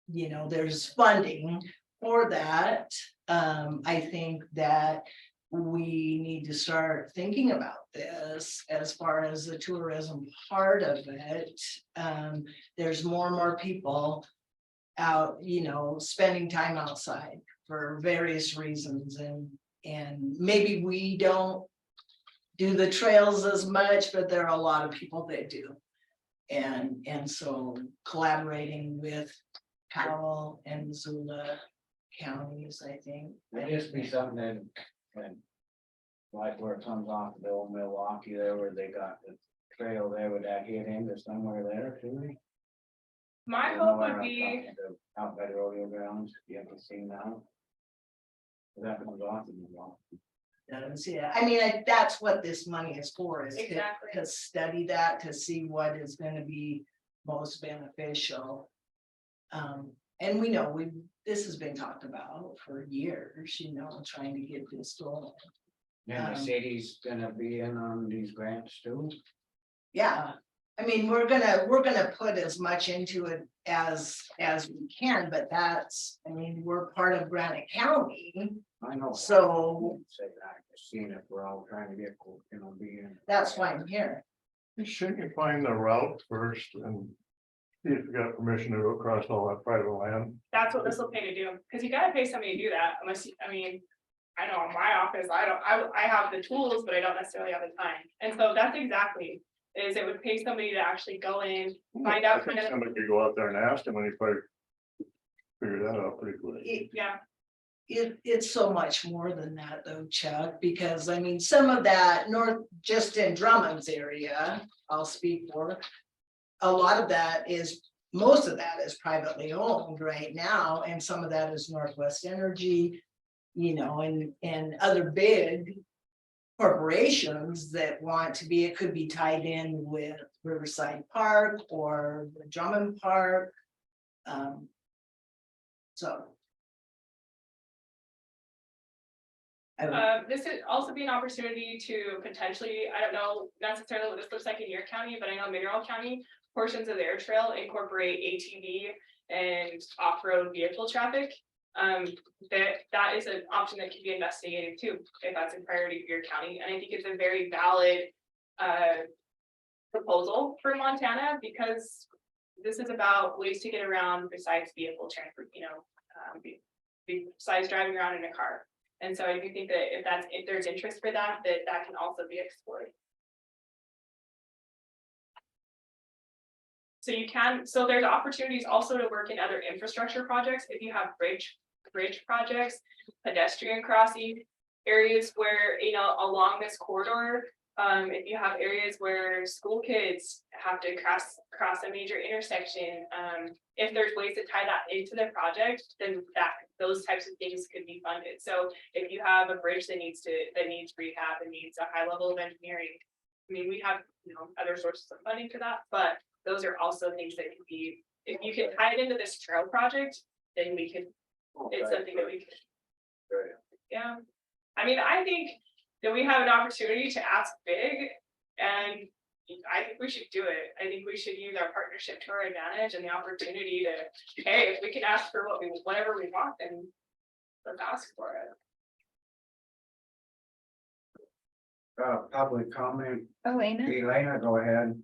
there's funding for that. I think that we need to start thinking about this as far as the tourism part of it. There's more and more people out, spending time outside for various reasons, and maybe we don't do the trails as much, but there are a lot of people that do. And so collaborating with Powell and Missoula counties, I think. It just be something that, like where it comes off the old Milwaukee there, where they got the trail there, would that get into somewhere there too? My hope would be, Out by the rodeo grounds, you haven't seen that? That comes off the Milwaukee. Yeah, I mean, that's what this money is for, is Exactly. to study that, to see what is going to be most beneficial. And we know this has been talked about for years, trying to get this going. And the city's gonna be in on these grants too. Yeah, I mean, we're gonna put as much into it as we can, but we're part of Granite County. I know. So- Say that, I've seen it, we're all trying to get, be in. That's why I'm here. Shouldn't you find the route first and see if you got permission to go across all that private land? that's what this will pay to do, because you gotta pay somebody to do that, unless, I know in my office, I have the tools, but I don't necessarily have the time. And so that's exactly, is it would pay somebody to actually go in, find out kind of, Somebody could go out there and ask them, and you probably figure that out pretty quick. yeah. It's so much more than that though, Chuck, because some of that just in Drummond's area, I'll speak for. A lot of that most of that is privately owned right now, and some of that is Northwest Energy, and other big corporations that want to be, it could be tied in with Riverside Park or the Drummond Park. So. This would also be an opportunity to potentially, I don't know necessarily what this looks like in your county, but I know Mineral County, portions of their trail incorporate ATV and off-road vehicle traffic. That is an option that could be investigated too, if that's a priority for your county. And I think it's a very valid proposal for Montana, because this is about ways to get around besides vehicle transport, besides driving around in a car. And so I do think that if there's interest for that, that can also be explored. So there's opportunities also to work in other infrastructure projects, if you have bridge projects, pedestrian crossing areas where, along this corridor. If you have areas where school kids have to cross a major intersection, if there's ways to tie that into the project, then those types of things could be funded. So if you have a bridge that needs rehab and needs a high level of engineering, I mean, we have, other sources of funding for that, but those are also things that could be, if you can tie it into this trail project, then it's something that we can. Yeah, I mean, I think that we have an opportunity to ask big, and I think we should do it. I think we should use our partnership to our advantage and the opportunity to, hey, if we can ask for whatever we want, then let's ask for it. Public comment, Elena? Elena, go ahead.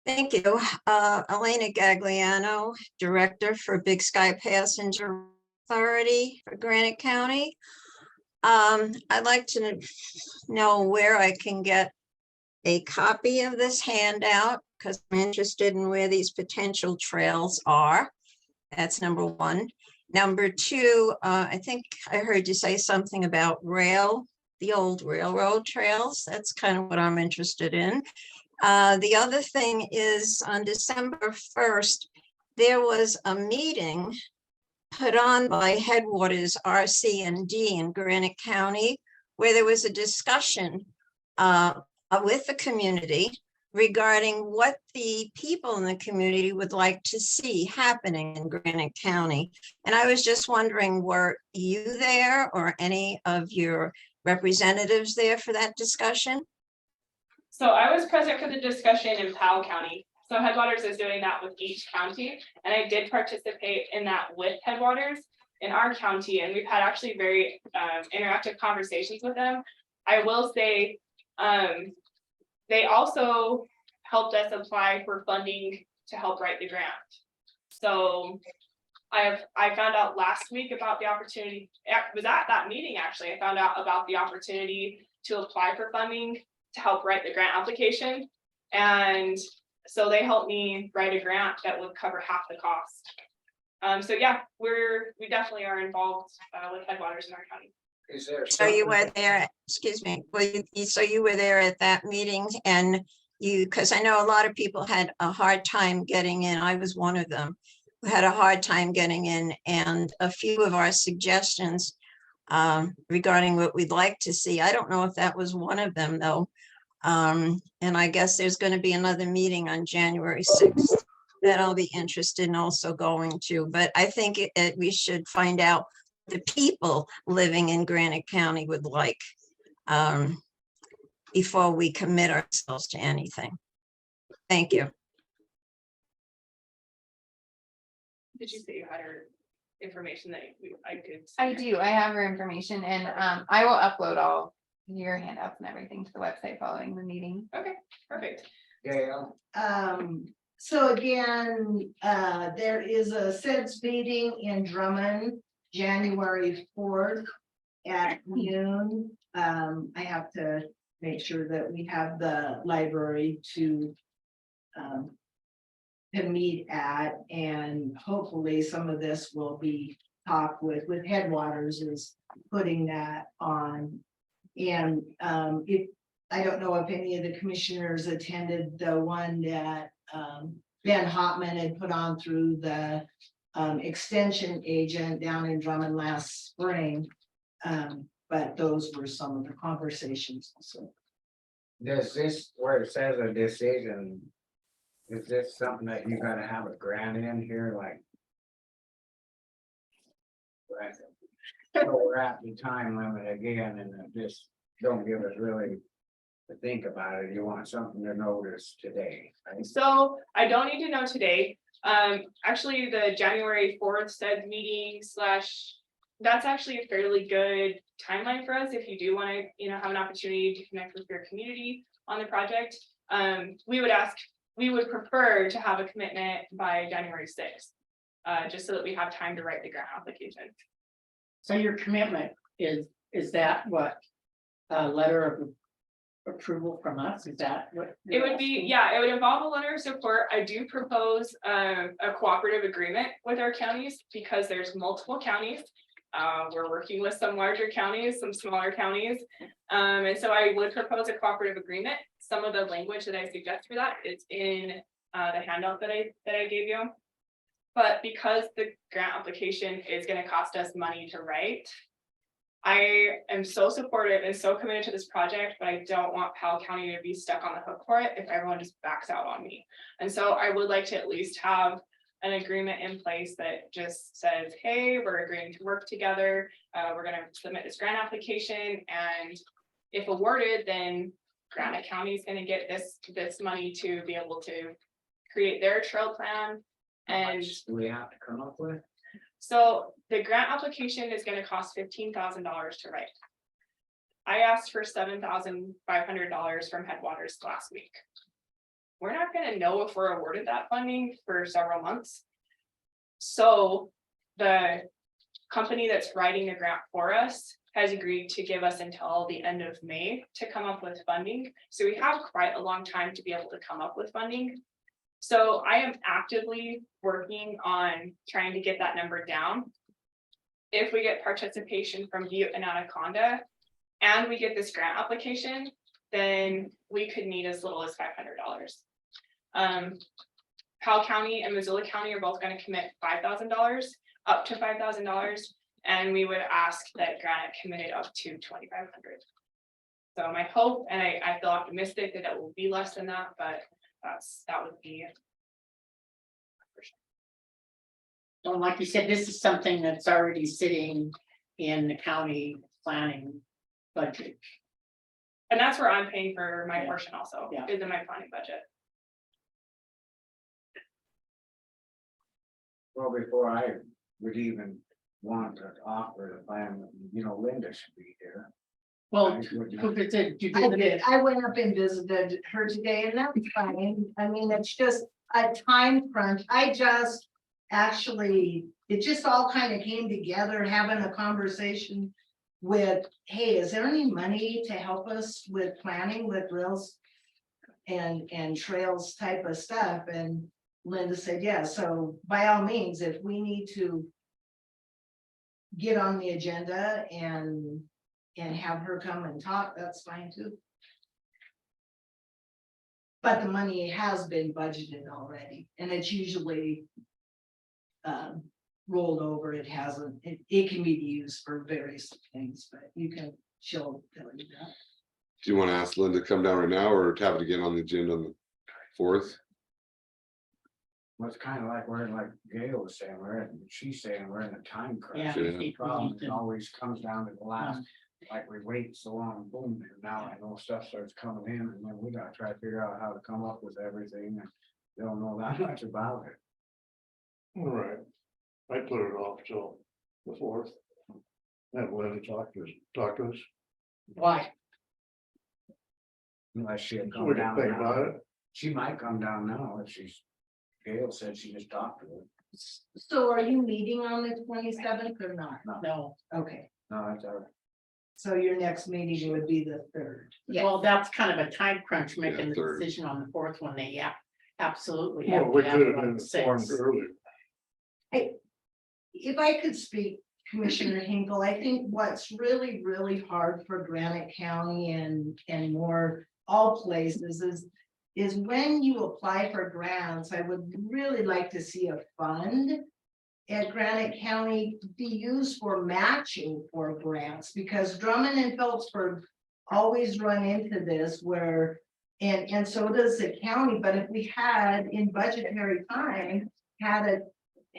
Thank you. Elena Gagliano, Director for Big Sky Passenger Authority for Granite County. I'd like to know where I can get a copy of this handout, because I'm interested in where these potential trails are. That's number one. Number two, I think I heard you say something about the old railroad trails. That's kind of what I'm interested in. The other thing is on December 1st, there was a meeting put on by Headwaters RC&D in Granite County, where there was a discussion with the community regarding what the people in the community would like to see happening in Granite County. And I was just wondering, were you there or any of your representatives there for that discussion? So I was present for the discussion in Powell County. So Headwaters is doing that with each county, and I did participate in that with Headwaters in our county, and we've had actually very interactive conversations with them. I will say, they also helped us apply for funding to help write the grant. So I found out last week about the opportunity. It was at that meeting, actually. I found out about the opportunity to apply for funding to help write the grant application. And so they helped me write a grant that would cover half the cost. So yeah, we definitely are involved with Headwaters in our county. Is there? So you were there, excuse me, so you were there at that meeting, and because I know a lot of people had a hard time getting in. I was one of them who had a hard time getting in, and a few of our suggestions regarding what we'd like to see. I don't know if that was one of them though. And I guess there's going to be another meeting on January 6th that I'll be interested in also going to, but I think we should find out the people living in Granite County would like before we commit ourselves to anything. Thank you. Did you say you had her information that I could? I do. I have her information, and I will upload all your handouts and everything to the website following the meeting. Okay, perfect. Gail, So again, there is a SEDS meeting in Drummond, January 4th at noon. I have to make sure that we have the library to meet at, and hopefully some of this will be talked with Headwaters is putting that on. And if I don't know if any of the commissioners attended the one that Ben Hopman had put on through the extension agent down in Drummond last spring. But those were some of the conversations. So does this, where it says a decision, is this something that you gotta have a grant in here, like? Right. So we're at the time limit again, and just don't give us really to think about it. You want something to notice today, right? So I don't need to know today. Actually, the January 4th said meeting / that's actually a fairly good timeline for us if you do want to, have an opportunity to connect with your community on the project. We would prefer to have a commitment by January 6th. just so that we have time to write the grant application. So your commitment is that what? A letter of approval from us, is that what? It would be, yeah, it would involve a letter of support. I do propose a cooperative agreement with our counties because there's multiple counties. We're working with some larger counties, some smaller counties. And so I would propose a cooperative agreement. Some of the language that I suggest for that is in the handout that I gave you. But because the grant application is going to cost us money to write, I am so supportive and so committed to this project, but I don't want Powell County to be stuck on the hook for it if everyone just backs out on me. And so I would like to at least have an agreement in place that just says, hey, we're agreeing to work together. We're going to submit this grant application, and if awarded, then Granite County is going to get this money to be able to create their trail plan. And Do we have to come up with? so the grant application is going to cost $15,000 to write. I asked for $7,500 from Headwaters last week. We're not going to know if we're awarded that funding for several months. So the company that's writing the grant for us has agreed to give us until the end of May to come up with funding. So we have quite a long time to be able to come up with funding. So I am actively working on trying to get that number down. If we get participation from Butte and Anaconda, and we get this grant application, then we could need as little as $500. Powell County and Missoula County are both going to commit $5,000, up to $5,000, and we would ask that Granite committed up to $2,500. So my hope, and I feel optimistic that it will be less than that, but that would be. Well, like you said, this is something that's already sitting in the county planning budget. And that's where I'm paying for my portion also, Yeah. is in my planning budget. Well, before I would even want to offer the plan, Linda should be here. Well, I would not- who did you I do did, the I went up and visited her today and that's fine. I mean, it's just a time crunch. It just all kind of came together, having a conversation with, hey, is there any money to help us with planning with rails and trails type of stuff? And Linda said, yeah, so by all means, if we need to get on the agenda and have her come and talk, that's fine too. But the money has been budgeted already, and it's usually rolled over. It hasn't, it can be used for various things, but she'll tell you that. Do you want to ask Linda to come down right now or have it again on the agenda on the 4th? Well, it's kind of like Gail was saying, she's saying we're in a time crunch. Yeah. The problem, it always comes down to the last, like we wait so long, boom, and now I know stuff starts coming in, and then we gotta try to figure out how to come up with everything, and they don't know that much about it. All right, I put it off till the 4th. Have Linda talk to us. why? Unless she'll So come we can down think now. about it. She might come down now if Gail said she just talked to her. So are you meeting on the 27th or not? No, Okay, No, that's all right. so your next meeting would be the 3rd. well, that's kind of a time crunch, making the 3rd. decision on the 4th when they, absolutely. Well, have we to could have have it on been the 6th. informed earlier. If I could speak, Commissioner Hinkle, I think what's really, really hard for Granite County and more all places is when you apply for grants, I would really like to see a fund at Granite County be used for matching for grants, because Drummond and Phillipsburg always run into this where, and so does the county, but if we had in budgetary time, had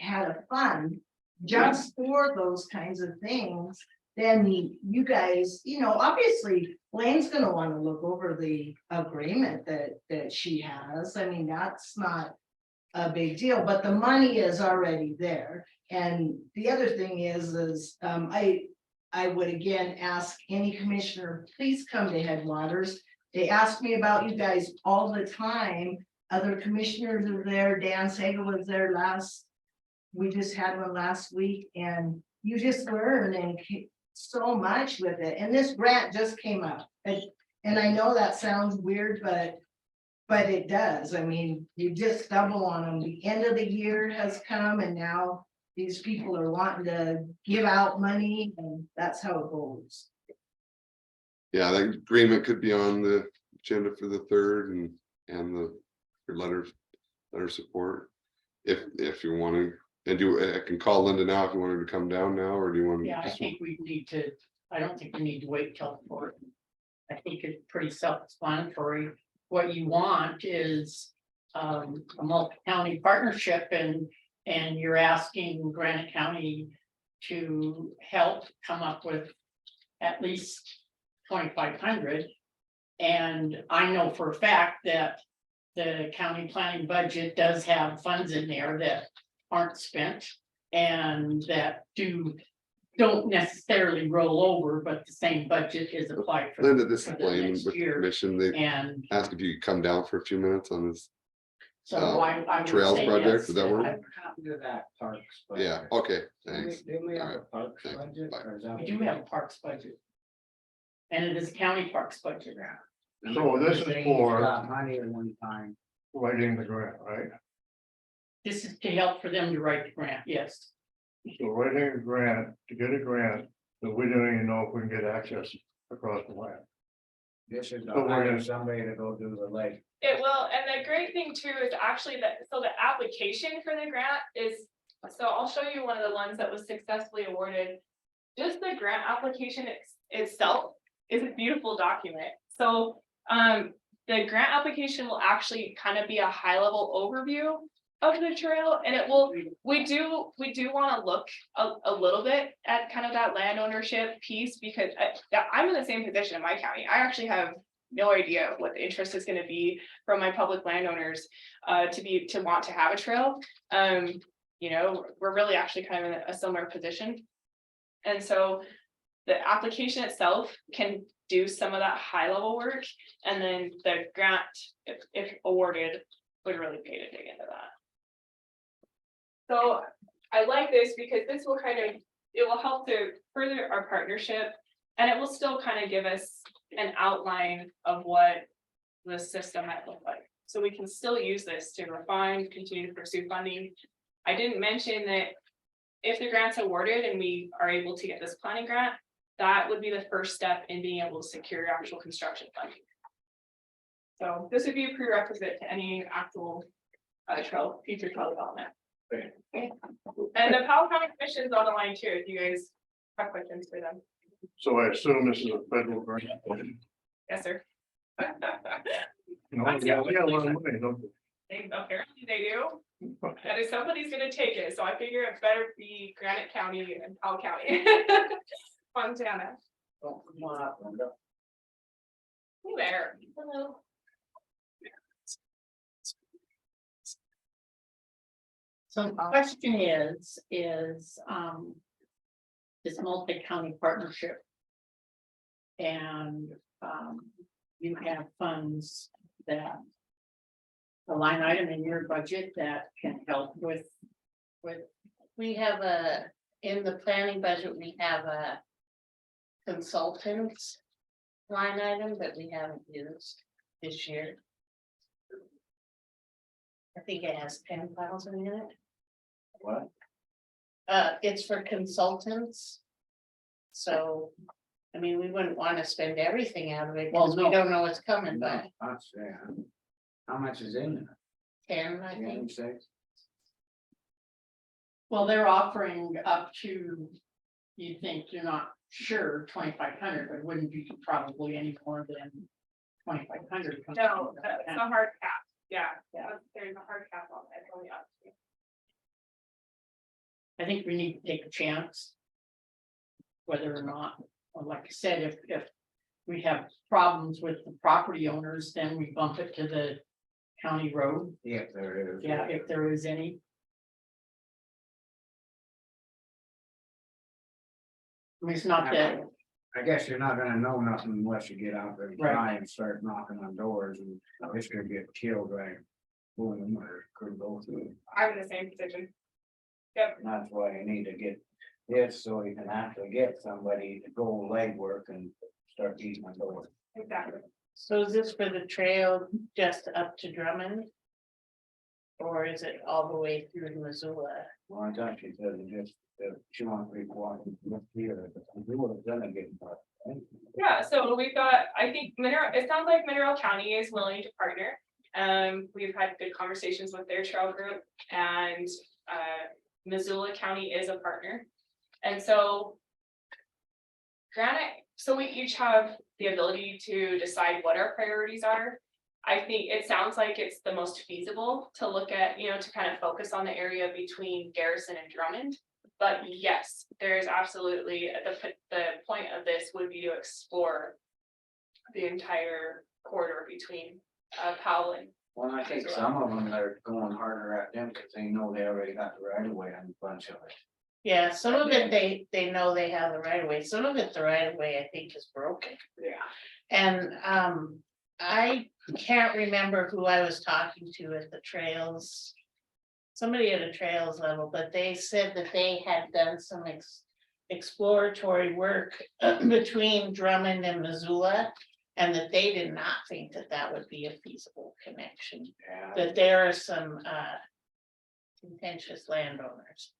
a fund just for those kinds of things, then you guys, obviously Blaine's gonna want to look over the agreement that she has. I mean, that's not a big deal, but the money is already there. And the other thing is I would again ask any commissioner, please come to Headwaters. They ask me about you guys all the time. Other commissioners are there. Dan Sager was there last we just had one last week and you just learn and so much with it. And this grant just came up. And I know that sounds weird, but it does. I mean, you just stumble on them. The end of the year has come and now these people are wanting to give out money and that's how it goes. Yeah, that agreement could be on the agenda for the 3rd and the letter support. If you want to, and I can call Linda now if you want her to come down now, or do you want to? Yeah, I think we need to, I don't think we need to wait till the 4th. I think it's pretty self-explanatory. What you want is a multi-county partnership and you're asking Granite County to help come up with at least 2,500. And I know for a fact that the county planning budget does have funds in there that aren't spent and that don't necessarily roll over, but the same budget is applied for. Linda, this for is the Blaine next with the year. commission. They And asked if you could come down for a few minutes on this. so I would Trails say project, yes. would that work? What happened to that parks? Yeah, budget? okay, thanks. Didn't we have a Alright, parks thanks. budget? Bye. or is that We do have a parks budget. And it is county parks budget. So this is They each for- got money at one time. Writing the grant, right? This is to help for them to write the grant, yes. So writing a grant, to get a grant, so we don't even know if we can get access across the land. This is to So we're hire gonna- somebody to go do the lake. It will, and the great thing too is actually that, so the application for the grant is, so I'll show you one of the ones that was successfully awarded. Just the grant application itself is a beautiful document. So, the grant application will actually kind of be a high level overview of the trail, and it will, we do want to look a little bit at kind of that land ownership piece, because I'm in the same position in my county. I actually have no idea what the interest is going to be from my public landowners to want to have a trail. You know, we're really actually kind of in a similar position. And so the application itself can do some of that high level work, and then the grant, if awarded, would really pay to dig into that. So I like this because this will it will help to further our partnership, and it will still kind of give us an outline of what the system might look like. So we can still use this to refine, continue to pursue funding. I didn't mention that if the grant's awarded and we are able to get this planning grant, that would be the first step in being able to secure actual construction funding. So this would be a prerequisite to any actual future trail development. Okay. And the Powell County Commission is on the line too, if you guys have questions for them. So I assume this is a federal grant. Yes, sir. You know, yeah, we got a lot of money, don't we? Apparently they do. That is, somebody's gonna take it, so I figure it better be Granite County and Powell County. Montana. Oh, come on up, Linda. Hey there. Hello. So the question is this multi-county partnership. And you have funds that a line item in your budget that can help with. We have in the planning budget, we have a consultants line item that we haven't used this year. I think it has 10,000 in it. What? It's for consultants. So, I mean, we wouldn't want to spend everything out of it because Well, we no. don't know what's coming, No, but that's, yeah. How much is in there? 10, I Ten, think. six? Well, they're offering up to, you think you're not sure, 2,500, but wouldn't be probably any more than 2,500. No, that's a hard cap. Yeah, there's a hard cap on it. It's only up to. I think we need to take a chance. Whether or not, or like I said, if we have problems with the property owners, then we bump it to the county road. Yeah, there is. Yeah, if there is any. I mean, it's not that, I guess you're not gonna know nothing unless you get out there and Right. try and start knocking on doors and it's gonna get killed, like. Boom, or could go through. I'm in the same position. Yep. And that's why you need to get this, so you can actually get somebody to go legwork and start beating on doors. Exactly. So is this for the trail just up to Drummond? Or is it all the way through to Missoula? Well, I thought she said it just, she wants to be walking here, but we would have done it getting. Yeah, so we've got, I think it sounds like Mineral County is willing to partner. We've had good conversations with their trail group, and Missoula County is a partner. And so so we each have the ability to decide what our priorities are. I think it sounds like it's the most feasible to look at, to kind of focus on the area between Garrison and Drummond. But yes, there is absolutely, the point of this would be to explore the entire corridor between Powell and. Well, I think some of them are going harder at them because they know they already got the right of way on a bunch of it. Yeah, some of it, they know they have the right of way, some of it, the right of way, I think is broken. Yeah. And I can't remember who I was talking to at the trails. Somebody at a trails level, but they said that they had done some exploratory work between Drummond and Missoula. And that they did not think that that would be a feasible connection, Yeah. that there are some contentious landowners.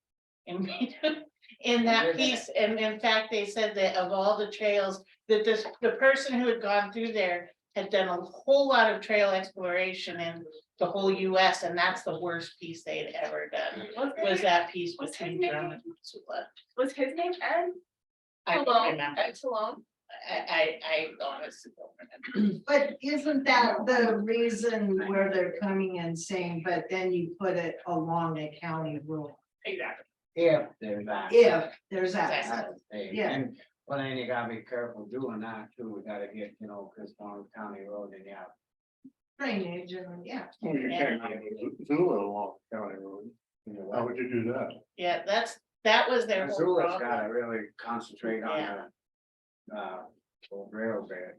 In that piece, and in fact, they said that of all the trails, that the person who had gone through there had done a whole lot of trail exploration in the whole US, and that's the worst piece they had ever done, was that piece between Drummond and Missoula. Was his name Ed? I don't Talone? remember. Ed Talone? I honestly don't remember. But isn't that the reason where they're coming and saying, but then you put it along a county road? Exactly. If there's that. If there's access, That's the thing. Yeah. And, well, then you gotta be careful doing that too. We gotta get, cause on County Road and yeah. drainage and, yeah. Well, you can't get Missoula along county road. How would you do that? Yeah, that was their whole Missoula's problem. gotta really concentrate on Yeah. the old railbed.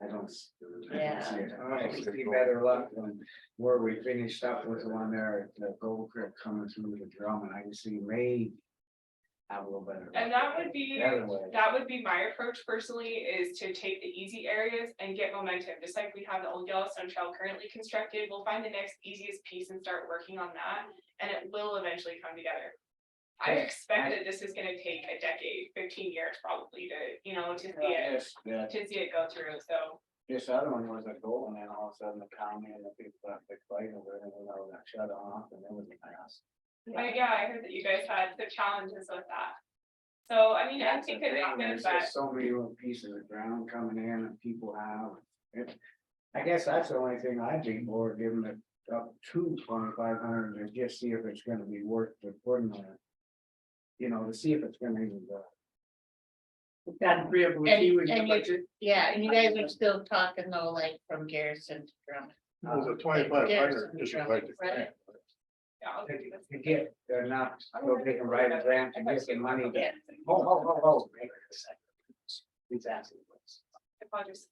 I don't see Yeah. it. I see better luck than where we finished up with the one there at the Gold Creek coming through the drum, and I can see May have a little better. And luck. that would be, The other way. my approach personally, is to take the easy areas and get momentum, just like we have the old Yellowstone Trail currently constructed. We'll find the next easiest piece and start working on that, and it will eventually come together. I expect that this is gonna take a decade, 15 years probably to see it go through, so. This other one was a goal, and then all of a sudden the county and the people got big fight over it, and then got shut off, and it was a mess. Yeah, I heard that you guys had the challenges with that. So, I mean, I think it's good, There's but just so many little pieces of ground coming in and people have. I guess that's the only thing I'd be more giving it up to 2,500 to just see if it's gonna be worth the putting there. To see if it's gonna even go. And you guys are still talking though, like from Garrison to Drummond. Well, the 2,500 is right. Right. yeah, I'll give you this. To get enough, so they can write a grant to get the money. Yeah. Oh. He's asking. I'll just-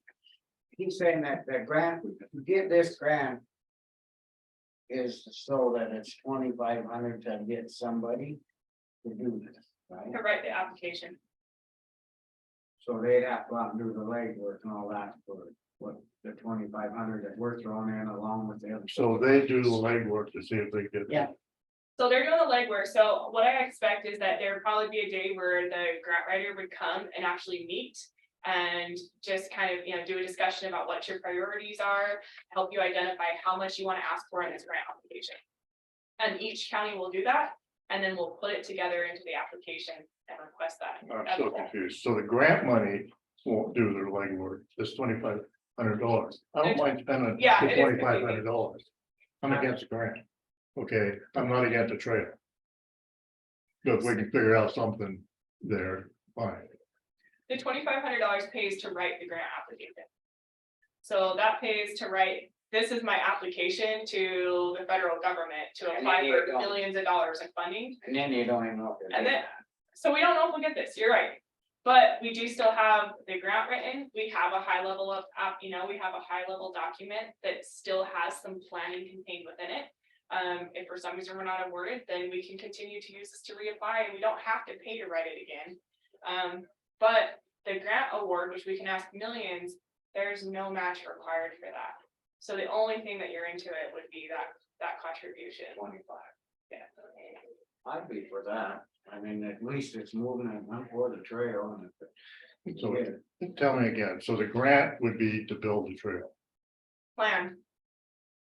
He's saying that the grant, to get this grant. Is so that it's 2,500 to get somebody to do this, right? To write the application. So they'd have to go out and do the legwork and all that for what the 2,500 that we're throwing in along with the other. So they do the legwork to see if they get. Yeah. So they're doing the legwork, so what I expect is that there would probably be a day where the grant writer would come and actually meet. And just kind of, do a discussion about what your priorities are, help you identify how much you want to ask for in this grant application. And each county will do that, and then we'll put it together into the application and request that. I'm so confused. So the grant money won't do their legwork, it's $2,500. I don't mind spending Yeah, the it is $2,500. I'm against the grant. Okay, I'm not against the trail. But if we can figure out something there, fine. The $2,500 pays to write the grant application. So that pays to write, this is my application to the federal government to And apply then you for don't- billions of dollars in funding. And then you don't even know. if they're And then, doing so we don't know if we'll get this, you're right. But we do still have the grant written, we have a high level of, we have a high level document that still has some planning contained within it. If for some reason we're not awarded, then we can continue to use this to reapply and we don't have to pay to write it again. But the grant award, which we can ask millions, there's no match required for that. So the only thing that you're into it would be that contribution. 25. Yeah. I'd be for that. I mean, at least it's moving and I'm for the trail and. if- So Yeah. tell me again, so the grant would be to build the trail. Plan.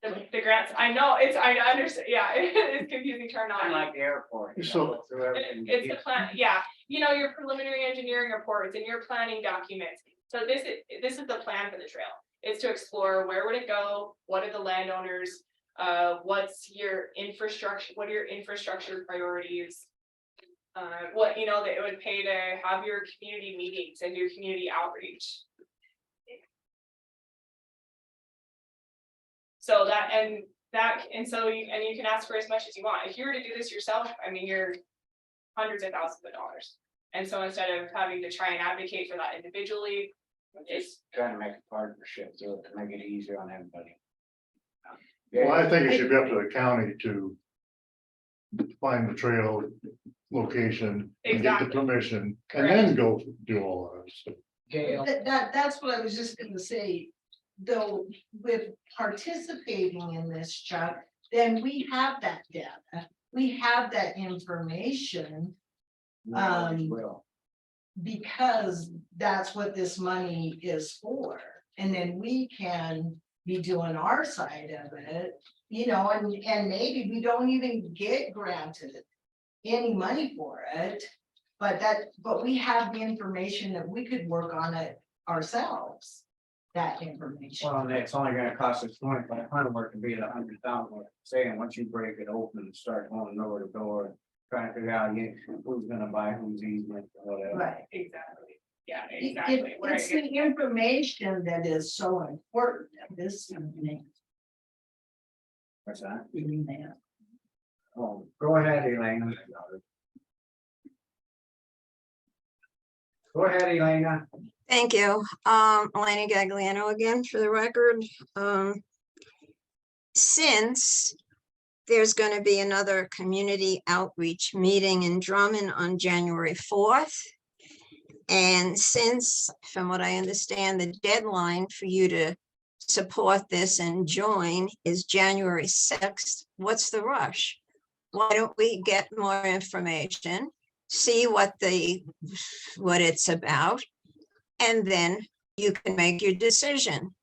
The grants, I know, I understand, yeah, it's confusing Kind of terminology. like the airport. you So- know, go through everything. It's the plan, yeah, your preliminary engineering reports and your planning documents. So this is the plan for the trail. It's to explore where would it go, what are the landowners, what's your infrastructure, what are your infrastructure priorities? What, that it would pay to have your community meetings and your community outreach. So you can ask for as much as you want. If you were to do this yourself, I mean, you're hundreds of thousands of dollars. And so instead of having to try and advocate for that individually, Just trying to make a partnership so to make it easier on everybody. Well, I think it should be up to the county to find the trail location and get the Exactly. permission and then go do all of this. Gail, That's what I was just gonna say, though, with participating in this, Chuck, then we have that data, we have that information. we always will. Because that's what this money is for, and then we can be doing our side of it, and maybe we don't even get granted any money for it. But we have the information that we could work on it ourselves, that information. Well, and it's only gonna cost us 2,500, where it could be 100,000, saying, once you break it open and start going door to door. Trying to figure out who's gonna buy who's easement or whatever. Right. exactly, yeah, It- exactly. It's the information that is so important, this. What's that? Email. Oh, go ahead, Elena. Go ahead, Elena. Thank you. Elena Gagliano again for the record. Since there's going to be another community outreach meeting in Drummond on January 4th. And since, from what I understand, the deadline for you to support this and join is January 6th, what's the rush? Why don't we get more information, see what it's about, and then you can make your decision.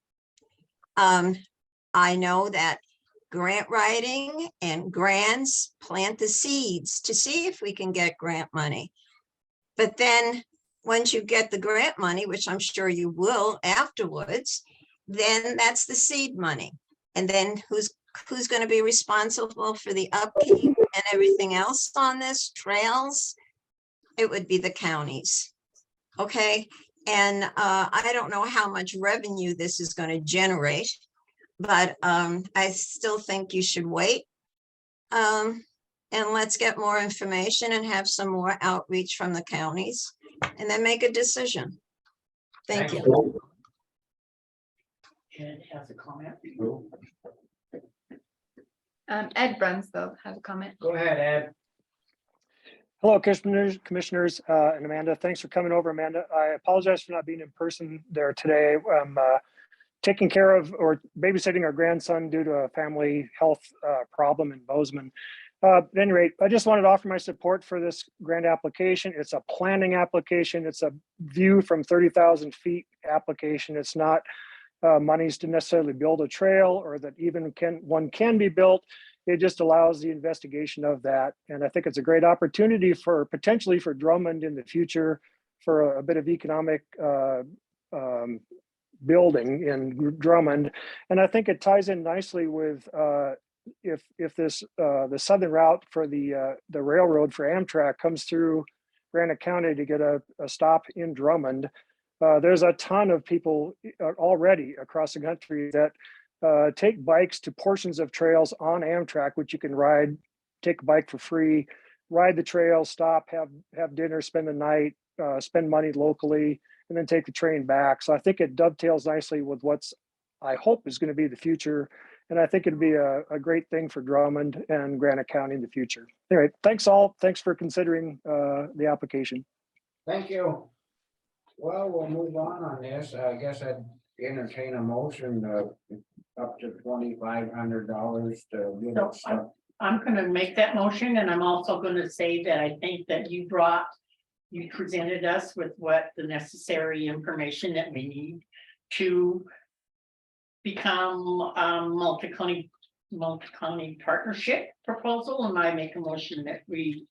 I know that grant writing and grants plant the seeds to see if we can get grant money. But then once you get the grant money, which I'm sure you will afterwards, then that's the seed money. And then who's going to be responsible for the upkeep and everything else on this, trails? It would be the counties. Okay. And I don't know how much revenue this is going to generate, but I still think you should wait. And let's get more information and have some more outreach from the counties and then make a decision. Thank you. Ed has a comment. Ed Brunsville has a comment. Go ahead, Ed. Hello, commissioners, and Amanda. Thanks for coming over, Amanda. I apologize for not being in person there today. I'm taking care of or babysitting our grandson due to a family health problem in Bozeman. At any rate, I just wanted to offer my support for this grant application. It's a planning application. It's a view from 30,000 feet application. It's not monies to necessarily build a trail or that even one can be built. It just allows the investigation of that. And I think it's a great opportunity potentially for Drummond in the future for a bit of economic building in Drummond. And I think it ties in nicely with if this the southern route for the railroad for Amtrak comes through Granite County to get a stop in Drummond. There's a ton of people already across the country that take bikes to portions of trails on Amtrak, which you can ride, take a bike for free, ride the trail, stop, have dinner, spend the night, spend money locally, and then take the train back. So I think it dovetails nicely with what's, I hope, is going to be the future And I think it'd be a great thing for Drummond and Granite County in the future. Anyway, thanks all. Thanks for considering the application. Thank you. Well, we'll move on this. I guess I'd entertain a motion up to $2,500 to get So it stuff. I'm gonna make that motion, and I'm also gonna say that I think that you presented us with what the necessary information that we need to become multi-county partnership proposal, and I make a motion that we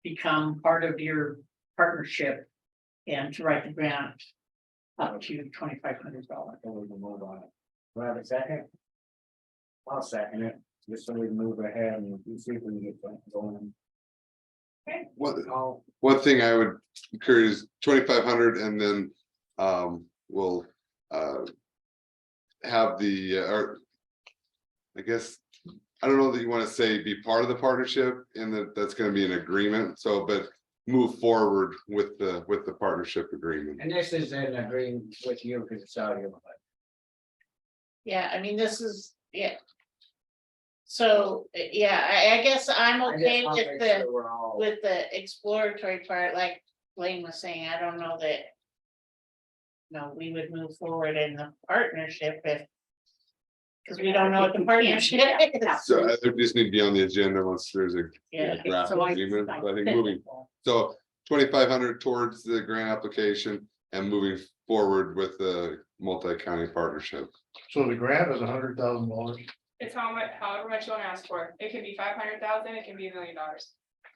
become part of your partnership and to write the grant up to $2,500. We can move on it. Do I have a second? I'll second it, just so we can move ahead and see if we can get something going. One thing I would encourage is 2,500, and then we'll have the or I guess I don't know that you want to say be part of the partnership, and that's going to be an agreement. So, but move forward with the partnership agreement. And this is in agreement with you because it's out of your budget. Yeah, I mean, this is, yeah. So, yeah, I guess I'm I just okay wanna with make the, sure we're all- with the exploratory part, like Blaine was saying, I don't know that. No, we would move forward in the partnership if. Cause we don't know what the partnership is. So I just need to be on the agenda once there's a Yeah, draft so I- agreement. But I think moving, so 2,500 towards the grant application and moving forward with the multi-county partnership. So the grant is $100,000. It's however much you wanna ask for. It can be 500,000, it can be $1 million.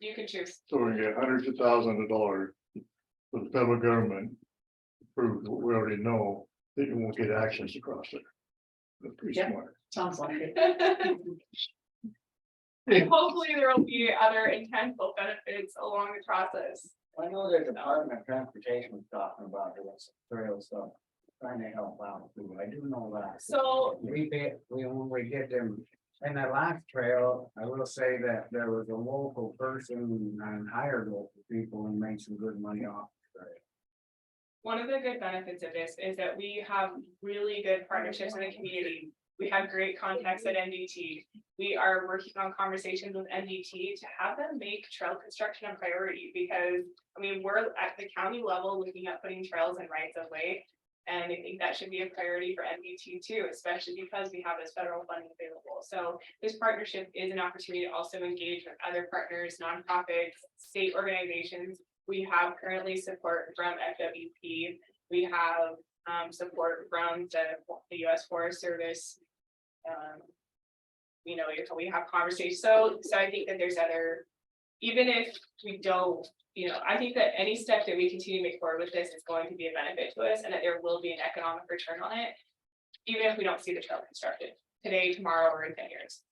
You can choose. So we get hundreds of thousands of dollars for the federal government. Prove what we already know, that you won't get access across it. That's pretty Yep. smart. Sounds like it. And hopefully there will be other intentional benefits along the process. I know the Department of Transportation was talking about doing some trail stuff, trying to help out too. I do know that. So When we did them, in that last trail, I will say that there was a local person and hired local people and made some good money off the trail. one of the good benefits of this is that we have really good partnerships in the community. We have great contacts at NDT. We are working on conversations with NDT to have them make trail construction a priority because, I mean, we're at the county level looking at putting trails and rights of way. And I think that should be a priority for NDT too, especially because we have this federal funding available. So this partnership is an opportunity to also engage with other partners, nonprofits, state organizations. We have currently support from FWP. We have support from the U.S. Forest Service. You know, we have conversations. So I think that there's other, even if we don't, you know, I think that any step that we continue to make forward with this is going to be a benefit to us and that there will be an economic return on it. Even if we don't see the trail constructed today, tomorrow, or in 10 years.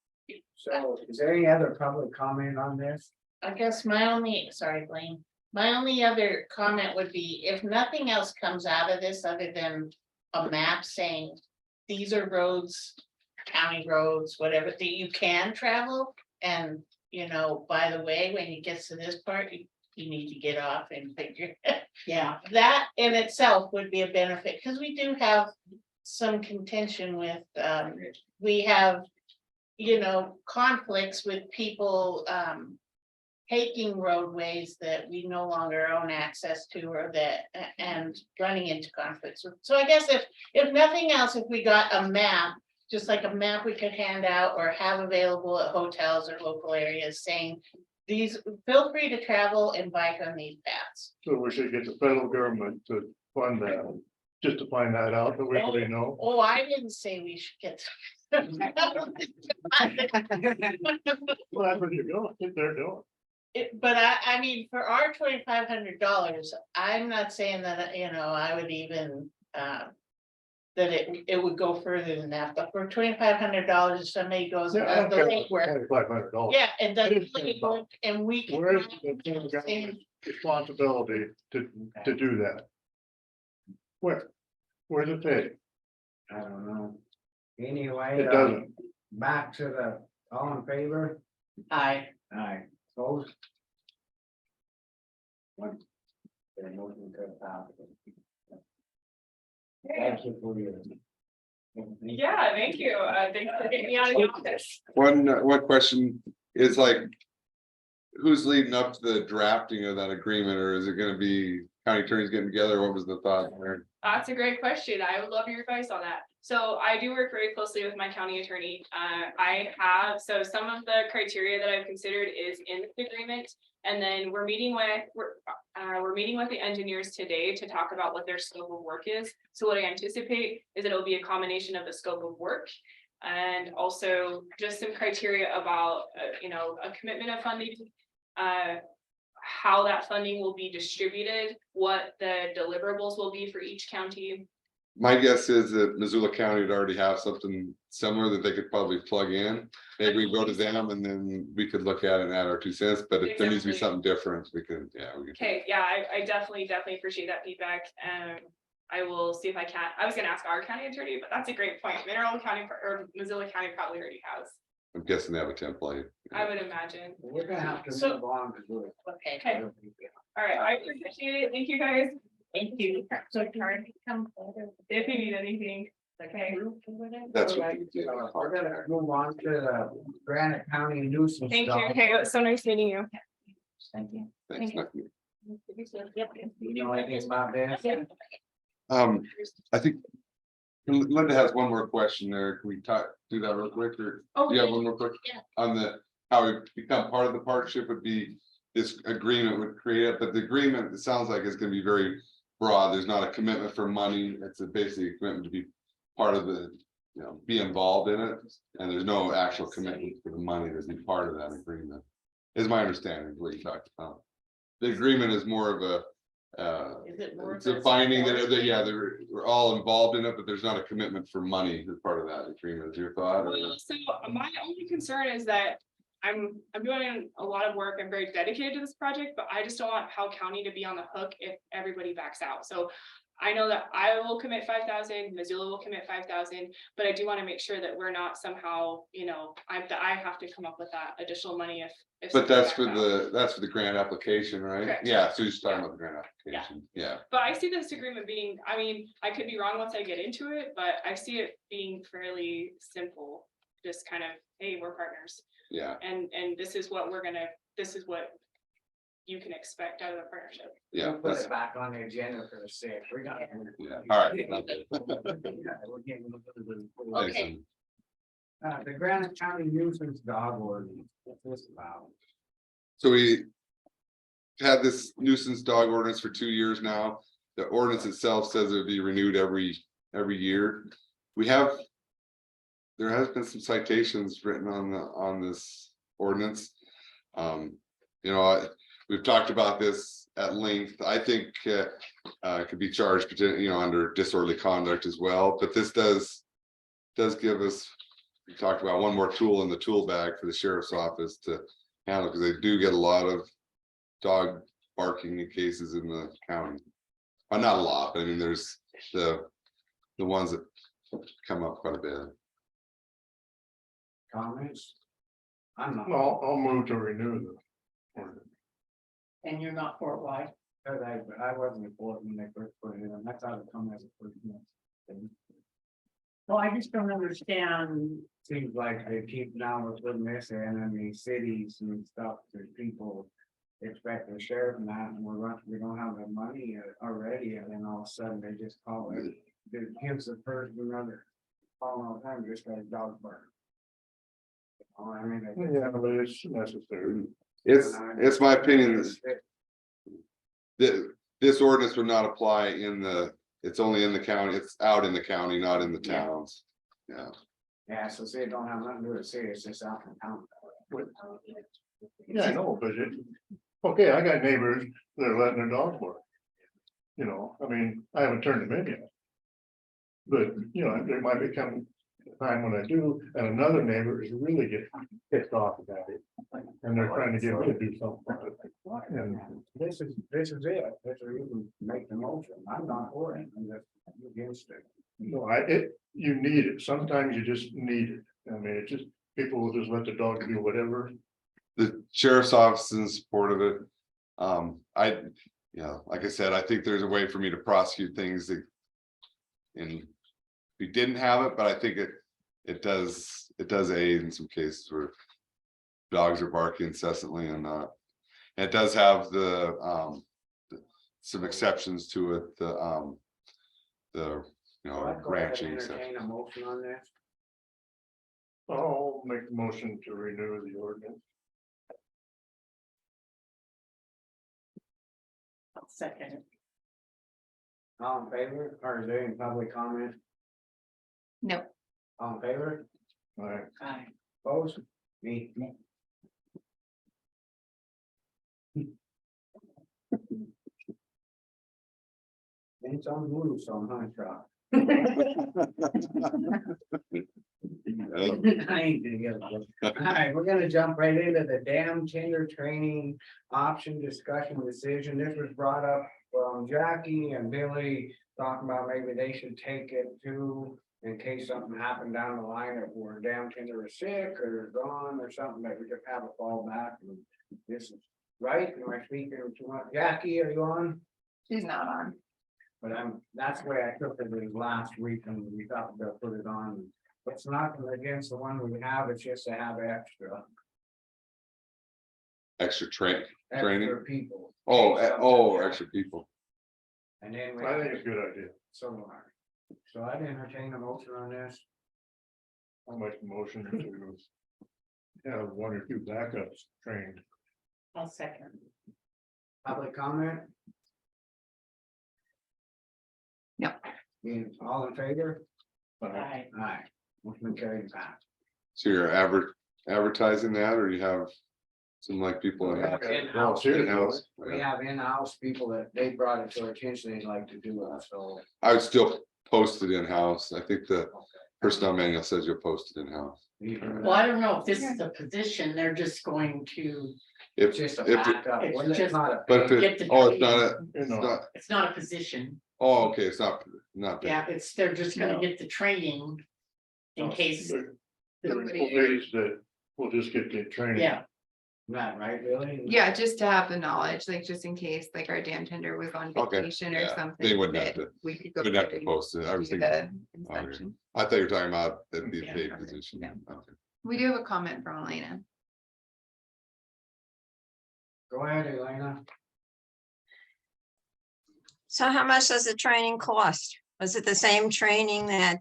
So is there any other public comment on this? I guess my only, sorry, Blaine, my only other comment would be if nothing else comes out of this other than a map saying these are roads, county roads, whatever, that you can travel. And, you know, by the way, when you get to this part, you need to get off and figure. Yeah, that in itself would be a benefit because we do have some contention with, we have, you know, conflicts with people, taking roadways that we no longer own access to or that, and running into conflicts. So I guess if nothing else, if we got a map, just like a map we could hand out or have available at hotels or local areas saying, these, feel free to travel and bike on these paths. So we should get the federal government to fund that, just to find that out that we already know. Oh, I didn't say we should get. Well, that's what you're doing, what they're doing. But I mean, for our $2,500, I'm not saying that, you know, I would even, that it would go further than that, but for $2,500, if somebody goes. Yeah, I don't the care lake about work, $2,500. Yeah, and does It is the lake work, and we can. Where's the federal government's responsibility to do that? Where's it paid? I don't know. Anyway. It doesn't. Back to the, all in favor? Aye. Aye, opposed? One. The motion to adopt. Thank you for your Yeah, thank you. Thanks for getting me out of the office. One question is like. Who's leading up to the drafting of that agreement, or is it gonna be county attorneys getting together? What was the thought there? That's a great question. I would love your advice on that. So I do work very closely with my county attorney. So some of the criteria that I've considered is in the agreement. And then we're meeting with the engineers today to talk about what their scope of work is. So what I anticipate is it'll be a combination of the scope of work and also just some criteria about, a commitment of funding, how that funding will be distributed, what the deliverables will be for each county. My guess is that Missoula County would already have something similar that they could probably plug in. Maybe we go to them and then we could look at it and add our 2 cents, but if there needs to be something different, we could, yeah. Okay, yeah, I definitely appreciate that feedback. I will see if I can. I was gonna ask our county attorney, but that's a great point. Mineral County or Missoula County probably already has. I'm guessing they have a template. I would imagine. We're gonna have to So- move on to do it. Okay. All right, I appreciate it. Thank you, guys. Thank you. So Karen, come forward. If you need anything, okay. That's All what right, we do. we're gonna move on to the Granite County nuisance. Thank you. dog. Okay, it was so nice meeting you. Thank you. Thanks, Thank Nick. Yep. You know anything about this? I think Linda has one more question there. Can we do that real quick, or do you have one more quick? Yeah. On how we become part of the partnership would be, this agreement would create, but the agreement, it sounds like it's gonna be very broad. There's not a commitment for money. It's a basic commitment to be part of the, be involved in it. And there's no actual commitment for the money to be part of that agreement. Is my understanding of what you talked about. The agreement is more of a, Is it more? it's a finding that, we're all involved in it, but there's not a commitment for money as part of that agreement. Is your thought? Or? Well, so my only concern is that I'm doing a lot of work. I'm very dedicated to this project, but I just don't want Powell County to be on the hook if everybody backs out. So I know that I will commit 5,000, Missoula will commit 5,000, but I do want to make sure that we're not somehow, I have to come up with that additional money if. But somebody that's for backs out. that's for the grant application, right? Correct. Yeah, so you're just talking about the grant application, yeah. But I see this agreement being, I could be wrong once I get into it, but I see it being fairly simple. Just kind of, hey, we're partners. Yeah, And this is what this is what you can expect out of the partnership. yeah, Put that's, it back on the agenda for the 6th. We got. yeah, all right. We're getting a little bit- Okay. The Granite County nuisance dog ordinance, what's this about? So we had this nuisance dog ordinance for 2 years now. The ordinance itself says it would be renewed every year. There has been some citations written on this ordinance. We've talked about this at length. I think could be charged, under disorderly conduct as well, but this does give us, we talked about one more tool in the tool bag for the sheriff's office to handle, because they do get a lot of dog barking cases in the county. Well, not a lot, but I mean, there's the ones that come up quite a bit. Comments? I'm not. Well, I'll move to renew the ordinance. And you're not for it, why? I wasn't for it when they first put it in. I thought it'd come as a first thing. Well, I just don't understand. Seems like they keep now with putting this in, and these cities and stuff, there's people expect the sheriff and that, and we don't have the money already, and then all of a sudden they just call it. It gives the person another call all the time, just like dog bark. I mean. Yeah, but it's necessary. It's my opinion that this ordinance would not apply it's only in the county, it's out in the county, not in the towns. Yeah. Yeah, so say it don't have nothing to do with city, it's just out in town. Yeah, I know, but okay, I got neighbors that are letting their dogs bark. I mean, I haven't turned them in yet. But, there might become a time when I do, and another neighbor is really getting pissed off about it. And they're trying to get me to do something. And This is it, this is even make the motion, I'm not for it, I'm just against it. you need it. Sometimes you just need it. I mean, people will just let the dog do whatever. The sheriff's office is in support of it. Like I said, I think there's a way for me to prosecute things that we didn't have it, but I think it does aid in some cases where dogs are barking incessantly and it does have some exceptions to it, the you know, I'd go ahead ranching and exception. entertain a motion on this. I'll make the motion to renew the ordinance. I'll second it. All in favor, or is there any public comment? No. All in favor, Alright, Aye. opposed, me? It's on move, so I'm not sure. I ain't gonna get it. Alright, we're gonna jump right into the dam tender training option discussion decision. This was brought up from Jackie and Billy, talking about maybe they should take it too. In case something happened down the line, if we're dam tender is sick or gone or something, that we just have a fallback. And this is right, am I speaking too much? Jackie, are you on? She's not on. But that's the way I took it was last week and we thought they'll put it on. It's nothing against the one we have, it's just to have extra Training. people. Extra people. And then we. I think it's a good idea. So I'd entertain a motion on this. I'll make the motion to have one or two backups trained. I'll second. Public comment? No. All in favor? Aye. Aye. Motion carried back. So you're advertising that, or you have some like people in In-house, in-house? we have in-house people that they brought it to our attention, they'd like to do it, so. I would still post it in-house. I think the personnel manual says you'll post it in-house. Well, I don't know if this is a position, they're just going to, If, Just a if, backup, it's well, it's just- not a. but if Get it, the it's not, You know, it's not a position. okay, it's not. Yeah, they're just gonna get the training in case, the employees that will just get the training. yeah. Not right, really? Yeah, just to have the knowledge, like just in case, like our dam tender was on Okay, vacation or yeah, something. they wouldn't have that to- We could go. Wouldn't have through to post it. I was do thinking, the inspection. I thought you were talking about the Yeah. paid position. No. Okay. We do have a comment from Elena. Go ahead, Elena. So how much does the training cost? Was it the same training that,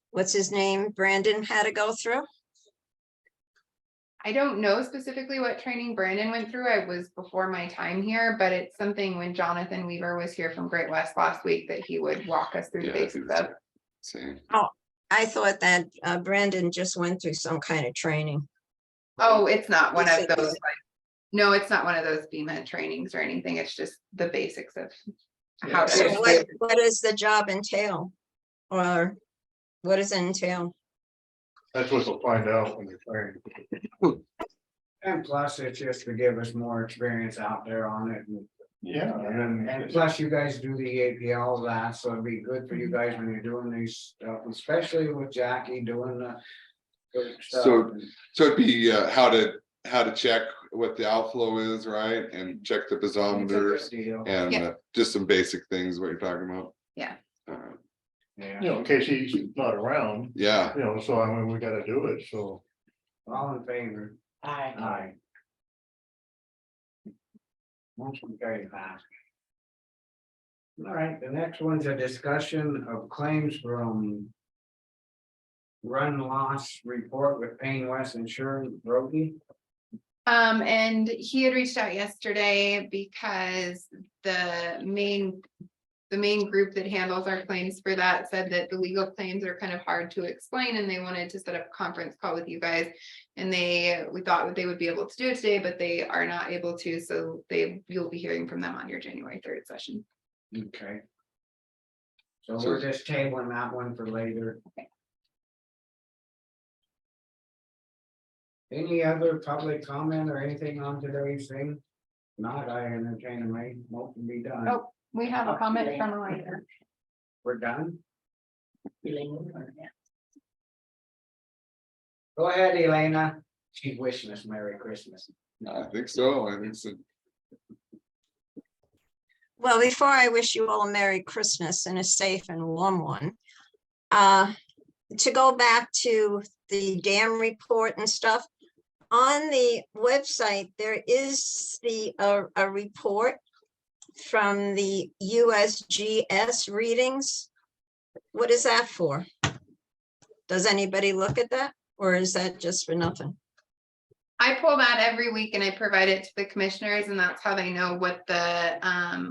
what's his name, Brandon had to go through? I don't know specifically what training Brandon went through. I was before my time here, but it's something when Jonathan Weaver was here from Great West last week that he would walk us through the Yeah, I think basics it's of. same. I thought that Brandon just went through some kind of training. Oh, it's not one You of said those, that. like, no, it's not one of those FEMA trainings or anything. It's just the basics of how So to. what does the job entail? Or what does it entail? That's what they'll find out when they're trained. And plus, it's just to give us more experience out there on it. Yeah, and And then, plus, you guys do the APL of that, so it'd be good for you guys when you're doing these stuff, especially with Jackie doing the. good stuff. So it'd be how to check what the outflow is, right? And check the It's a good barometers deal. and Yeah. just some basic things, what you're talking about. Yeah. Yeah, you know, in case he's not around, Yeah, you know, so I mean, we gotta do it, so. all in favor? Aye. Aye. Motion carried fast. All right, the next one's a discussion of claims from. Run loss report with Payne West Insurance, Brody. And he had reached out yesterday because the main group that handles our claims for that said that the legal claims are kind of hard to explain and they wanted to set up a conference call with you guys. And we thought that they would be able to do it today, but they are not able to, so you'll be hearing from them on your January 3rd session. Okay. So we're just tabling that one for later. Any other public comment or anything on today's thing? Not, I entertain a motion be done. Oh, we have a comment from Elena. We're done? Go ahead, Elena. She's wishing us Merry Christmas. I think so. I think so. Well, before I wish you all a Merry Christmas and a safe and warm one, To go back to the dam report and stuff, on the website, there is a report from the USGS readings. What is that for? Does anybody look at that, or is that just for nothing? I pull that every week and I provide it to the commissioners, and that's how they know what the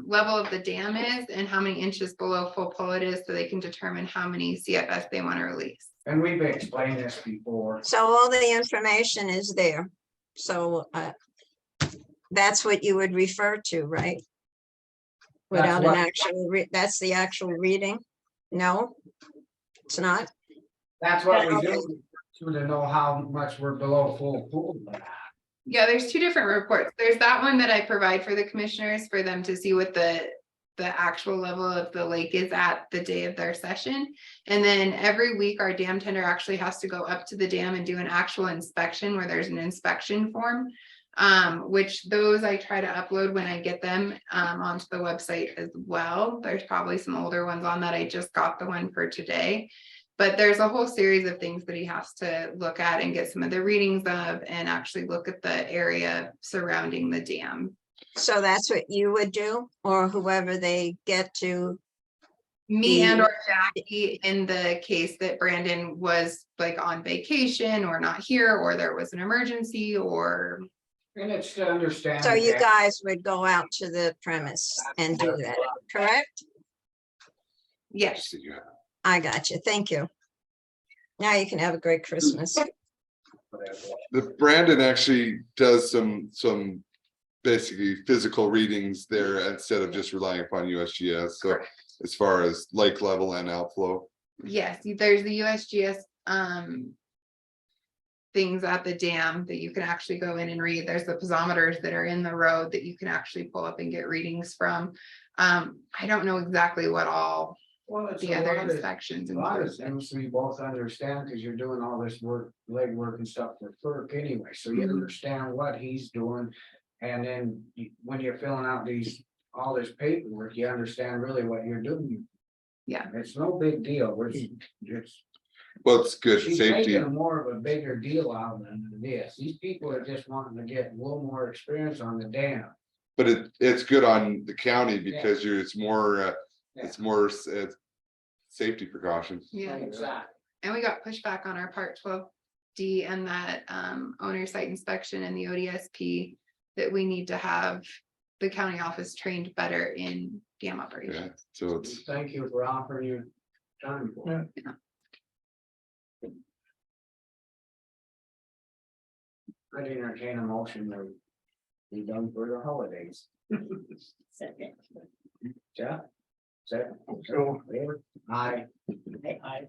level of the dam is and how many inches below full pull it is, so they can determine how many CFS they want to release. And we've explained this before. So all the information is there. So that's what you would refer to, right? Without an actual, that's the actual reading? No, it's not. That's what we do, to know how much we're below full pool. Yeah, there's two different reports. There's that one that I provide for the commissioners for them to see what the actual level of the lake is at the day of their session. And then every week our dam tender actually has to go up to the dam and do an actual inspection where there's an inspection form. Which those I try to upload when I get them onto the website as well. There's probably some older ones on that. I just got the one for today. But there's a whole series of things that he has to look at and get some of the readings of, and actually look at the area surrounding the dam. So that's what you would do, or whoever they get to? Me and or Jackie, in the case that Brandon was like on vacation or not here, or there was an emergency, or. And it's to understand. So you that- guys would go out to the premise and do that, correct? Yes. I got you. Thank you. Now you can have a great Christmas. The Brandon actually does some basically physical readings there instead of just relying upon USGS. So as far as lake level and outflow. Yes, there's the USGS things at the dam that you can actually go in and read. There's the piezometers that are in the road that you can actually pull up and get readings from. I don't know exactly what all Well, it's the a other lot of- inspections A lot of include. things we both understand, because you're doing all this work, leg work and stuff for FERC anyway, so you understand what he's doing. And then when you're filling out all this paperwork, you understand really what you're doing. Yeah. It's no big deal, it's. Well, it's good She's safety. making more of a bigger deal out of this. These people are just wanting to get a little more experience on the dam. But it's good on the county because it's more safety precautions. Yeah, Exactly. and we got pushback on our part 12D and that owner site inspection and the ODSP, that we need to have the county office trained better in dam Yeah, operations. so it's. Thank you for offering your time for it. I'd entertain a motion to be done for the holidays. Second. Jeff? Second. So- Aye. I